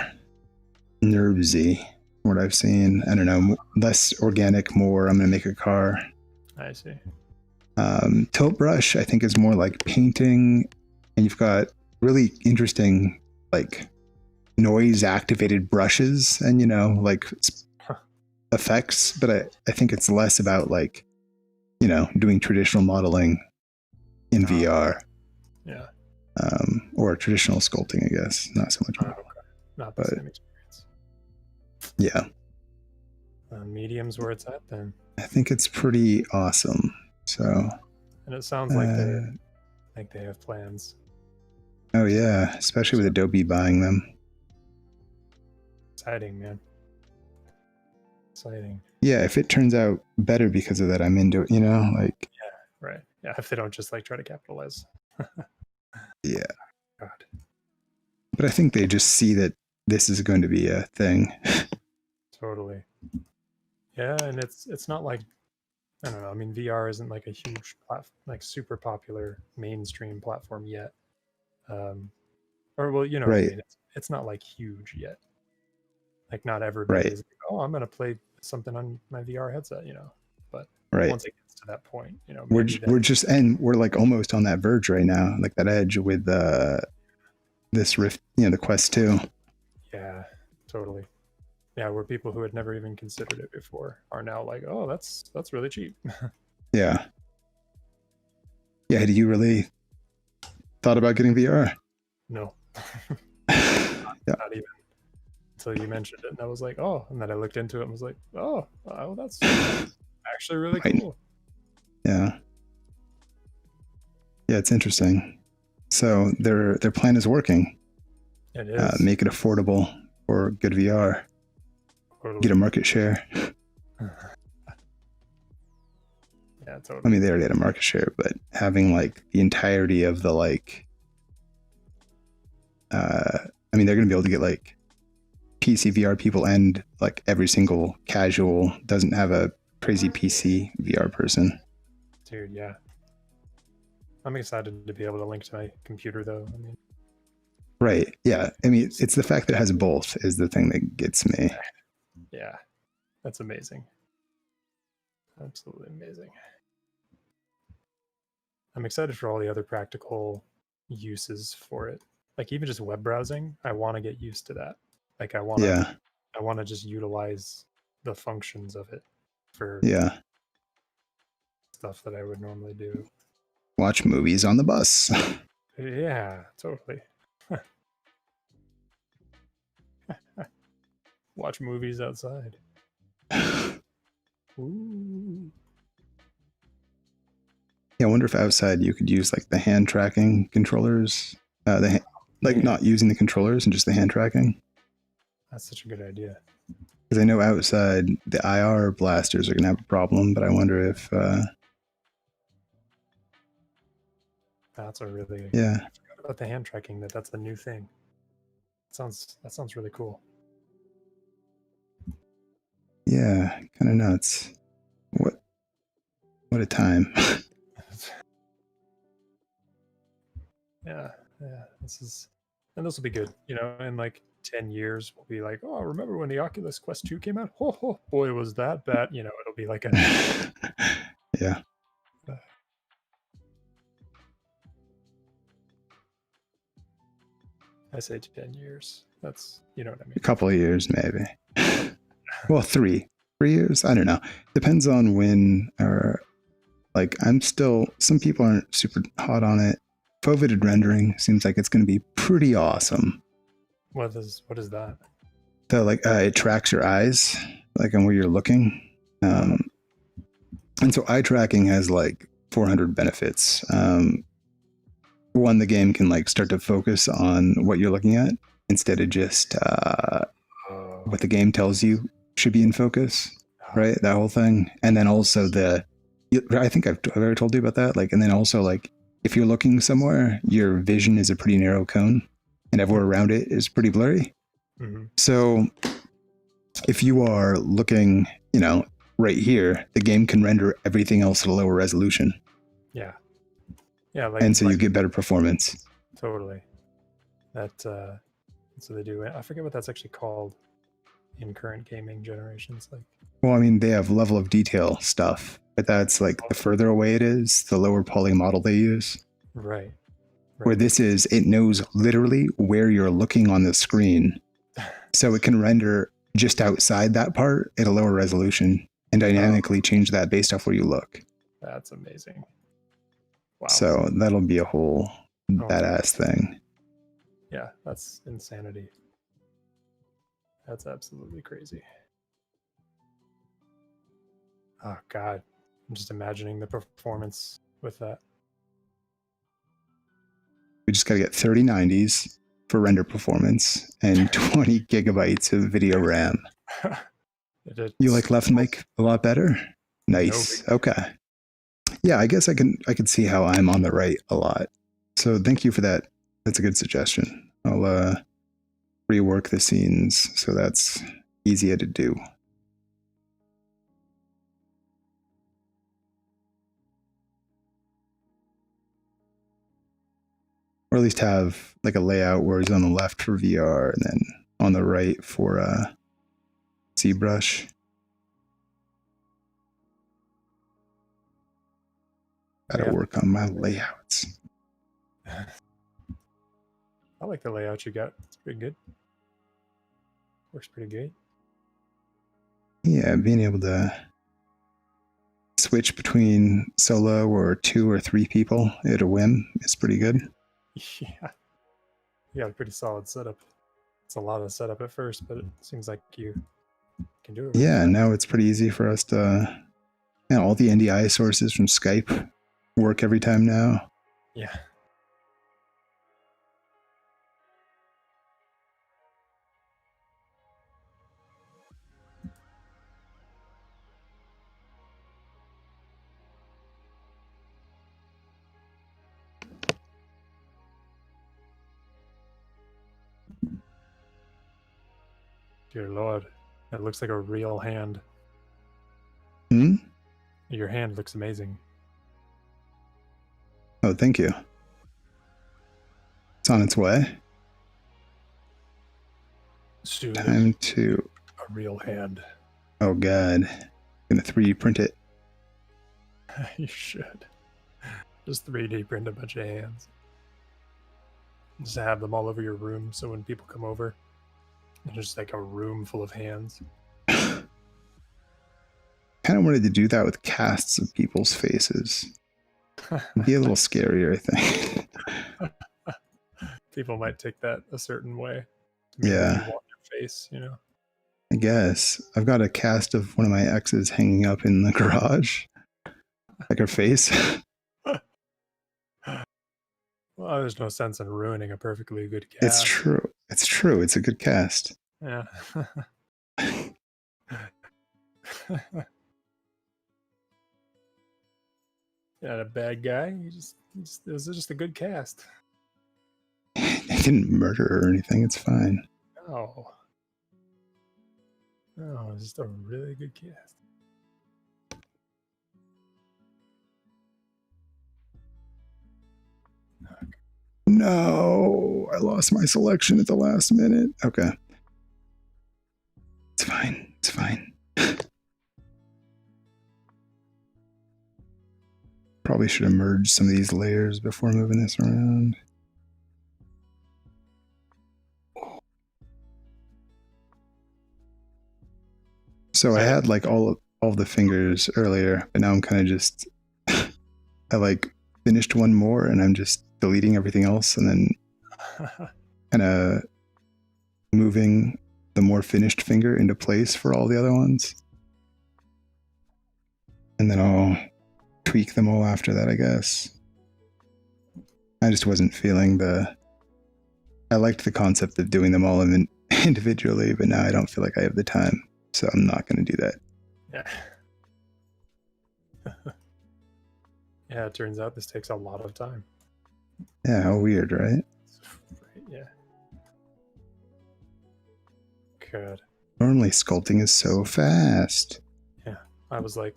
nervesy, what I've seen. I don't know, less organic, more I'm going to make a car. I see. Tilt Brush, I think, is more like painting, and you've got really interesting like noise activated brushes and, you know, like effects, but I think it's less about like, you know, doing traditional modeling in VR. Yeah. Or traditional sculpting, I guess. Not so much. Okay. Not the same experience. Yeah. Medium's where it's at then. I think it's pretty awesome. So. And it sounds like they have plans. Oh yeah, especially with Adobe buying them. Exciting, man. Exciting. Yeah, if it turns out better because of that, I'm into it, you know, like. Yeah, right. Yeah, if they don't just like try to capitalize. Yeah. God. But I think they just see that this is going to be a thing. Totally. Yeah, and it's not like, I don't know. I mean, VR isn't like a huge like super popular mainstream platform yet. Or well, you know, right. what I mean? It's not like huge yet. Like not everybody is like, oh, I'm gonna play something on my VR headset, you know. But once it gets to that point, you know, we're like almost on that verge right now, like that edge with this Rift, you know, the Quest 2. Yeah, totally. Yeah, where people who had never even considered it before are now like, oh, that's really cheap. Yeah. Had you really thought about getting VR? No. Yeah. Not even until you mentioned it, and I was like, oh, and then I looked into it and was like, oh, wow, that's actually really cool. Yeah, it's interesting. So their plan is working. It is. Make it affordable for good VR. Totally. Get a market share. Yeah, totally. I mean, they already had a market share, but having like the entirety of the like, I mean, they're going to be able to get like PC VR people and like every single casual doesn't have a crazy PC VR person. Dude, yeah. I'm excited to be able to link to my computer though. I mean, right. Yeah. I mean, it's the fact that it has both is the thing that gets me. Yeah. That's amazing. Absolutely amazing. I'm excited for all the other practical uses for it. Like even just web browsing, I want to get used to that. Like I want to just utilize the functions of it for stuff that I would normally do. Watch movies on the bus. Yeah, totally. Watch movies outside. Ooh. Yeah, I wonder if outside you could use like the hand tracking controllers, the Like Yeah. not using the controllers and just the hand tracking. That's such a good idea. Because I know outside the IR blasters are going to have a problem, but I wonder if, That's a really yeah, I forgot about the hand tracking. That's a new thing. That sounds really cool. yeah, kind of nuts. What a time. Yeah, this will be good. You know, in like 10 years, we'll be like, oh, remember when the Oculus Quest 2 came out? Oh, boy, was that bad. You know, it'll be like a Yeah. I say 10 years. That's, you know what I mean. A couple of years, maybe. Well, 3 years. I don't know. Depends on when, or like some people aren't super hot on it. Foveated rendering seems like it's going to be pretty awesome. What is that? So like it tracks your eyes, like on where you're looking. And so eye tracking has like 400 benefits. One, the game can like start to focus on what you're looking at instead of just what the game tells you should be in focus, right? That whole thing. And then also I think I've already told you about that. Like, and then also like if you're looking somewhere, your vision is a pretty narrow cone and everywhere around it is pretty blurry. Mm-hmm. So if you are looking, you know, right here, the game can render everything else at a lower resolution. Yeah. Yeah. And so you get better performance. Totally. That's what they do. I forget what that's actually called in current gaming generations. Like, well, I mean, they have level of detail stuff, but that's like the further away it is, the lower poly model they use. Right. Where this is, it knows literally where you're looking on the screen. So it can render just outside that part at a lower resolution and dynamically change that based off where you look. That's amazing. Wow. So that'll be a whole badass thing. Yeah, that's insanity. That's absolutely crazy. Oh, God. I'm just imagining the performance with that. We just got to get 3090s for render performance and 20 gigabytes of video RAM. You like left mic a lot better? Nice. Okay. Yeah, I guess I can see how I'm on the right a lot. So thank you for that. That's a good suggestion. I'll rework the scenes so that's easier to do. Or at least have like a layout where it's on the left for VR and then on the right for ZBrush. Gotta work on my layouts. I like the layout you got. It's pretty good. Works pretty good. Yeah, being able to switch between solo or 2 or 3 people at a whim is pretty good. Yeah. You got a pretty solid setup. It's a lot of setup at first, but it seems like you can do it. Really yeah, fast. now it's pretty easy for us to, all the NDI sources from Skype work every time now. Yeah. Dear Lord, that looks like a real hand. Hmm? Your hand looks amazing. Oh, thank you. It's on its way. Soon Time to... a real hand. Oh, God. I'm gonna 3D print it. You should. Just 3D print a bunch of hands. Just have them all over your room so when people come over, there's just like a room full of hands. Kind of wanted to do that with casts of people's faces. It'd be a little scarier, I think. People might take that a certain way. Yeah. You want your face, you know? I guess. I've got a cast of one of my exes hanging up in the garage. Like her face. Well, Well, there's no sense in ruining a perfectly good cast. It's true. It's true. It's a good cast. Yeah. You're not a bad guy. It was just a good cast. I didn't murder her or anything. It's fine. Oh. No, it's just a really good cast. No, I lost my selection at the last minute. Okay. It's fine. It's fine. Probably should have merged some of these layers before moving this around. So I had like all of the fingers earlier, but now I'm kind of just I like finished one more and I'm just deleting everything else and then kind of moving the more finished finger into place for all the other ones. And then I'll tweak them all after that, I guess. I just wasn't feeling I liked the concept of doing them all individually, but now I don't feel like I have the time. So I'm not going to do that. Yeah. Yeah, it turns out this takes a lot of time. Yeah, how weird, right? Yeah. Good. Normally sculpting is so fast. Yeah. I was like,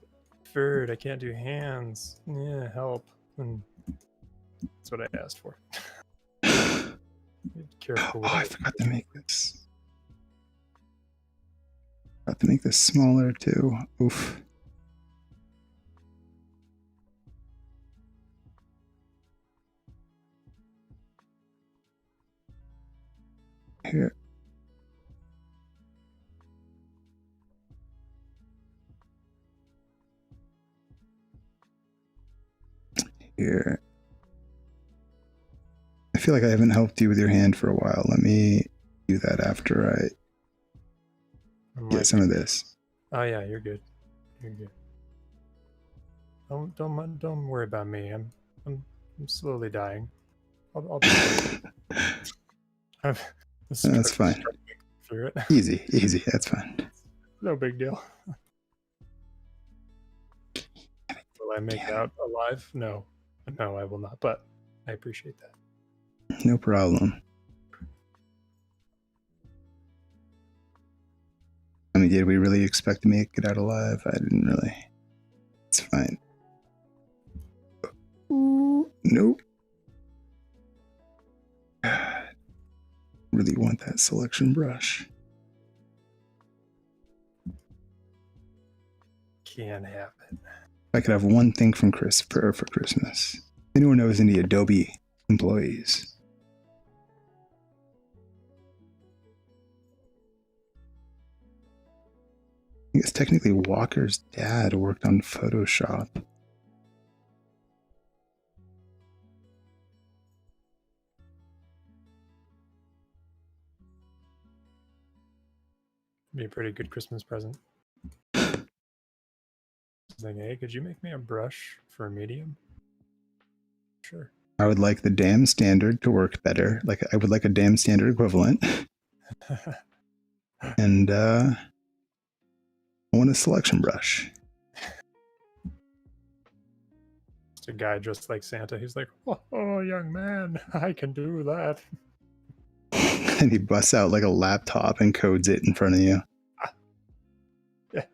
third, I can't do hands. Yeah, help. And that's what I asked for. Be careful. Oh, I forgot to make this. Forgot to make this smaller too. Oof. Here. Here. I feel like I haven't helped you with your hand for a while. Let me do that after I get some of this. Oh yeah, you're good. You're good. Don't worry about me. I'm slowly dying. I'll That's fine. Through it. Easy. That's fine. No big deal. Will I make it out alive? No, I will not. But I appreciate that. No problem. I mean, did we really expect to make it out alive? I didn't really. It's fine. Nope. God. Really want that selection brush. Can't have it. If I could have one thing from Christopher for Christmas. Anyone knows any Adobe employees? I guess technically Walker's dad worked on Photoshop. Be a pretty good Christmas present. Like, hey, could you make me a brush for a medium? Sure. I would like the damn standard to work better. Like I would like a damn standard equivalent. And I want a selection brush. It's a guy dressed like Santa. He's like, oh, young man, I can do that. And he busts out like a laptop and codes it in front of you. Yeah.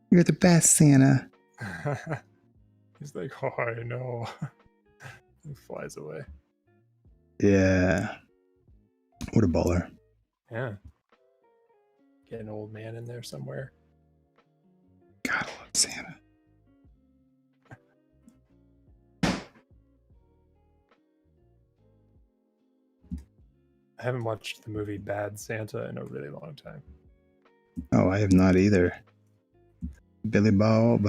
You're the best, Santa. He's like, oh, I know. He flies away. Yeah. What a baller. Yeah. Get an old man in there somewhere. God, I love Santa. I haven't watched the movie Bad Santa in a really long time. Oh, I have not either. Billy Bob.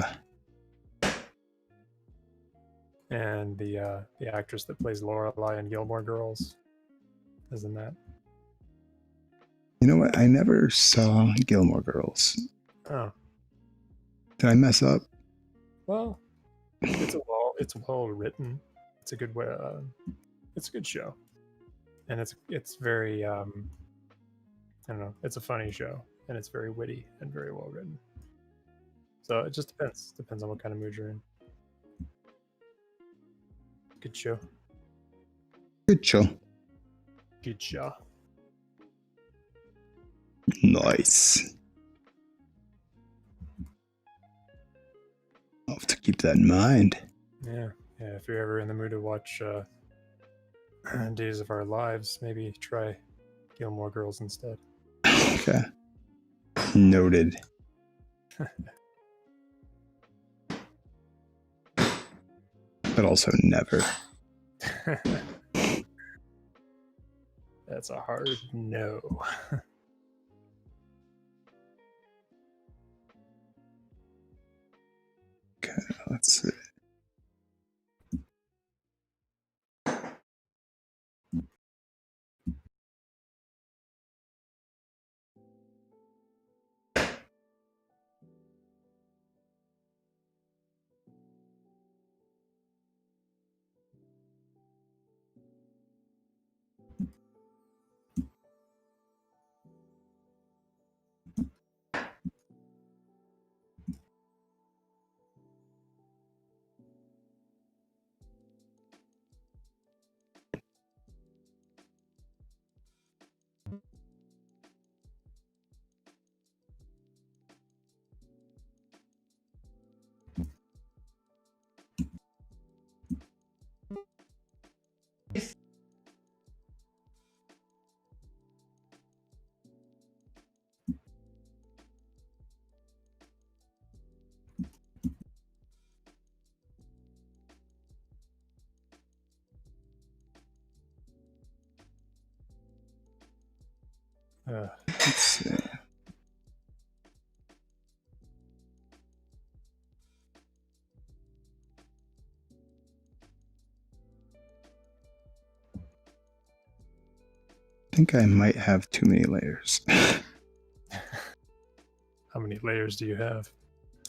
And the actress that plays Lorelai in Gilmore Girls, isn't that? You know what? I never saw Gilmore Girls. Oh, Did I mess up? well, it's well written. it's a good way. It's a good show, and it's very I don't know. It's a funny show, and it's very witty and very well written. So it just depends on what kind of mood you're in. Good show. Good show. Good show. Nice. I'll have to keep that in mind. Yeah. If you're ever in the mood to watch Days of Our Lives, maybe try Gilmore Girls instead. Okay. Noted. But also never. That's a hard no. Okay, let's see. Let's see. I think I might have too many layers. How many layers do you have?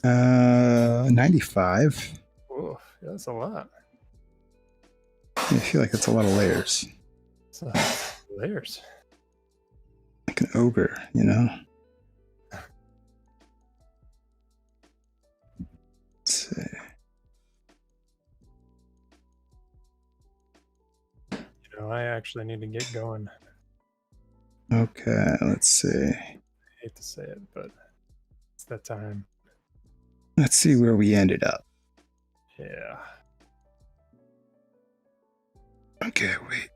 95. Oh, yeah, that's a lot. I feel like that's a lot of layers. Layers. Like an ogre, you know? Let's see. I actually need to get going. Okay, let's see. I hate to say it, but it's that time. Let's see where we ended up. Yeah. Okay, wait.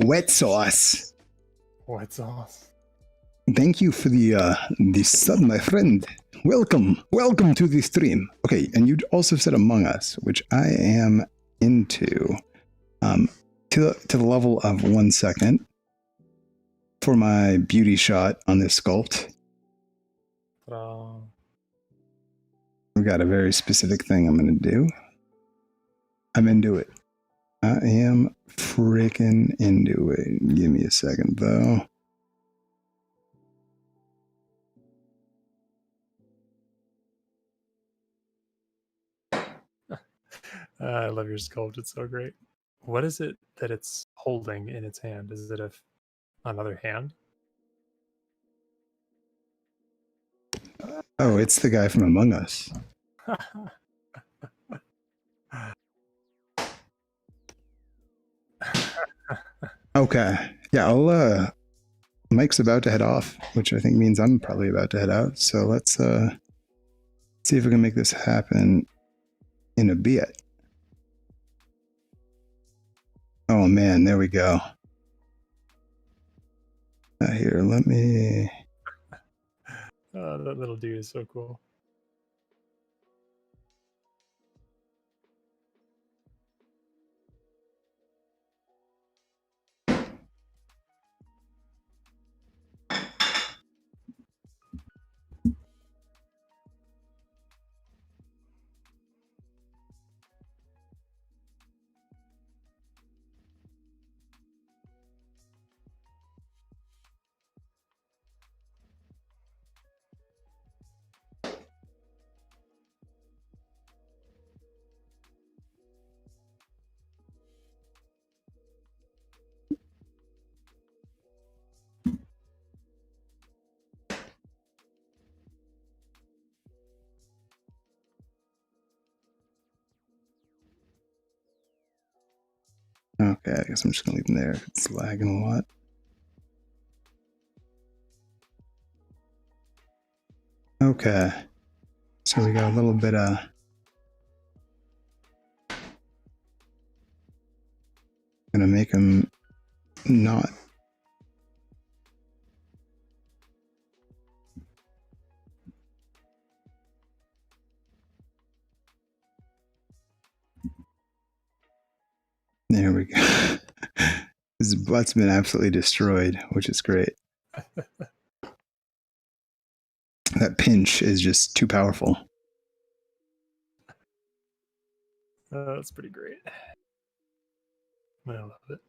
Wet sauce. Wet sauce. Thank you for the sub, my friend. Welcome to the stream. Okay, and you also said Among Us, which I am into. To the level of 1 second for my beauty shot on this sculpt. We've got a very specific thing I'm going to do. I'm into it. I am freaking into it. Give me a second, though. I love your sculpt. It's so great. What is it that it's holding in its hand? Is it another hand? Oh, it's the guy from Among Us. Okay. Yeah, Mike's about to head off, which I think means I'm probably about to head out. So let's see if we can make this happen in a bit. Oh man, there we go. Here, let me... That little dude is so cool. Okay, I guess I'm just gonna leave them there. It's lagging a lot. Okay, so we got a little bit of gonna make them not. There we go. His butt's been absolutely destroyed, which is great. That pinch is just too powerful. That's pretty great. I love it.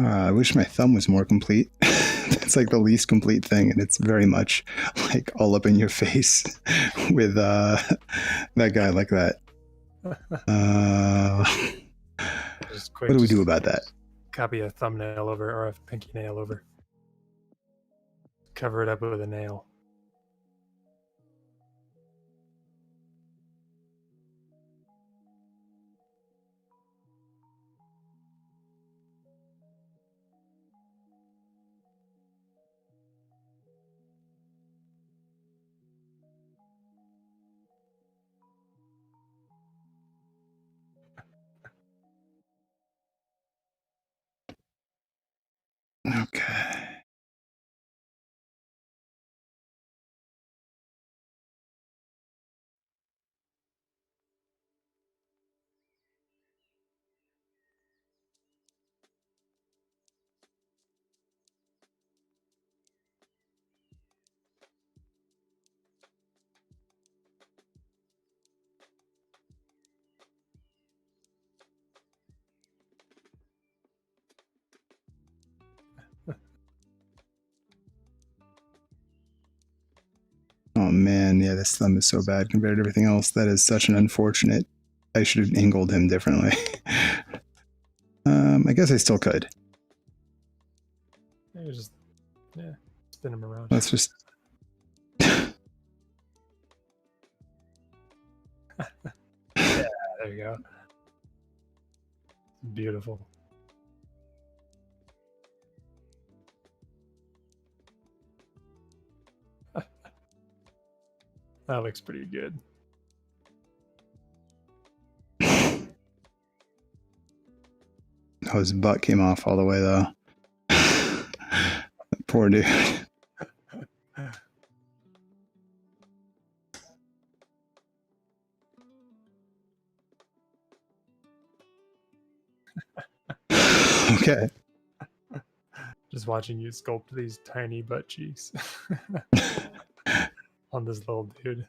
I wish my thumb was more complete. It's like the least complete thing, and it's very much like all up in your face with that guy like that. What do we do about that? Copy a thumbnail over or a pinky nail over. Cover it up with a nail. Okay. Oh man, yeah, this thumb is so bad compared to everything else. That is such an unfortunate. I should have angled him differently. I guess I still could. Just spin him around. Let's just. Yeah, there you go. Beautiful. That looks pretty good. Oh, his butt came off all the way though. Poor dude. Okay. Just watching you sculpt these tiny butt cheeks on this little dude.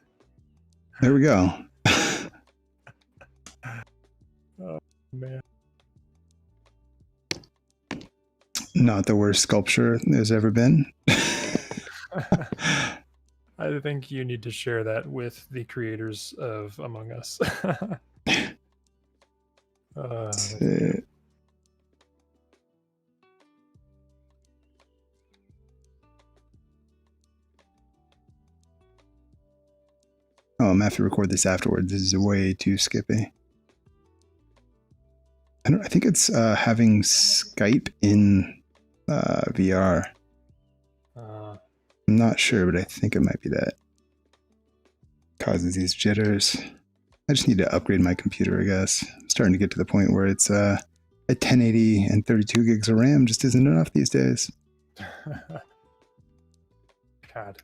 There we go. Oh man. Not the worst sculpture there's ever been. I think you need to share that with the creators of Among Us. Oh, I'm gonna have to record this afterwards. This is way too skippy. I think it's having Skype in VR. I'm not sure, but I think it might be that. Causes these jitters. I just need to upgrade my computer, I guess. I'm starting to get to the point where it's at 1080 and 32 gigs of RAM just isn't enough these days. God.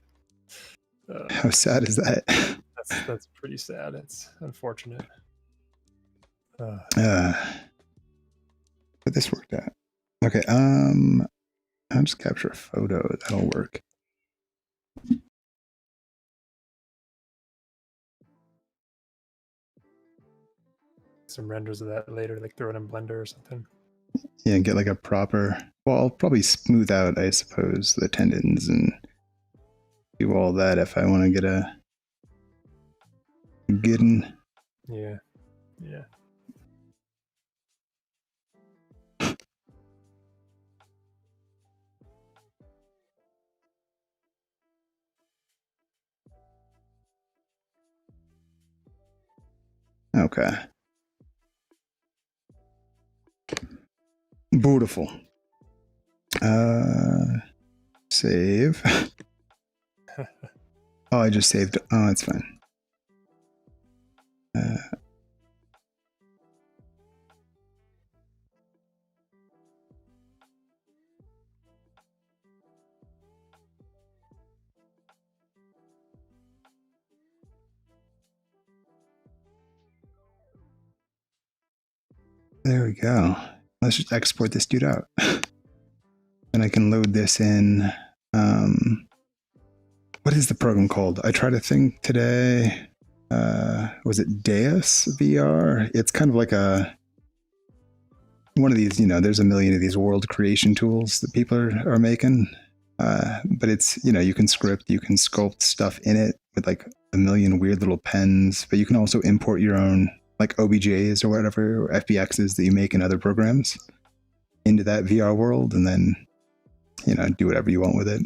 How sad is that? That's pretty sad. It's unfortunate. But this worked out. Okay, I'll just capture a photo. That'll work. some renders of that later, like throw it in Blender or something. Yeah, and get like a proper. Well, I'll probably smooth out, I suppose, the tendons and do all that if I want to get a good one. Yeah. Yeah. Okay. Beautiful. Save. Oh, I just saved. Oh, it's fine. There we go. Let's just export this dude out. And I can load this in. What is the program called? I tried a thing today. Was it Deus VR? It's kind of like one of these, there's a million of these world creation tools that people are making. But it's, you can script, you can sculpt stuff in it with like a million weird little pens, but you can also import your own like OBJs or whatever, or FBXs that you make in other programs into that VR world, and then, do whatever you want with it.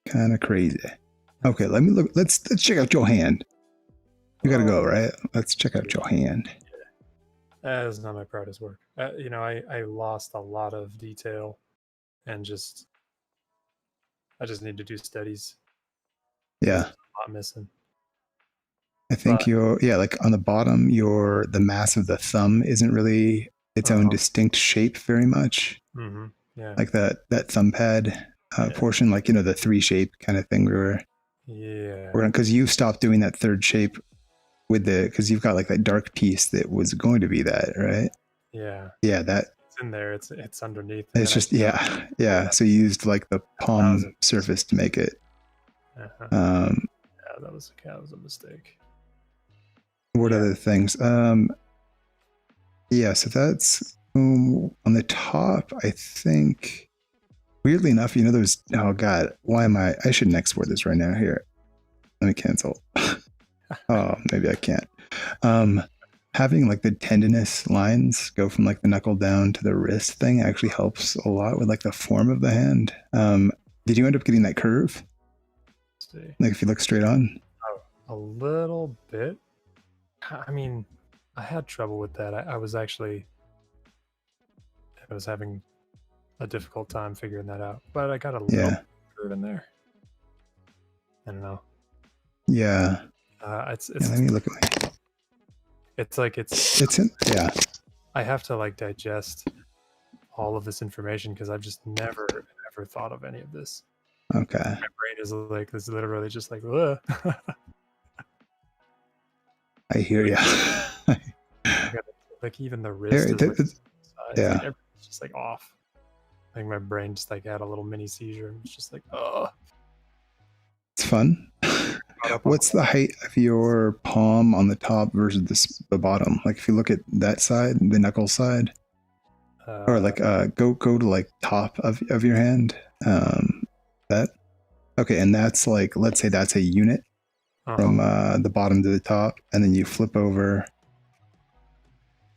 Kind of crazy. Okay, let me look. Let's check out your hand. You gotta go, right? Let's check out your hand. That is not my proudest work. I lost a lot of detail, and I just need to do studies. Yeah. There's a lot missing. I think like on the bottom, the mass of the thumb isn't really its own distinct shape very much. Mm-hmm. Yeah. Like that thumb pad portion, like, the 3 shape kind of thing because you stopped doing that 3rd shape because you've got like that dark piece that was going to be that, right? Yeah. Yeah, that it's in there. It's underneath. It's just yeah. So you used like the palm surface to make it. Yeah, that was a mistake. What other things? Yeah, so that's on the top. I think, weirdly enough, there's, oh god, why am I shouldn't export this right now. Here, let me cancel. Oh, maybe I can't. Having like the tendinous lines go from like the knuckle down to the wrist thing actually helps a lot with like the form of the hand. Did you end up getting that curve? Let's see. Like if you look straight on? A little bit. I mean, I had trouble with that. I was having a difficult time figuring that out, but I got a little curve in there. I don't know. Yeah. It's let me look at my... It's in, yeah. I have to like digest all of this information because I've just never ever thought of any of this. Okay. My brain is like this, literally just like, ugh. I hear you. Like even the wrist is like, yeah. like everything's just like off. I think my brain just like had a little mini seizure and it's just like, oh. It's fun. What's the height of your palm on the top versus the bottom? Like if you look at that side, the knuckle side, or like go to like top of your hand. That okay, and that's like, let's say that's a unit from the bottom to the top, and then you flip over.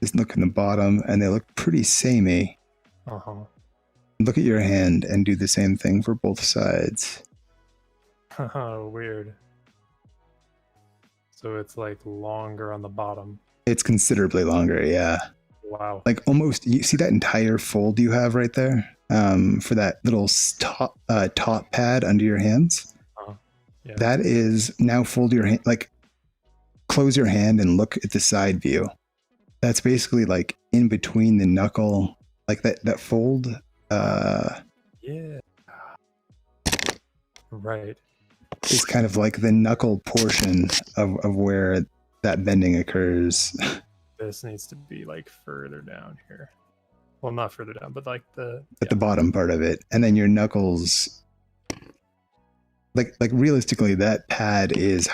Just look in the bottom, and they look pretty samey. Look at your hand and do the same thing for both sides. Oh, weird. So it's like longer on the bottom. It's considerably longer, yeah. Wow. Like almost, you see that entire fold you have right there for that little top pad under your hands? Yeah. That is, now fold your hand, like close your hand and look at the side view. That's basically like in between the knuckle, like that fold. Yeah. Right. Is kind of like the knuckle portion of where that bending occurs. This needs to be like further down here. Well, not further down, but like the bottom part of it. And then your knuckles, like realistically, that pad is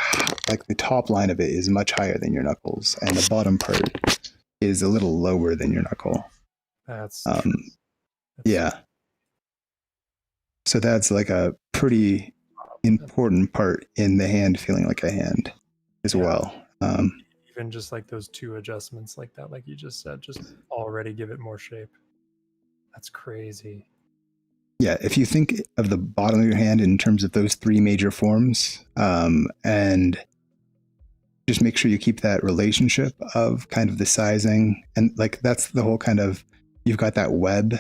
like the top line of it is much higher than your knuckles, and the bottom part is a little lower than your knuckle. That's yeah. So that's like a pretty important part in the hand feeling like a hand as well. Even just like those 2 adjustments like that, like you just said, just already give it more shape. That's crazy. Yeah, if you think of the bottom of your hand in terms of those 3 major forms, and just make sure you keep that relationship of kind of the sizing, and like that's the whole kind of, you've got that web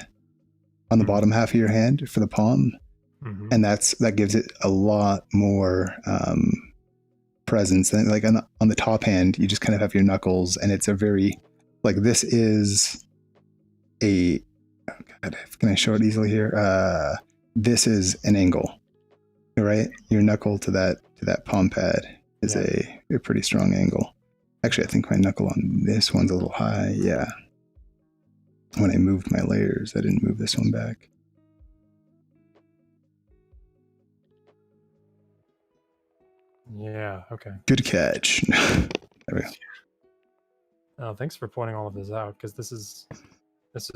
on the bottom half of your hand for the palm, and that gives it a lot more presence. And like on the top hand, you just kind of have your knuckles, and it's a very, like, this is a, oh God, can I show it easily here? This is an angle, right? Your knuckle to that palm pad is a pretty strong angle. Actually, I think my knuckle on this one's a little high. Yeah. When I moved my layers, I didn't move this one back. Yeah, okay. Good catch. There we go. Oh, thanks for pointing all of this out, because this is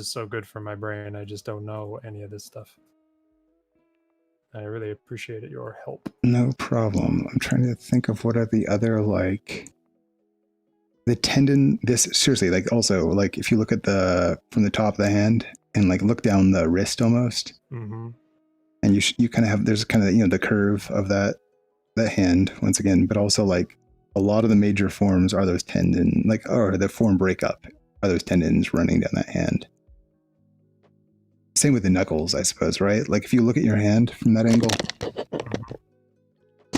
so good for my brain. I just don't know any of this stuff. I really appreciate your help. No problem. I'm trying to think of what are the other, like, the tendon, this, seriously, like, also, like, if you look at from the top of the hand and like look down the wrist almost, and you kind of have, there's kind of, you know, the curve of that hand once again, but also like a lot of the major forms are those tendon, like, or the form breakup are those tendons running down that hand. Same with the knuckles, I suppose, right? Like if you look at your hand from that angle,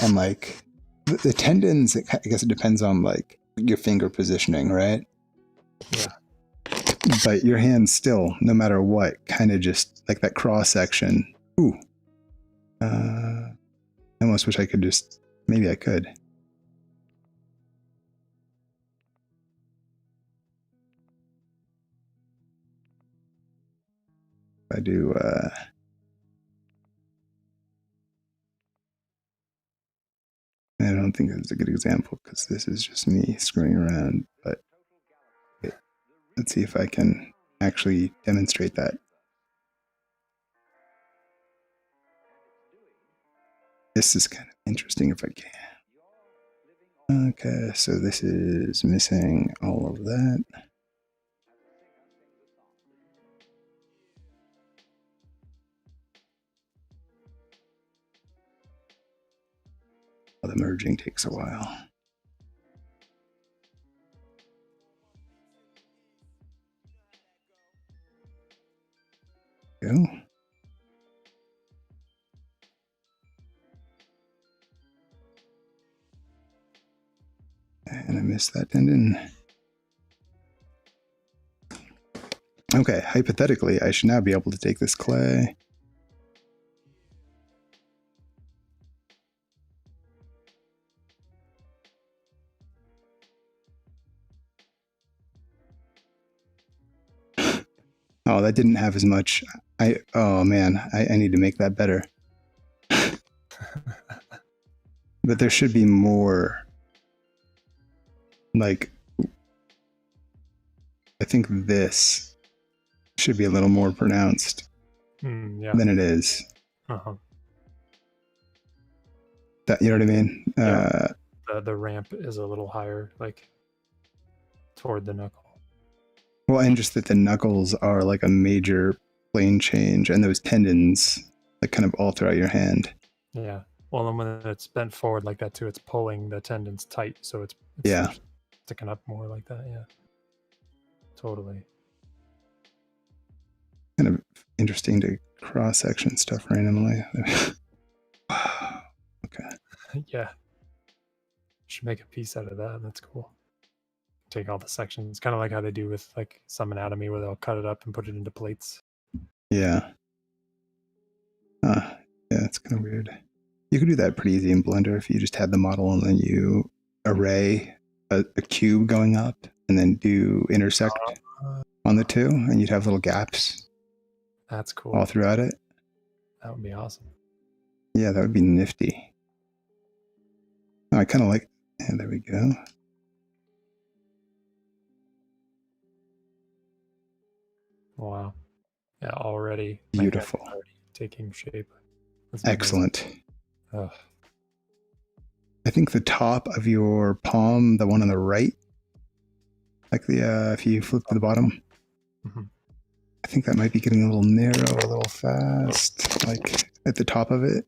and like the tendons, I guess it depends on like your finger positioning, right? Yeah. But your hand still, no matter what, kind of just like that cross section. Ooh. I almost wish I could just, maybe I could. I do, I don't think this is a good example because this is just me screwing around, but let's see if I can actually demonstrate that. This is kind of interesting if I can. Okay, so this is missing all of that. The merging takes a while. Go. And I missed that tendon. Okay, hypothetically, I should now be able to take this clay. Oh, that didn't have as much. Oh man, I need to make that better. But there should be more. Like, I think this should be a little more pronounced than it is. That, you know what I mean? Yeah. The ramp is a little higher, like toward the knuckle. Well, and just that the knuckles are like a major plane change, and those tendons, like kind of all throughout your hand. Yeah. Well, and when it's bent forward like that too, it's pulling the tendons tight, so it's sticking up more like that. Yeah. Totally. Kind of interesting to cross-section stuff randomly. Okay. Yeah. Should make a piece out of that. That's cool. Take all the sections, kind of like how they do with like some anatomy where they'll cut it up and put it into plates. Yeah. Yeah, it's kind of weird. You could do that pretty easy in Blender if you just had the model and then you array a cube going up and then do intersect on the two, and you'd have little gaps. That's cool. All throughout it. That would be awesome. Yeah, that would be nifty. I kind of like, there we go. Wow. Yeah, already. my hand is Beautiful. already taking shape. That's amazing. Excellent. Ugh. I think the top of your palm, the one on the right, like the if you flip to the bottom, Mhm. I think that might be getting a little narrow, a little fast, like at the top of it.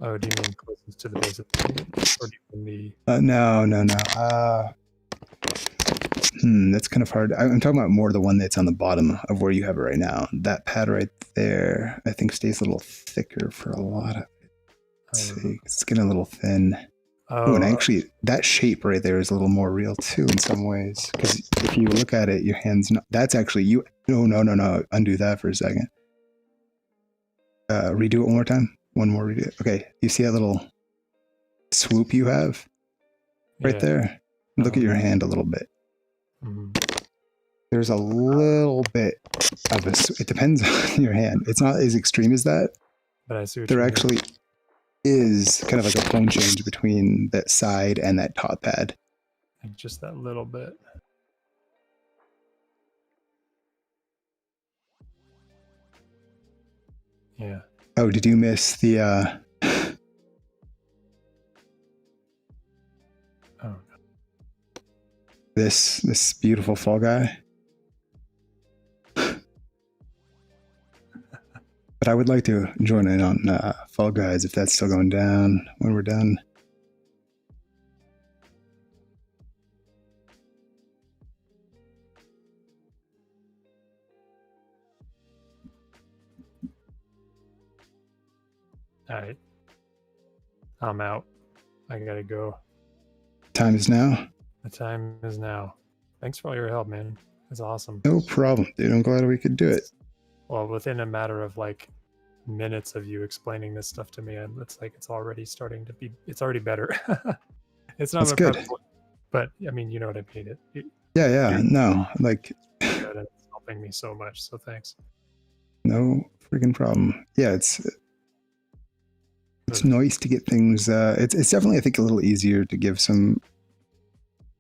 Oh, do you mean closest to the base of the thing? Or do you mean No. That's kind of hard. I'm talking about more the one that's on the bottom of where you have it right now. That pad right there, I think stays a little thicker for a lot of it. Let's see. It's getting a little thin. Oh, and actually, that shape right there is a little more real too in some ways. Because if you look at it, your hand's not. That's actually you. No. Undo that for a second. Redo it one more time. One more redo. Okay. You see that little swoop you have right there? Look at your hand a little bit. There's a little bit of it depends on your hand. It's not as extreme as that. But I see what there you mean. actually is kind of like a plane change between that side and that top pad. Like just that little bit. Yeah. Oh, did you miss the Oh no. this beautiful fall guy? But I would like to join in on Fall Guys if that's still going down when we're done. All right. I'm out. I gotta go. Time is now. The time is now. Thanks for all your help, man. That's awesome. No problem, dude. I'm glad we could do it. Well, within a matter of like minutes of you explaining this stuff to me, it's like it's already starting to be. It's already better. It's not That's my good. perfect one, but I mean, you know what I mean. Yeah. No, like Good, and it's helping me so much. So thanks. no freaking problem. Yeah, it's nice to get things. It's definitely, I think, a little easier to give some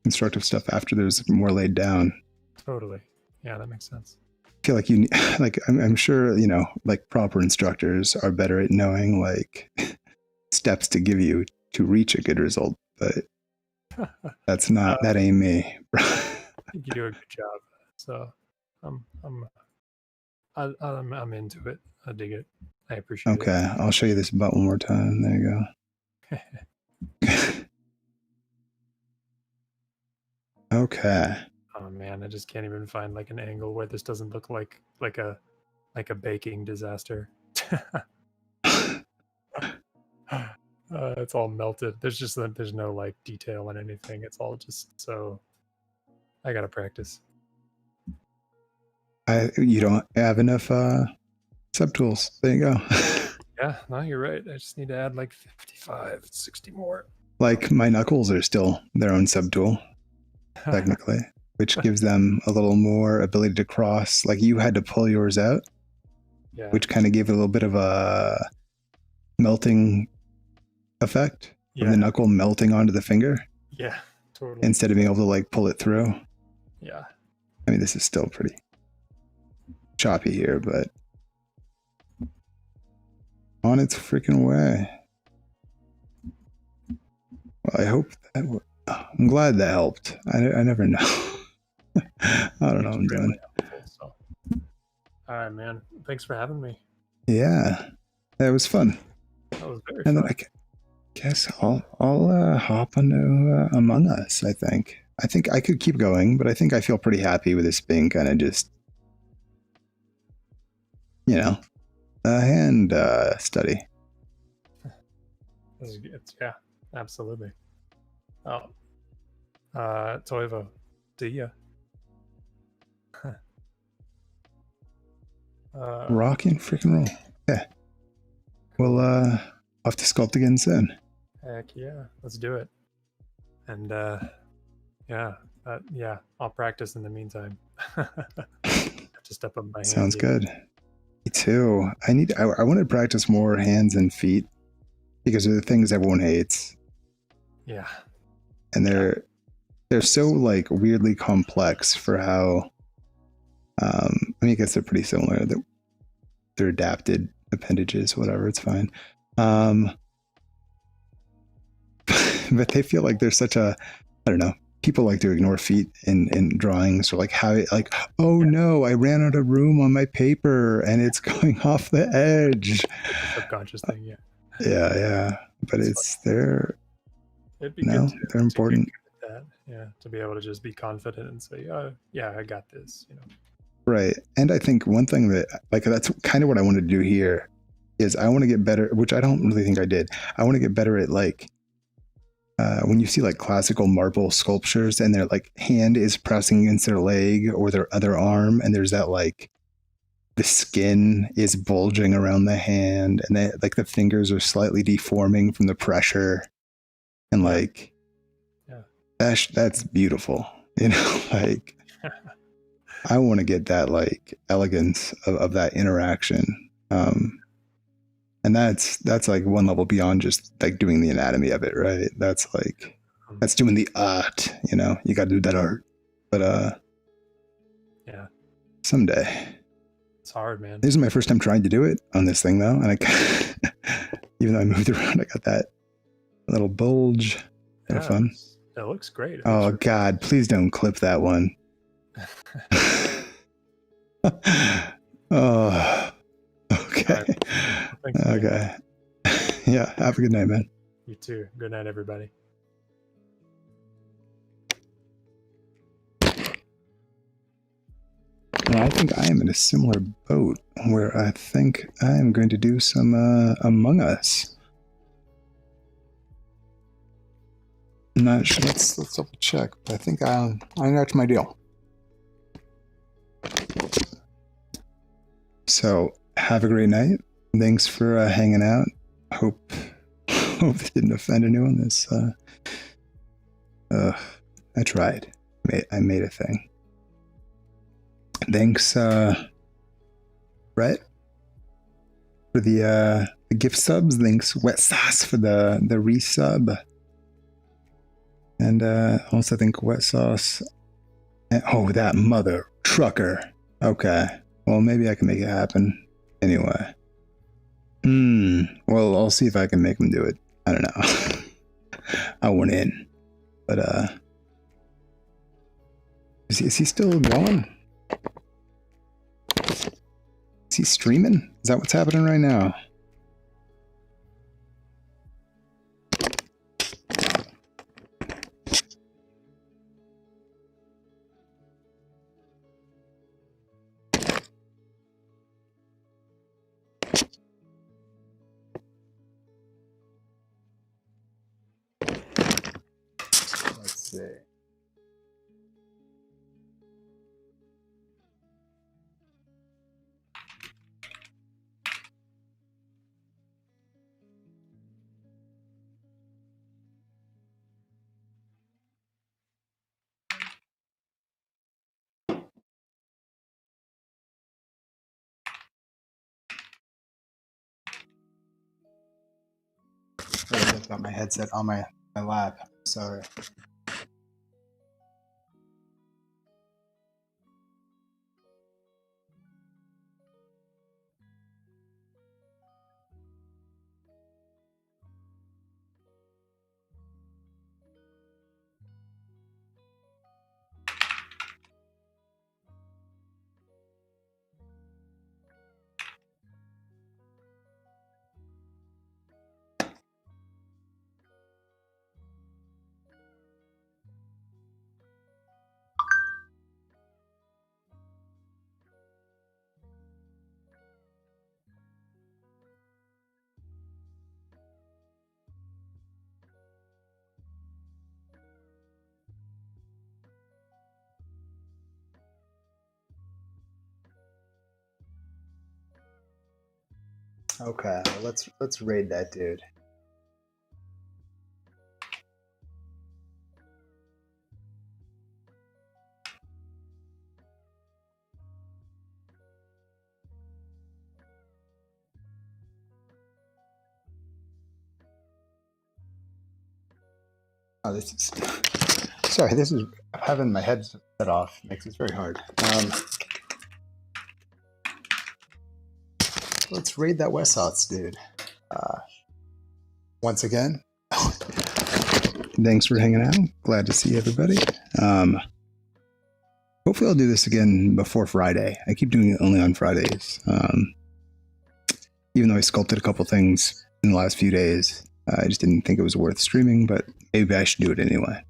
constructive stuff after there's more laid down. Totally. Yeah, that makes sense. I feel like you like I'm sure like proper instructors are better at knowing like steps to give you to reach a good result, but that's not that ain't me. I think you do a good job. So I'm into it. I dig it. I appreciate it. Okay, I'll show you this butt one more time. There you go. Okay. Oh man, I just can't even find like an angle where this doesn't look like a baking disaster. It's all melted. There's no like detail in anything. It's all just so. I gotta practice. You don't have enough subtools. There you go. Yeah, no, you're right. I just need to add like 55, 60 more. Like my knuckles are still their own subtool, technically, which gives them a little more ability to cross. Like you had to pull yours out, Yeah. which kind of gave it a little bit of a melting effect of the knuckle melting onto the finger. Yeah, totally. Instead of being able to like pull it through. Yeah. I mean, this is still pretty choppy here, but on its freaking way. Well, I hope that. I'm glad that helped. I never know. I don't know what I'm doing. So. All right, man. Thanks for having me. Yeah, that was fun. That was very And fun. then I guess I'll hop onto Among Us. I think I could keep going, but I think I feel pretty happy with this being kind of just, a hand study. Yeah, absolutely. Oh, Toivo, do ya? Rock and freaking roll. Yeah. We'll have to sculpt again soon. Heck yeah, let's do it. And yeah, I'll practice in the meantime. To step up my hand. Sounds good. Me too. I want to practice more hands and feet because they're the things everyone hates. Yeah. and they're so like weirdly complex for how. I mean, I guess they're pretty similar. They're adapted appendages, whatever. It's fine. But they feel like there's such a, I don't know. People like to ignore feet in drawings, or like how like, oh no, I ran out of room on my paper and it's going off the edge. Subconscious thing, yeah. Yeah. But It's they're It'd be no, good they're to get important. good at that. Yeah, to be able to just be confident and say, "Oh, yeah, I got this." Right. And I think one thing that like that's kind of what I want to do here is I want to get better, which I don't really think I did. I want to get better at like when you see like classical marble sculptures and their like hand is pressing against their leg or their other arm, and there's that like the skin is bulging around the hand, and they like the fingers are slightly deforming from the pressure, and like that's beautiful, you know. Like I want to get that like elegance of that interaction, and that's like one level beyond just like doing the anatomy of it, right? That's like that's doing the art, you know. You got to do that art, but Yeah, someday. it's hard, man. This is my first time trying to do it on this thing, though, and even though I moved around, I got that little bulge. Kind of fun. It looks great. Oh God! Please don't clip that one. Oh, okay. Thanks, okay. Yeah. Have a good night, man. You too. Good night, everybody. And I think I am in a similar boat where I think I am going to do some Among Us. I'm not sure. Let's double check. But I think I know that's my deal. So have a great night. Thanks for hanging out. Hope this didn't offend anyone. This I tried. I made a thing. Thanks, Brett, for the gift subs. Thanks, Wet Sauce, for the resub. And also think Wet Sauce. And, oh, that mother trucker. Okay. Well, maybe I can make it happen. Anyway. Well, I'll see if I can make him do it. I don't know. I went in. But, is he still going? Is he streaming? Is that what's happening right now? Let's see. I've got my headset on my lap. Sorry. Okay, let's raid that dude. Oh, this is sorry. This is having my head set off makes this very hard. Let's raid that Westhouse dude. Once again, thanks for hanging out. Glad to see everybody. Hopefully, I'll do this again before Friday. I keep doing it only on Fridays. Even though I sculpted a couple things in the last few days, I just didn't think it was worth streaming, but maybe I should do it anyway.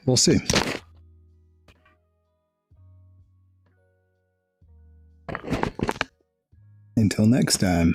We'll see. Until next time.